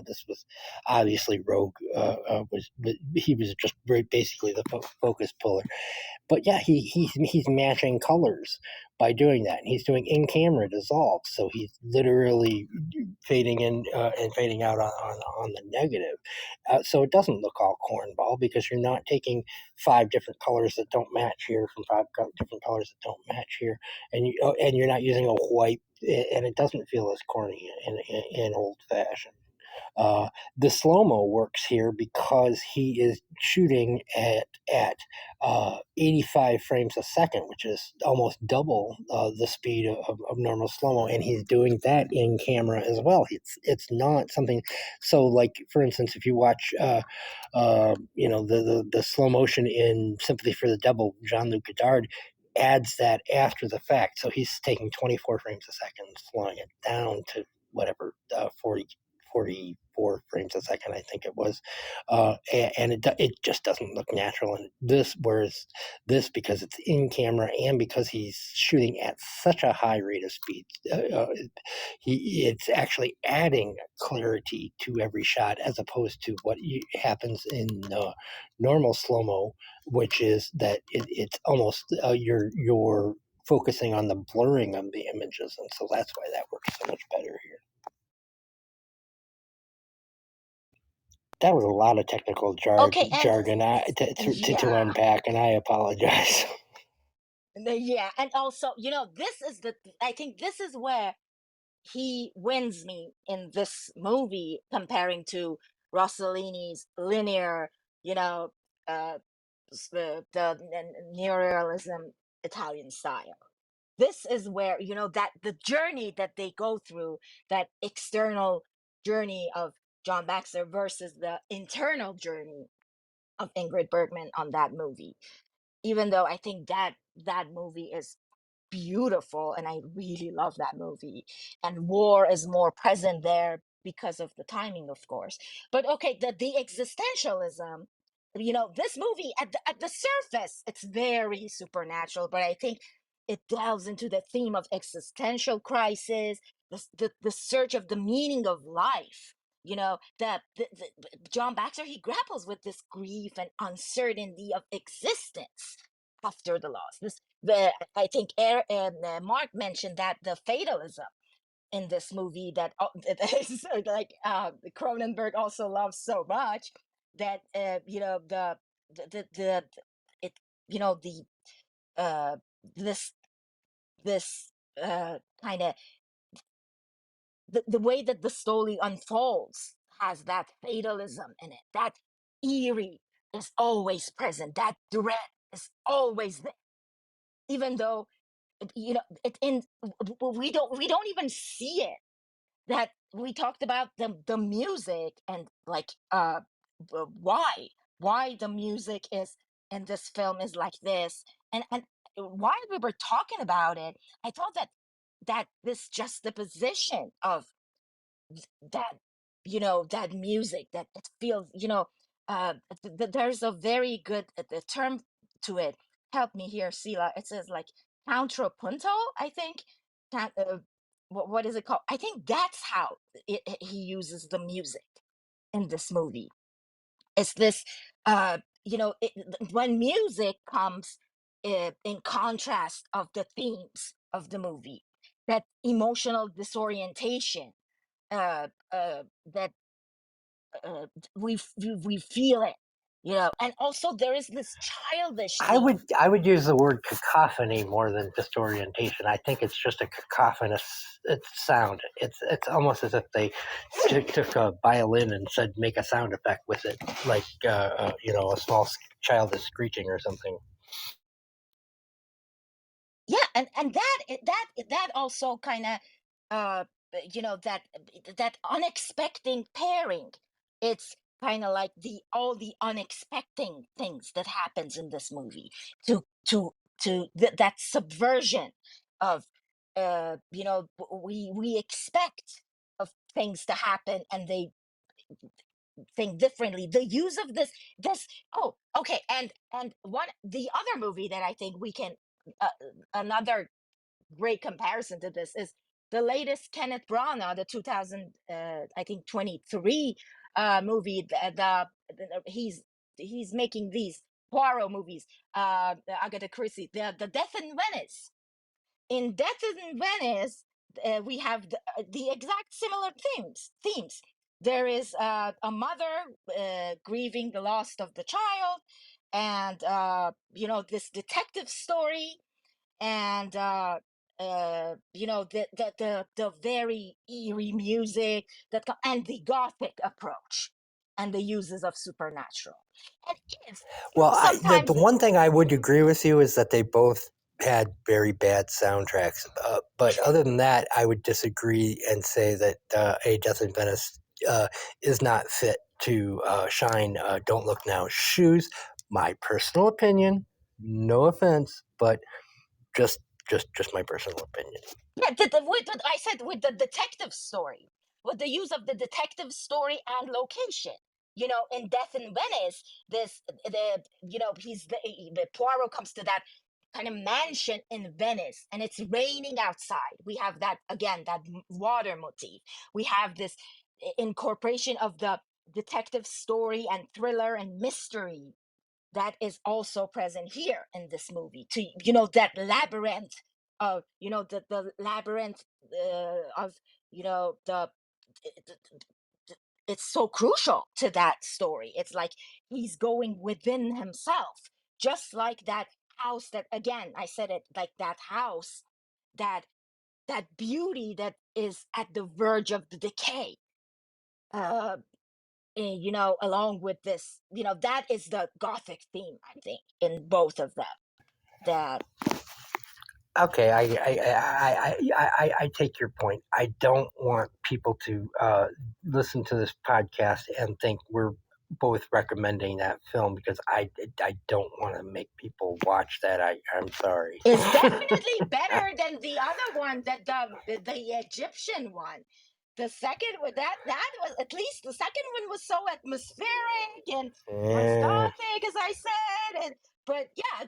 This was obviously Roeg he was just very basically the focus puller. But yeah, he's matching colors by doing that. And he's doing in-camera dissolve, so he's literally fading in and fading out on the negative. So it doesn't look all cornball, because you're not taking 5 different colors that don't match here from 5 different colors that don't match here, and you're not using a white, and it doesn't feel as corny and old-fashioned. The slow-mo works here because he is shooting at 85 frames a second, which is almost double the speed of normal slow-mo, and he's doing that in camera as well. It's not something. So, like, for instance, if you watch the slow motion in Sympathy for the Devil, Jean-Luc Godard adds that after the fact. So he's taking 24 frames a second, slowing it down to whatever 44 frames a second, I think it was, and it just doesn't look natural. And whereas this, because it's in camera and because he's shooting at such a high rate of speed, it's actually adding clarity to every shot, as opposed to what happens in normal slow mo, which is that it's almost you're focusing on the blurring of the images, and so that's why that works so much better here. That was a lot of technical okay, and jargon to yeah. unpack, and I apologize. Yeah, and also, this is I think this is where he wins me in this movie, comparing to Rossellini's linear, you know, uh, the neorealism Italian style. This is where, that the journey that they go through, that external journey of John Baxter versus the internal journey of Ingrid Bergman on that movie. Even though I think that movie is beautiful, and I really love that movie, and war is more present there, because of the timing, of course. But okay, the existentialism, this movie at the surface, it's very supernatural, but I think it delves into the theme of existential crisis, the search of the meaning of life. John Baxter, he grapples with this grief and uncertainty of existence after the loss. I think Mark mentioned that the fatalism in this movie that is like Cronenberg also loves so much, that the it the this kind of the way that the story unfolds has that fatalism in it. That eerie is always present. That dread is always there, even though we don't even see it. That we talked about the music and like why the music is in this film is like this, and while we were talking about it, I thought that this juxtaposition of that that music, that it feels, there's a very good the term to it. Help me here, Sila. It says like contrapunto, I think. What is it called? I think that's how he uses the music in this movie. It's this when music comes in contrast of the themes of the movie, that emotional disorientation, that we feel it, and also there is this childish I theme. would use the word cacophony more than disorientation. I think it's just a cacophonous sound. It's almost as if they took a violin and said make a sound effect with it, like a small child is screeching or something. Yeah, and that also kind of that unexpected pairing. It's kind of like all the unexpected things that happens in this movie, to that subversion of we expect of things to happen, and they think differently. The use of this oh, okay, and one the other movie that I think we can uh, another great comparison to this is the latest Kenneth Branagh, the 2000 I think 23 movie. He's making these Poirot movies, Agatha Christie, the Death in Venice. In Death in Venice, we have the exact similar themes. There is a mother grieving the loss of the child, and this detective story, and the very eerie music and the gothic approach, and the uses of supernatural. And it's Well, the sometimes one thing I would agree with you is that they both had very bad soundtracks. But other than that, I would disagree and say that A Death in Venice is not fit to shine Don't Look Now's shoes. My personal opinion. No offense, but just my personal opinion. yeah, what I said with the detective story, with the use of the detective story and location. In Death in Venice, the Poirot comes to that kind of mansion in Venice, and it's raining outside. We have that again, that water motif. We have this incorporation of the detective story and thriller and mystery that is also present here in this movie, to that labyrinth of the labyrinth of the it's so crucial to that story. It's like he's going within himself, just like that house, that again I said it, like that house, that beauty that is at the verge of the decay, uh along with this, that is the gothic theme, I think, in both of them. That Okay, I take your point. I don't want people to listen to this podcast and think we're both recommending that film, because I don't want to make people watch that. I'm sorry. is definitely better than the other one, that the Egyptian one. The second with that was, at least the second one was so atmospheric and Yeah. gothic, as I said, and but yeah,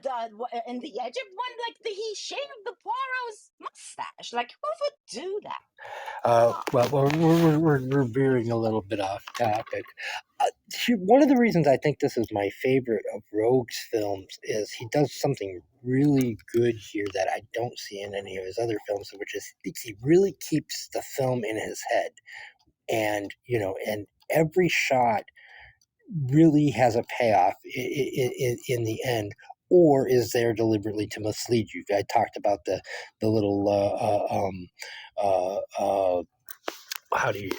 in the Edge of one, like he shaved the Poirot's mustache. Like, who would do that? Well, we're veering a little bit off topic. One of the reasons I think this is my favorite of Roeg's films is he does something really good here that I don't see in any of his other films, which is he really keeps the film in his head, and and every shot really has a payoff in the end, or is there deliberately to mislead you. I talked about the little how do you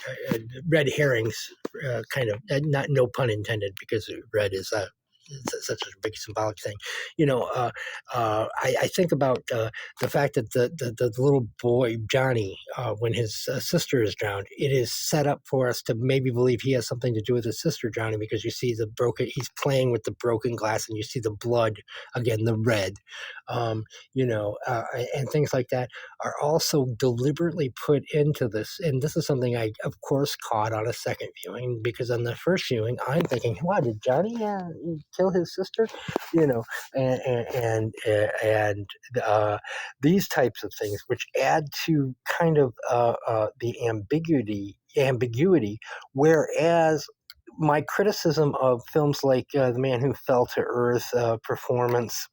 red herrings, kind of, not, no pun intended, because red is such a big symbolic thing. I think about the fact that the little boy Johnny, when his sister is drowned, it is set up for us to maybe believe he has something to do with his sister drowning, because you see he's playing with the broken glass, and you see the blood, again, the red, and things like that are also deliberately put into this. And this is something I, of course, caught on a second viewing, because on the first viewing, I'm thinking, "Why did Johnny kill his sister?" And these types of things, which add to kind of the ambiguity. Whereas my criticism of films like The Man Who Fell to Earth, Performance,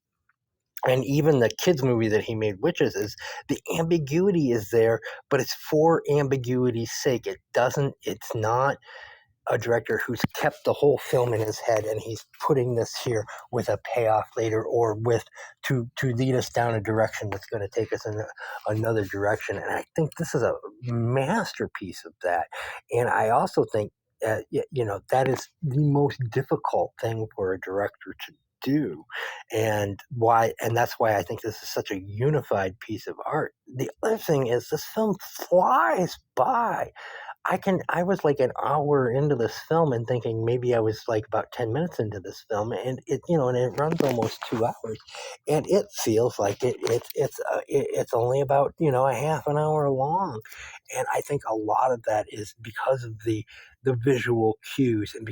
and even the kids movie that he made, Witches, is the ambiguity is there, but it's for ambiguity's sake. It's not a director who's kept the whole film in his head and he's putting this here with a payoff later, or with to lead us down a direction that's going to take us in another direction. And I think this is a masterpiece of that. And I also think that is the most difficult thing for a director to do, and that's why I think this is such a unified piece of art. The other thing is, this film flies by. I was like an hour into this film and thinking maybe I was like about 10 minutes into this film, and it runs almost 2 hours, and it feels like it's only about a half an hour long. And I think a lot of that is because of the visual cues, and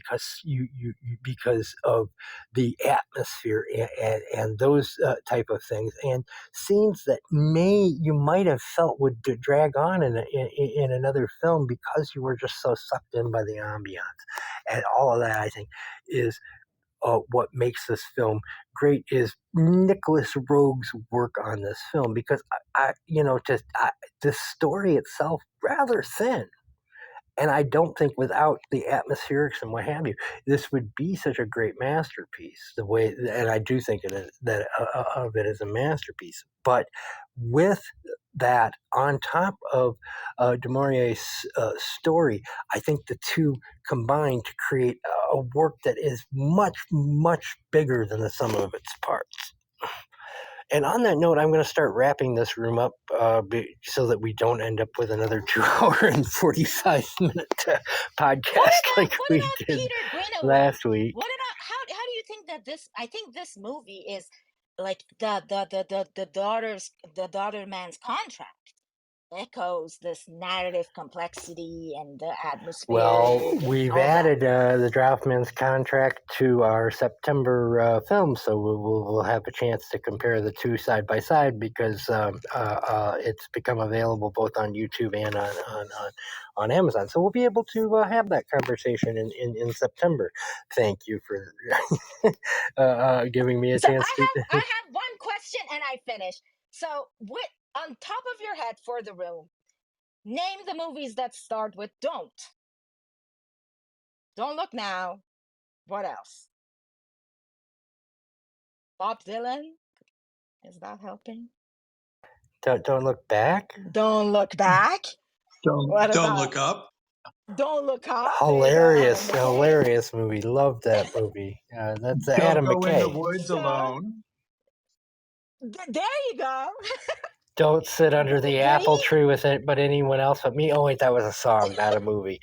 because of the atmosphere, and those type of things, and scenes that you might have felt would drag on in another film, because you were just so sucked in by the ambiance, and all of that. I think is what makes this film great, is Nicholas Roeg's work on this film, because the story itself rather thin. And I don't think without the atmospherics and what have you, this would be such a great masterpiece. And I do think of it as a masterpiece. But with that on top of du Maurier's story, I think the two combine to create a work that is much, much bigger than the sum of its parts. And on that note, I'm going to start wrapping this room up so that we don't end up with another 2 hour and 45-minute podcast like we did Peter Greenaway last week. How do you think that this? I think this movie is like the daughter man's contract echoes this narrative complexity and the atmosphere. Well, we've added the Draftman's contract to our September film, so we'll have a chance to compare the two side by side, because it's become available both on YouTube and on Amazon. So we'll be able to have that conversation in September. Thank you for giving me a chance to. I have one question and I finish. So, what on top of your head for the room? Name the movies that start with "don't." Don't Look Now. What else? Bob Dylan. Is that helping? Don't Look Back. Don't Look Back. Don't Look Up. Don't Look Up. Hilarious movie. Love that movie. That's Adam Don't Go in the McKay. Woods Alone. There you go. Don't sit under the apple tree with it, but anyone else but me. Oh wait, that was a song, not a movie.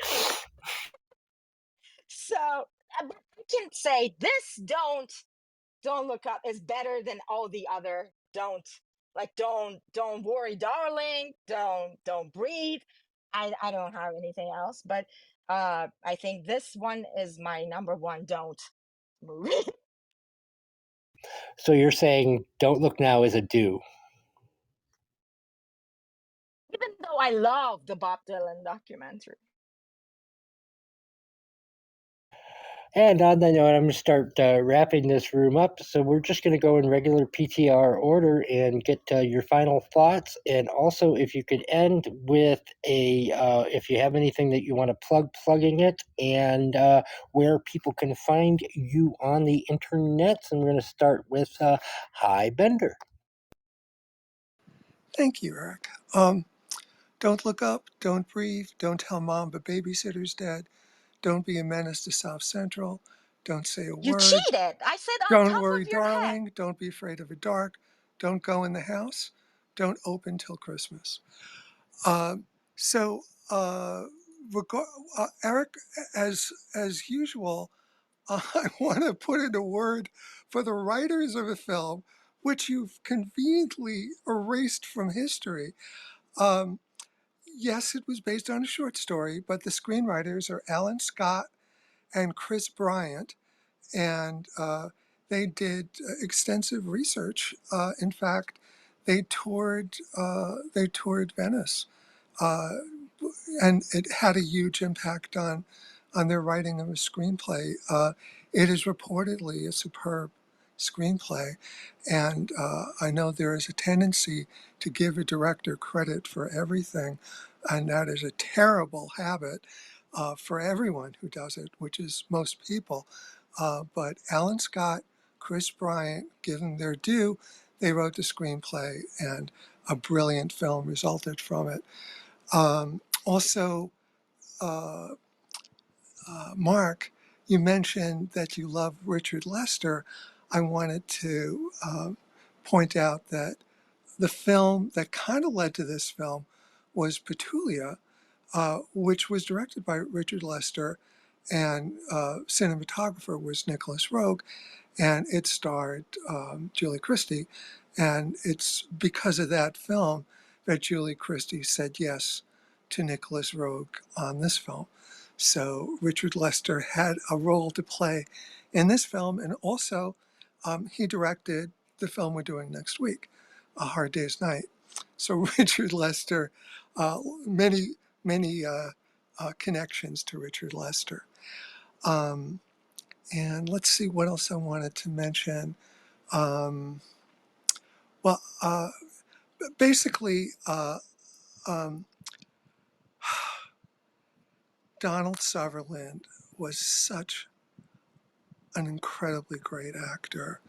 So I can say this Don't Look Up is better than all the other don't worry, darling, don't breathe. I don't have anything else, but I think this one is my number one don't movie. So you're saying Don't Look Now is a do. Even though I love the Bob Dylan documentary. And on that note, I'm going to start wrapping this room up. So we're just going to go in regular PTR order and get your final thoughts. And also, if you could end with if you have anything that you want to plugging it, and where people can find you on the internet. And we're going to start with Hi Bender. Thank you, Eric. Don't look up, don't breathe, don't tell mom the babysitter's dead, don't be a menace to South Central, don't say a You word, cheated. I said on don't top worry, of your head. darling, don't be afraid of the dark, don't go in the house, don't open till Christmas. Um, so, Eric, as usual, I want to put in a word for the writers of the film, which you've conveniently erased from history. Um, yes, it was based on a short story, but the screenwriters are Alan Scott and Chris Bryant, and they did extensive research. In fact, they toured Venice, uh, and it had a huge impact on their writing of a screenplay. It is reportedly a superb screenplay, and I know there is a tendency to give a director credit for everything, and that is a terrible habit for everyone who does it, which is most people. But Alan Scott, Chris Bryant, given their due, they wrote the screenplay, and a brilliant film resulted from it. Also, uh, Mark, you mentioned that you love Richard Lester. I wanted to point out that the film that kind of led to this film was Petulia, which was directed by Richard Lester, and cinematographer was Nicholas Roeg, and it starred Julie Christie. And it's because of that film that Julie Christie said yes to Nicholas Roeg on this film. So Richard Lester had a role to play in this film, and also he directed the film we're doing next week, A Hard Day's Night. So Richard Lester, many, many connections to Richard Lester. Um, and let's see what else I wanted to mention. Um, well, basically, um, Donald Sutherland was such an incredibly great actor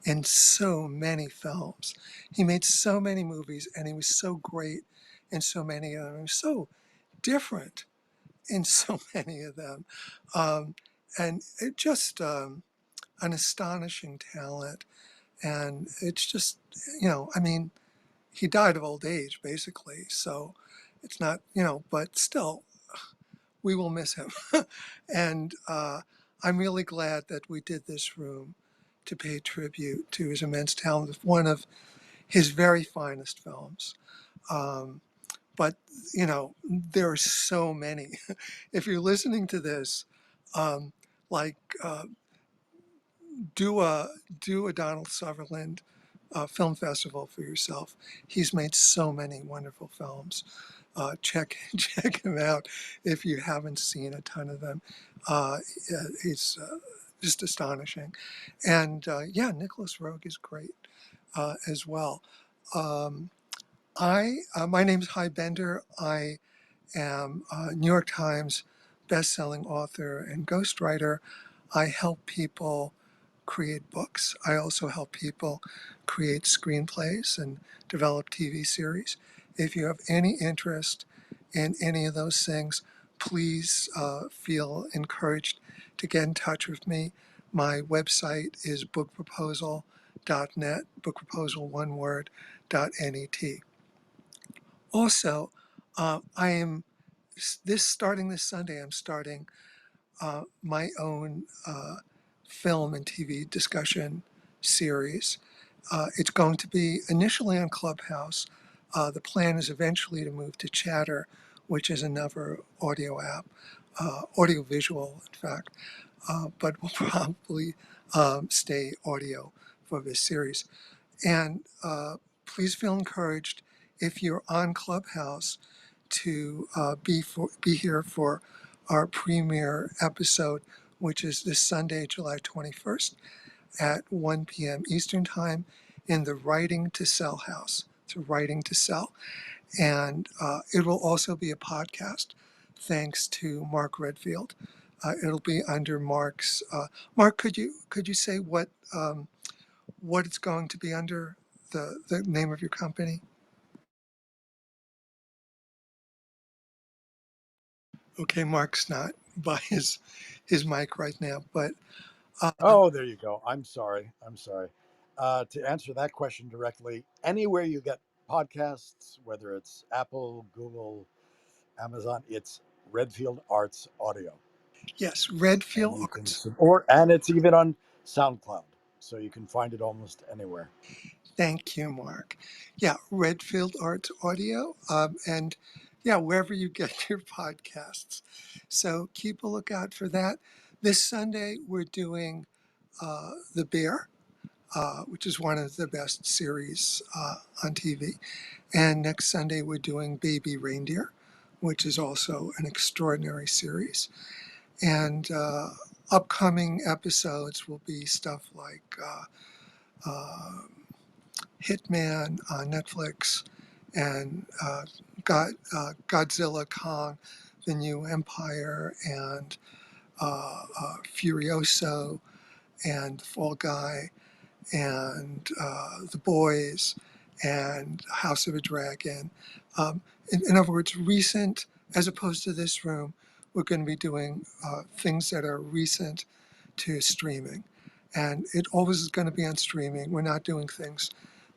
in so many films. He made so many movies, and he was so great in so many of them. He was so different in so many of them. Um, and it just an astonishing talent. And it's just, I mean, he died of old age, basically. So it's not, but still, we will miss him. And I'm really glad that we did this room to pay tribute to his immense talent, one of his very finest films. Um, but, there are so many. If you're listening to this, um, like, do a do a Donald Sutherland film festival for yourself. He's made so many wonderful films. Check him out if you haven't seen a ton of them. He's just astonishing, and yeah, Nicholas Roeg is great as well. Um, my name's Hy Bender. I am a New York Times best-selling author and ghostwriter. I help people create books. I also help people create screenplays and develop TV series. If you have any interest in any of those things, please feel encouraged to get in touch with me. My website is bookproposal.net, bookproposal one word, .net. Also, I am starting this Sunday. I'm starting my own film and TV discussion series. It's going to be initially on Clubhouse. The plan is eventually to move to Chatter, which is another audio app, audio-visual, in fact, but will probably stay audio for this series. And please feel encouraged if you're on Clubhouse to be here for our premiere episode, which is this Sunday, July 21st at 1 p.m. Eastern Time in the Writing to Sell house. It's Writing to Sell. And it will also be a podcast thanks to Mark Redfield. It'll be under Mark's. Mark, could you say what it's going to be under, the name of your company? Okay, Mark's not by his mic right now, but Oh, there you go. I'm sorry. To answer that question directly, anywhere you get podcasts, whether it's Apple, Google, Amazon, it's Redfield Arts Audio, yes, and Redfield you can Arts. and it's even on SoundCloud, so you can find it almost anywhere. Thank you, Mark. Yeah, Redfield Arts Audio, and yeah, wherever you get your podcasts. So keep a lookout for that. This Sunday we're doing The Bear, which is one of the best series on TV. And next Sunday, we're doing Baby Reindeer, which is also an extraordinary series. And upcoming episodes will be stuff like uh, Hitman on Netflix and Godzilla Kong, The New Empire, and Furioso, and Fall Guy, and The Boys, and House of a Dragon. In other words, recent, as opposed to this room, we're going to be doing things that are recent to streaming. And it always is going to be on streaming. We're not doing things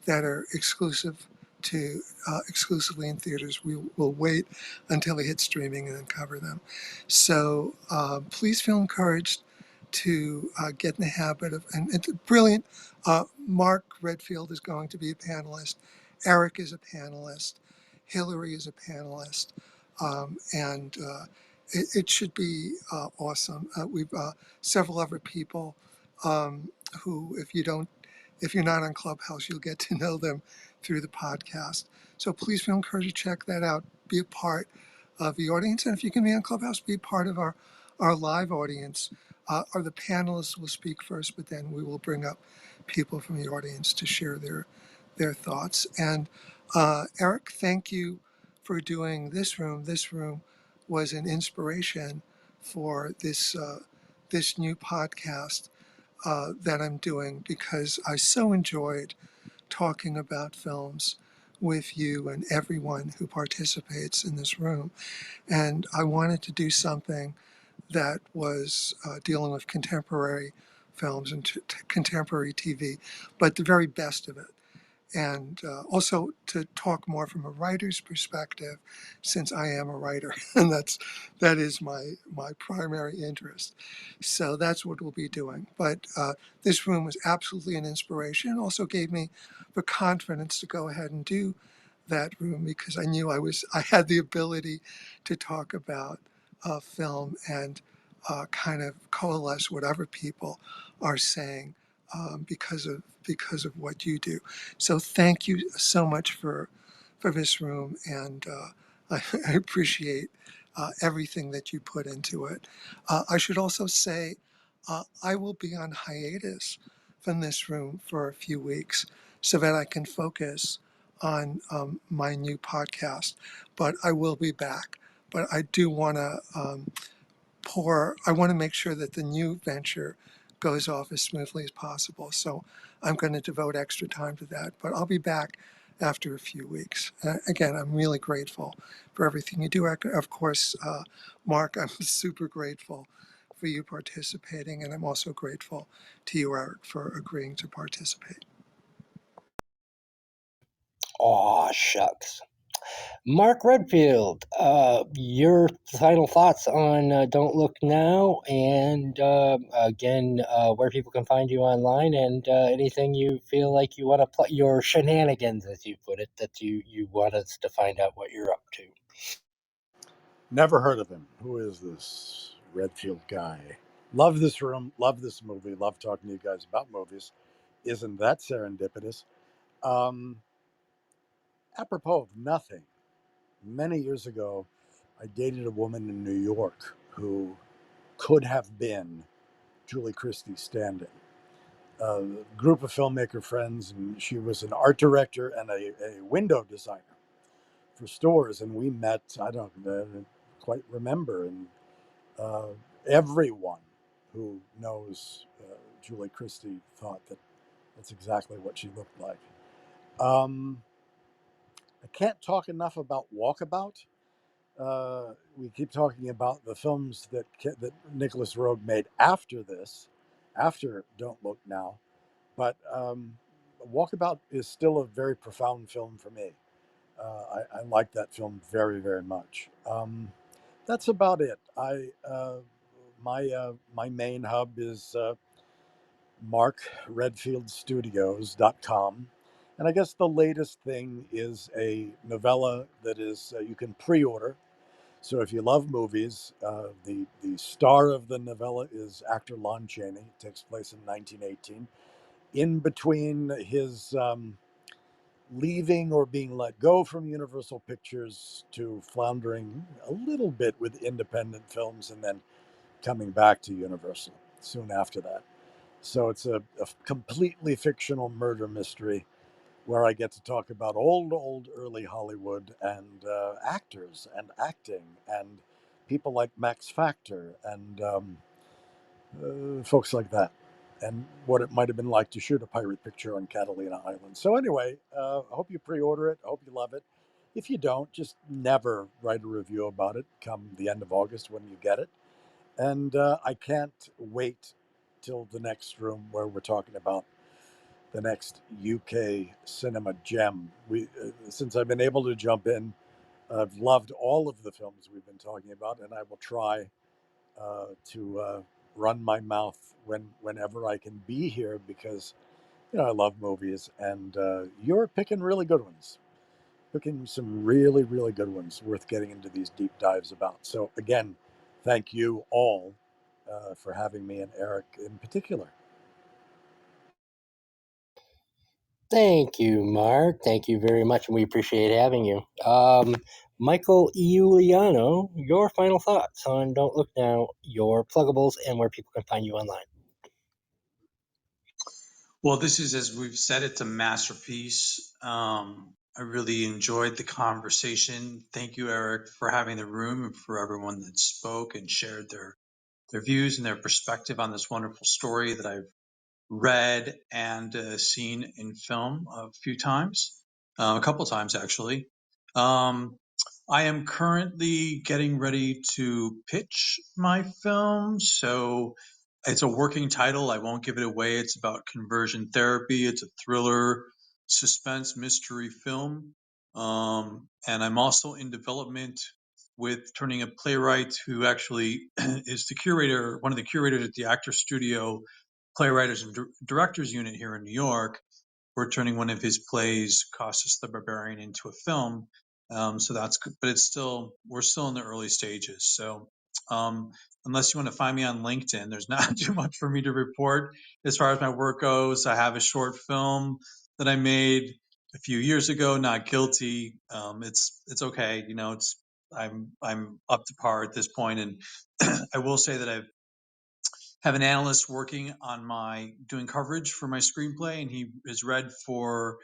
that are exclusively in theaters. We will wait until they hit streaming and then cover them. So please feel encouraged to get in the habit of, and it's brilliant. Mark Redfield is going to be a panelist. Eric is a panelist. Hilary is a panelist. And it should be awesome. We've several other people who, if you're not on Clubhouse, you'll get to know them through the podcast. So please feel encouraged to check that out. Be a part of the audience. And if you can be on Clubhouse, be a part of our live audience. Or the panelists will speak first, but then we will bring up people from the audience to share their thoughts. And Eric, thank you for doing this room. This room was an inspiration for this new podcast that I'm doing, because I so enjoyed talking about films with you and everyone who participates in this room. And I wanted to do something that was dealing with contemporary films and contemporary TV, but the very best of it. And also to talk more from a writer's perspective, since I am a writer, and that is my primary interest. So that's what we'll be doing. But this room was absolutely an inspiration. It also gave me the confidence to go ahead and do that room, because I knew I had the ability to talk about film and kind of coalesce what other people are saying because of what you do. So thank you so much for this room, and I appreciate everything that you put into it. I should also say I will be on hiatus from this room for a few weeks so that I can focus on my new podcast, but I will be back. But I do want to I want to make sure that the new venture goes off as smoothly as possible. So I'm going to devote extra time to that, but I'll be back after a few weeks. Again, I'm really grateful for everything you do. Of course, Mark, I'm super grateful for you participating, and I'm also grateful to you, Eric, for agreeing to participate. Aw, shucks. Mark Redfield, your final thoughts on Don't Look Now, and again, where people can find you online, and anything you feel like you want to play, your shenanigans, as you put it, that you want us to find out what you're up to. Never heard of him. Who is this Redfield guy? Love this room. Love this movie. Love talking to you guys about movies. Isn't that serendipitous? Um, Apropos of nothing, many years ago, I dated a woman in New York who could have been Julie Christie stand-in. A group of filmmaker friends, and she was an art director and a window designer for stores, and we met. I don't quite remember, and uh, everyone who knows Julie Christie thought that that's exactly what she looked like. Um, I can't talk enough about Walkabout. We keep talking about the films that Nicholas Roeg made after this, after Don't Look Now, but Walkabout is still a very profound film for me. I like that film very, very much. That's about it. My main hub is markredfieldstudios.com. And I guess the latest thing is a novella that is you can pre-order. So if you love movies, the star of the novella is actor Lon Chaney. It takes place in 1918. In between his leaving or being let go from Universal Pictures to floundering a little bit with independent films and then coming back to Universal soon after that. So it's a completely fictional murder mystery where I get to talk about old early Hollywood and actors and acting and people like Max Factor and folks like that, and what it might have been like to shoot a pirate picture on Catalina Island. So anyway, I hope you pre-order it. I hope you love it. If you don't, just never write a review about it come the end of August when you get it. And I can't wait till the next room where we're talking about the next UK cinema gem. Since I've been able to jump in, I've loved all of the films we've been talking about, and I will try to run my mouth whenever I can be here because I love movies, and you're picking really good ones, picking some really really good ones worth getting into these deep dives about. So again, thank you all for having me, and Eric in particular. Thank you, Mark. Thank you very much, and we appreciate having you. Michael Iuliano, your final thoughts on Don't Look Now, your pluggables, and where people can find you online. Well, this is, as we've said, it's a masterpiece. I really enjoyed the conversation. Thank you, Eric, for having the room and for everyone that spoke and shared their views and their perspective on this wonderful story that I've read and seen in film a few times, a couple times actually. Um, I am currently getting ready to pitch my film, so it's a working title. I won't give it away. It's about conversion therapy. It's a thriller, suspense, mystery film. And I'm also in development with turning a playwright who actually is the curator, one of the curators at the Actor Studio Playwriters and Directors Unit here in New York. We're turning one of his plays, Costas the Barbarian, into a film. So that's good, but we're still in the early stages. So unless you want to find me on LinkedIn, there's not too much for me to report as far as my work goes. I have a short film that I made a few years ago, Not Guilty. It's okay, I'm up to par at this point, and I will say that I've have an analyst working on my doing coverage for my screenplay, and he is read for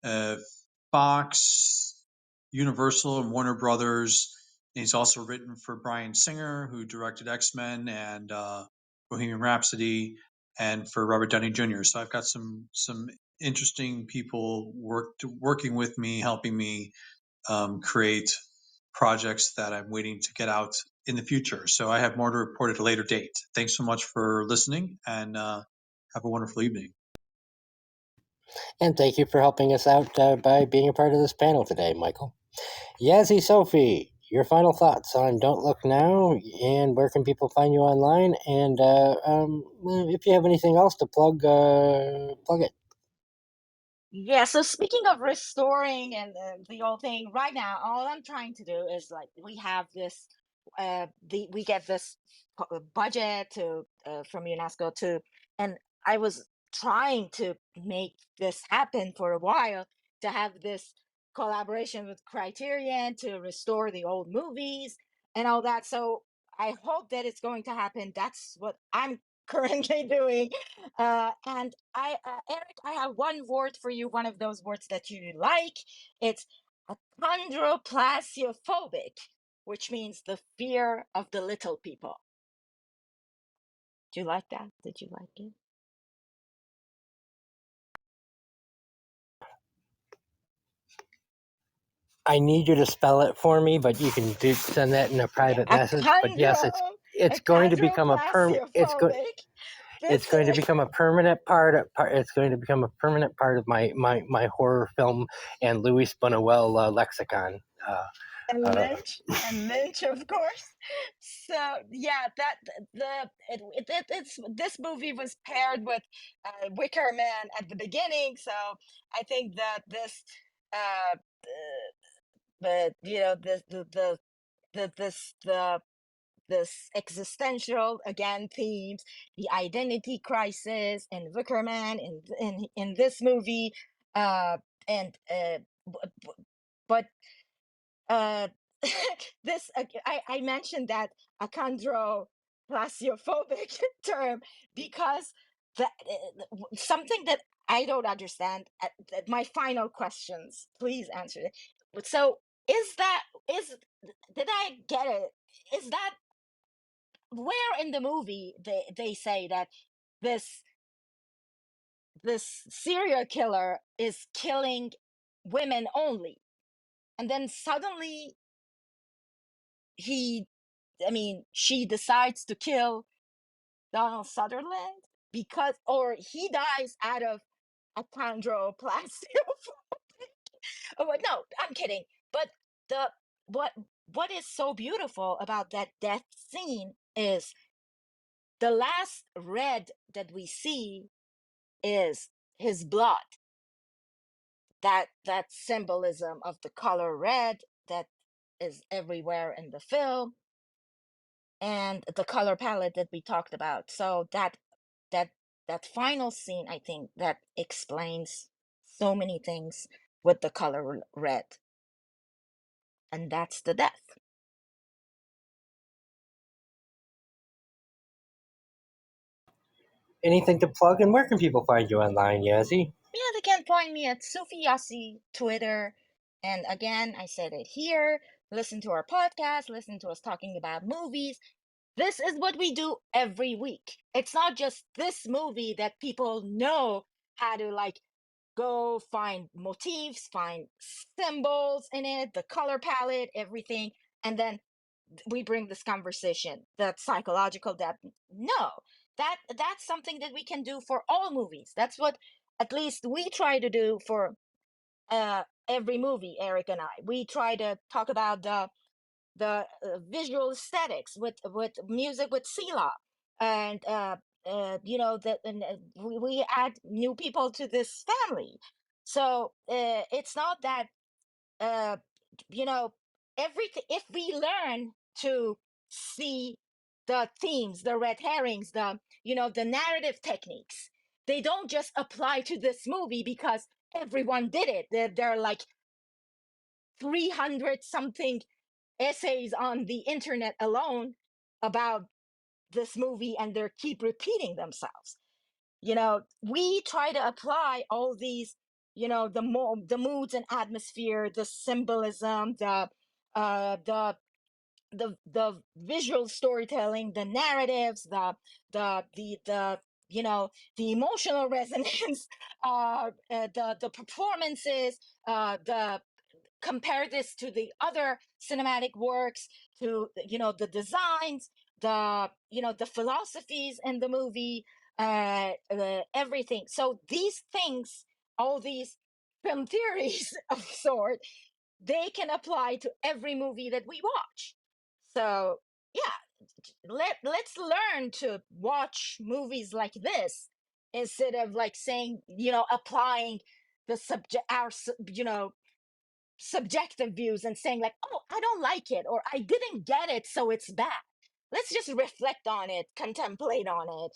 uh, Fox, Universal, and Warner Brothers. And he's also written for Bryan Singer, who directed X-Men and Bohemian Rhapsody, and for Robert Downey Jr. So I've got some interesting people working with me, helping me create projects that I'm waiting to get out in the future. So I have more to report at a later date. Thanks so much for listening, and have a wonderful evening. And thank you for helping us out by being a part of this panel today, Michael. Yassi Sophie, your final thoughts on Don't Look Now, and where can people find you online? And if you have anything else to plug it. Yeah, so speaking of restoring and the whole thing, right now, all I'm trying to do is like we have this we get this budget to from UNESCO to, and I was trying to make this happen for a while, to have this collaboration with Criterion to restore the old movies and all that. So I hope that it's going to happen. That's what I'm currently doing. And Eric, I have one word for you, one of those words that you like. It's achondroplasophobic, which means the fear of the little people. Do you like that? Did you like it? I need you to spell it for me, but you can send that in a private message. But yes, it's going to become a it's going to become a permanent part. It's going to become a permanent part of my horror film and Louis Buñuel lexicon. And Lynch, of course. So yeah, that it's this movie was paired with Wicker Man at the beginning. So I think that this, uh, but you know, this existential again themes, the identity crisis, and Wicker Man in this movie, and but uh this I mentioned that achondroplasiophobic term because that something that I don't understand. My final questions, please answer it. So is that is did I get it? Is that where in the movie they say that this this serial killer is killing women only, and then suddenly she decides to kill Donald Sutherland because, or he dies out of achondroplastia. Oh, no, I'm kidding. But the what what is so beautiful about that death scene is the last red that we see is his blood. That symbolism of the color red that is everywhere in the film, and the color palette that we talked about. So that that final scene, I think that explains so many things with the color red, and that's the death. Anything to plug, and where can people find you online, Yassi? Yeah, they can find me at Sufi Yassi Twitter. And again, I said it here. Listen to our podcast, listen to us talking about movies. This is what we do every week. It's not just this movie that people know how to like go find motifs, find symbols in it, the color palette, everything, and then we bring this conversation, that psychological depth. No, that's something that we can do for all movies. That's what at least we try to do for every movie. Eric and we try to talk about the visual aesthetics with music with Sila, and you know that, and we add new people to this family. So it's not that uh, you know everything. If we learn to see the themes, the red herrings, the narrative techniques, they don't just apply to this movie because everyone did it. There are like 300 something essays on the internet alone about this movie, and they keep repeating themselves. We try to apply all these, the moods and atmosphere, the symbolism, the visual storytelling, the narratives, the the emotional resonance, the performances, the compare this to the other cinematic works, to the designs, the philosophies in the movie, everything. So these things, all these film theories of sort, they can apply to every movie that we watch. So yeah, let's learn to watch movies like this instead of like saying, applying the subject, our, subjective views and saying like, oh, I don't like it, or I didn't get it, so it's bad. Let's just reflect on it, contemplate on it,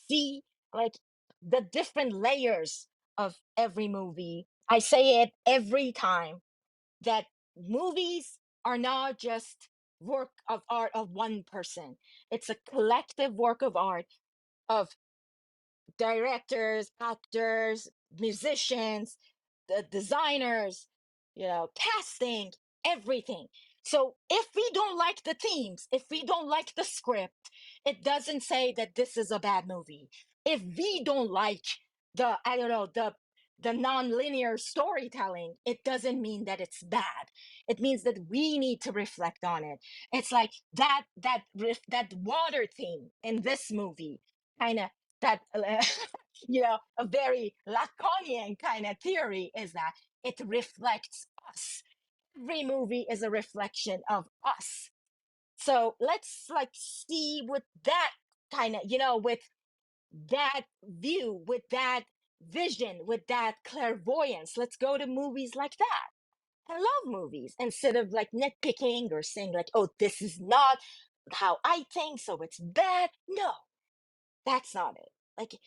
see like the different layers of every movie. I say it every time that movies are not just work of art of one person. It's a collective work of art of directors, actors, musicians, the designers, casting, everything. So if we don't like the themes, if we don't like the script, it doesn't say that this is a bad movie. If we don't like the non-linear storytelling, it doesn't mean that it's bad. It means that we need to reflect on it. It's like that water theme in this movie, kind of that a very Lacanian kind of theory is that it reflects us. Every movie is a reflection of us. So let's like see with that kind of, with that view, with that vision, with that clairvoyance. Let's go to movies like that. I love movies instead of like nitpicking or saying like, oh, this is not how I think, so it's bad. No, that's not it. Like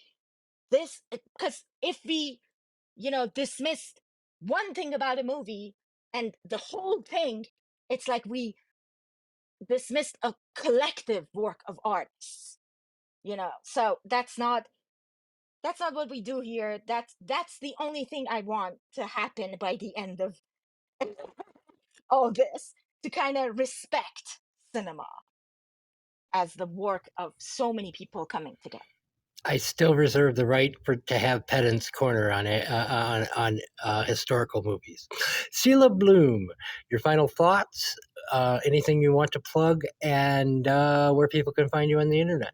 this, because if we, dismissed one thing about a movie and the whole thing, it's like we dismissed a collective work of artists, so that's not what we do here. That's the only thing I want to happen by the end of all this, to kind of respect cinema as the work of so many people coming together. I still reserve the right to have Pedant's Corner on it on historical movies. Sila Blume, your final thoughts? Anything you want to plug, and where people can find you on the internet?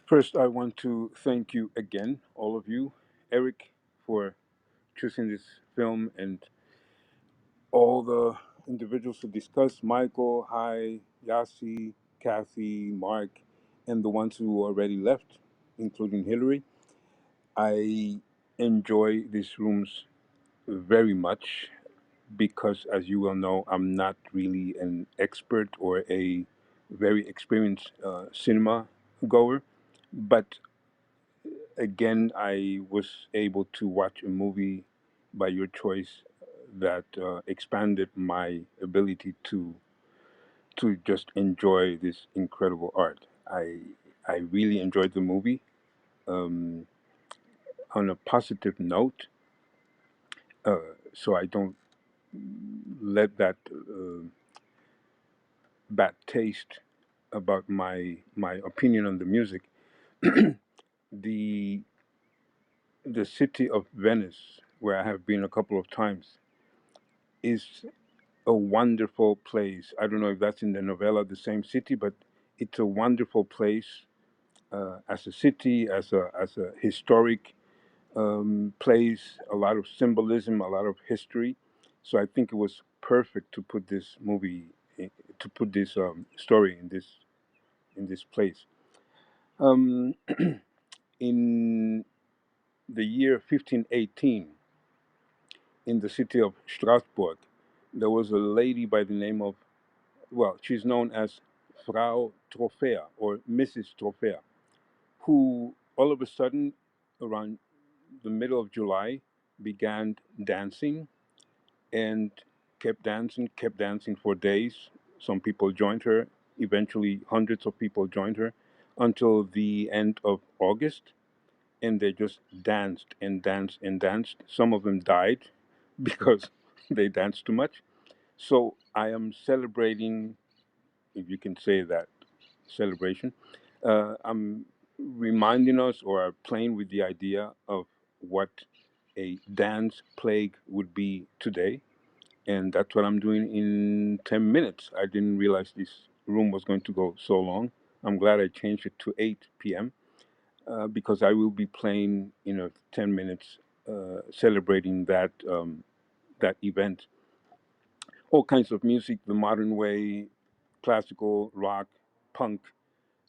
First, I want to thank you again, all of you, Eric, for choosing this film, and all the individuals to discuss, Michael, Hi, Yassi, Kathy, Mark, and the ones who already left, including Hilary. I enjoy these rooms very much because, as you well know, I'm not really an expert or a very experienced cinema goer. But again, I was able to watch a movie by your choice that expanded my ability to just enjoy this incredible art. I really enjoyed the movie. Um, on a positive note, so I don't let that bad taste about my opinion on the music. the the city of Venice, where I have been a couple of times, is a wonderful place. I don't know if that's in the novella, the same city, but it's a wonderful place as a city, as a historic place, a lot of symbolism, a lot of history. So I think it was perfect to put this movie, to put this story in this place. Um, in the year 1518, in the city of Strasbourg, there was a lady by the name of, well, she's known as Frau Trophea or Mrs. Trophea, who all of a sudden, around the middle of July, began dancing and kept dancing for days. Some people joined her. Eventually, hundreds of people joined her until the end of August. And they just danced and danced and danced. Some of them died because they danced too much. So I am celebrating, if you can say that, celebration. I'm reminding us or playing with the idea of what a dance plague would be today. And that's what I'm doing in 10 minutes. I didn't realize this room was going to go so long. I'm glad I changed it to 8 p.m. Because I will be playing, 10 minutes, celebrating that event. All kinds of music, the modern way, classical, rock, punk,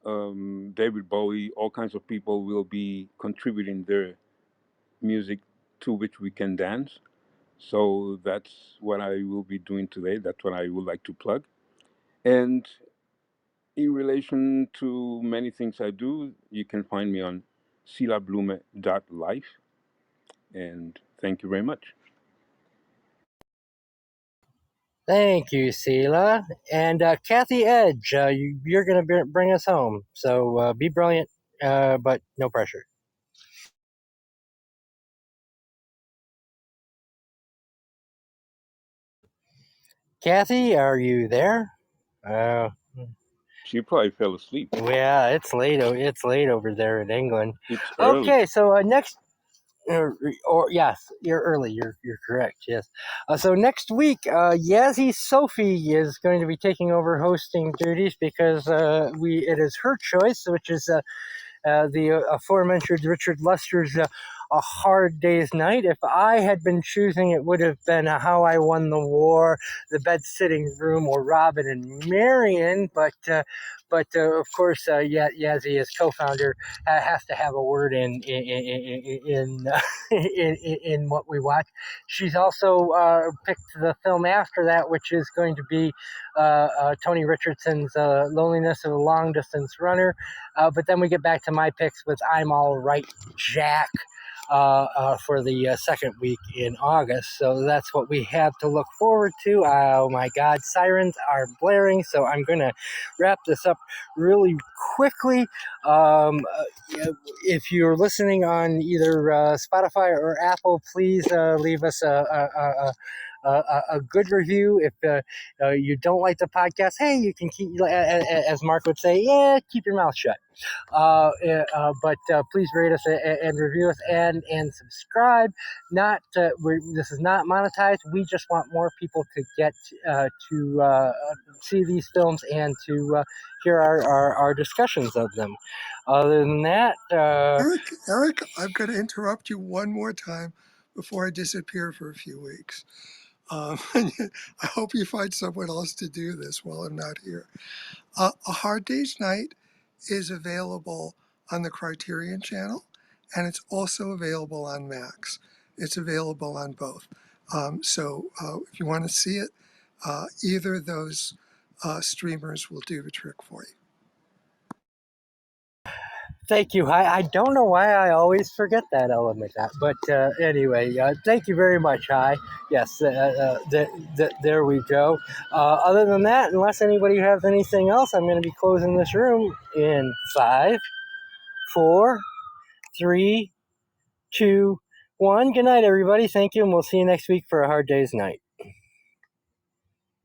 David Bowie, all kinds of people will be contributing their music to which we can dance. So that's what I will be doing today. That's what I would like to plug. And in relation to many things I do, you can find me on silablume.life. And thank you very much. Thank you, Sila. And Kathy Edge, you're going to bring us home. So be brilliant, but no pressure. Kathy, are you there? She probably fell asleep. Yeah, it's late. It's late over there in England. It's early. Okay, so next, or yes, you're early. You're correct. Yes. So next week, Yassi Sophie is going to be taking over hosting duties because it is her choice, which is the aforementioned Richard Lester's A Hard Day's Night. If I had been choosing, it would have been How I Won the War, The Bed-Sitting Room, or Robin and Marion. But of course, Yassi, as co-founder, has to have a word in what we watch. She's also picked the film after that, which is going to be Tony Richardson's Loneliness of a Long Distance Runner. But then we get back to my picks with I'm All Right, Jack, for the second week in August. So that's what we have to look forward to. Oh my God, sirens are blaring. So I'm going to wrap this up really quickly. If you're listening on either Spotify or Apple, please leave us a good review. If you don't like the podcast, hey, you can keep, as Mark would say, keep your mouth shut. But please rate us and review us and subscribe. Not this is not monetized. We just want more people to get to see these films and to hear our discussions of them. Other than that, Eric, I'm going to interrupt you one more time before I disappear for a few weeks. I hope you find someone else to do this while I'm not here. A Hard Day's Night is available on the Criterion Channel, and it's also available on Max. It's available on both. So if you want to see it, either of those streamers will do the trick for you. thank you. I don't know why I always forget that element. But anyway, thank you very much. Hi. Yes, there we go. Other than that, unless anybody has anything else, I'm going to be closing this room in 5, 4, 3, 2, 1. Good night, everybody. Thank you, and we'll see you next week for A Hard Day's Night.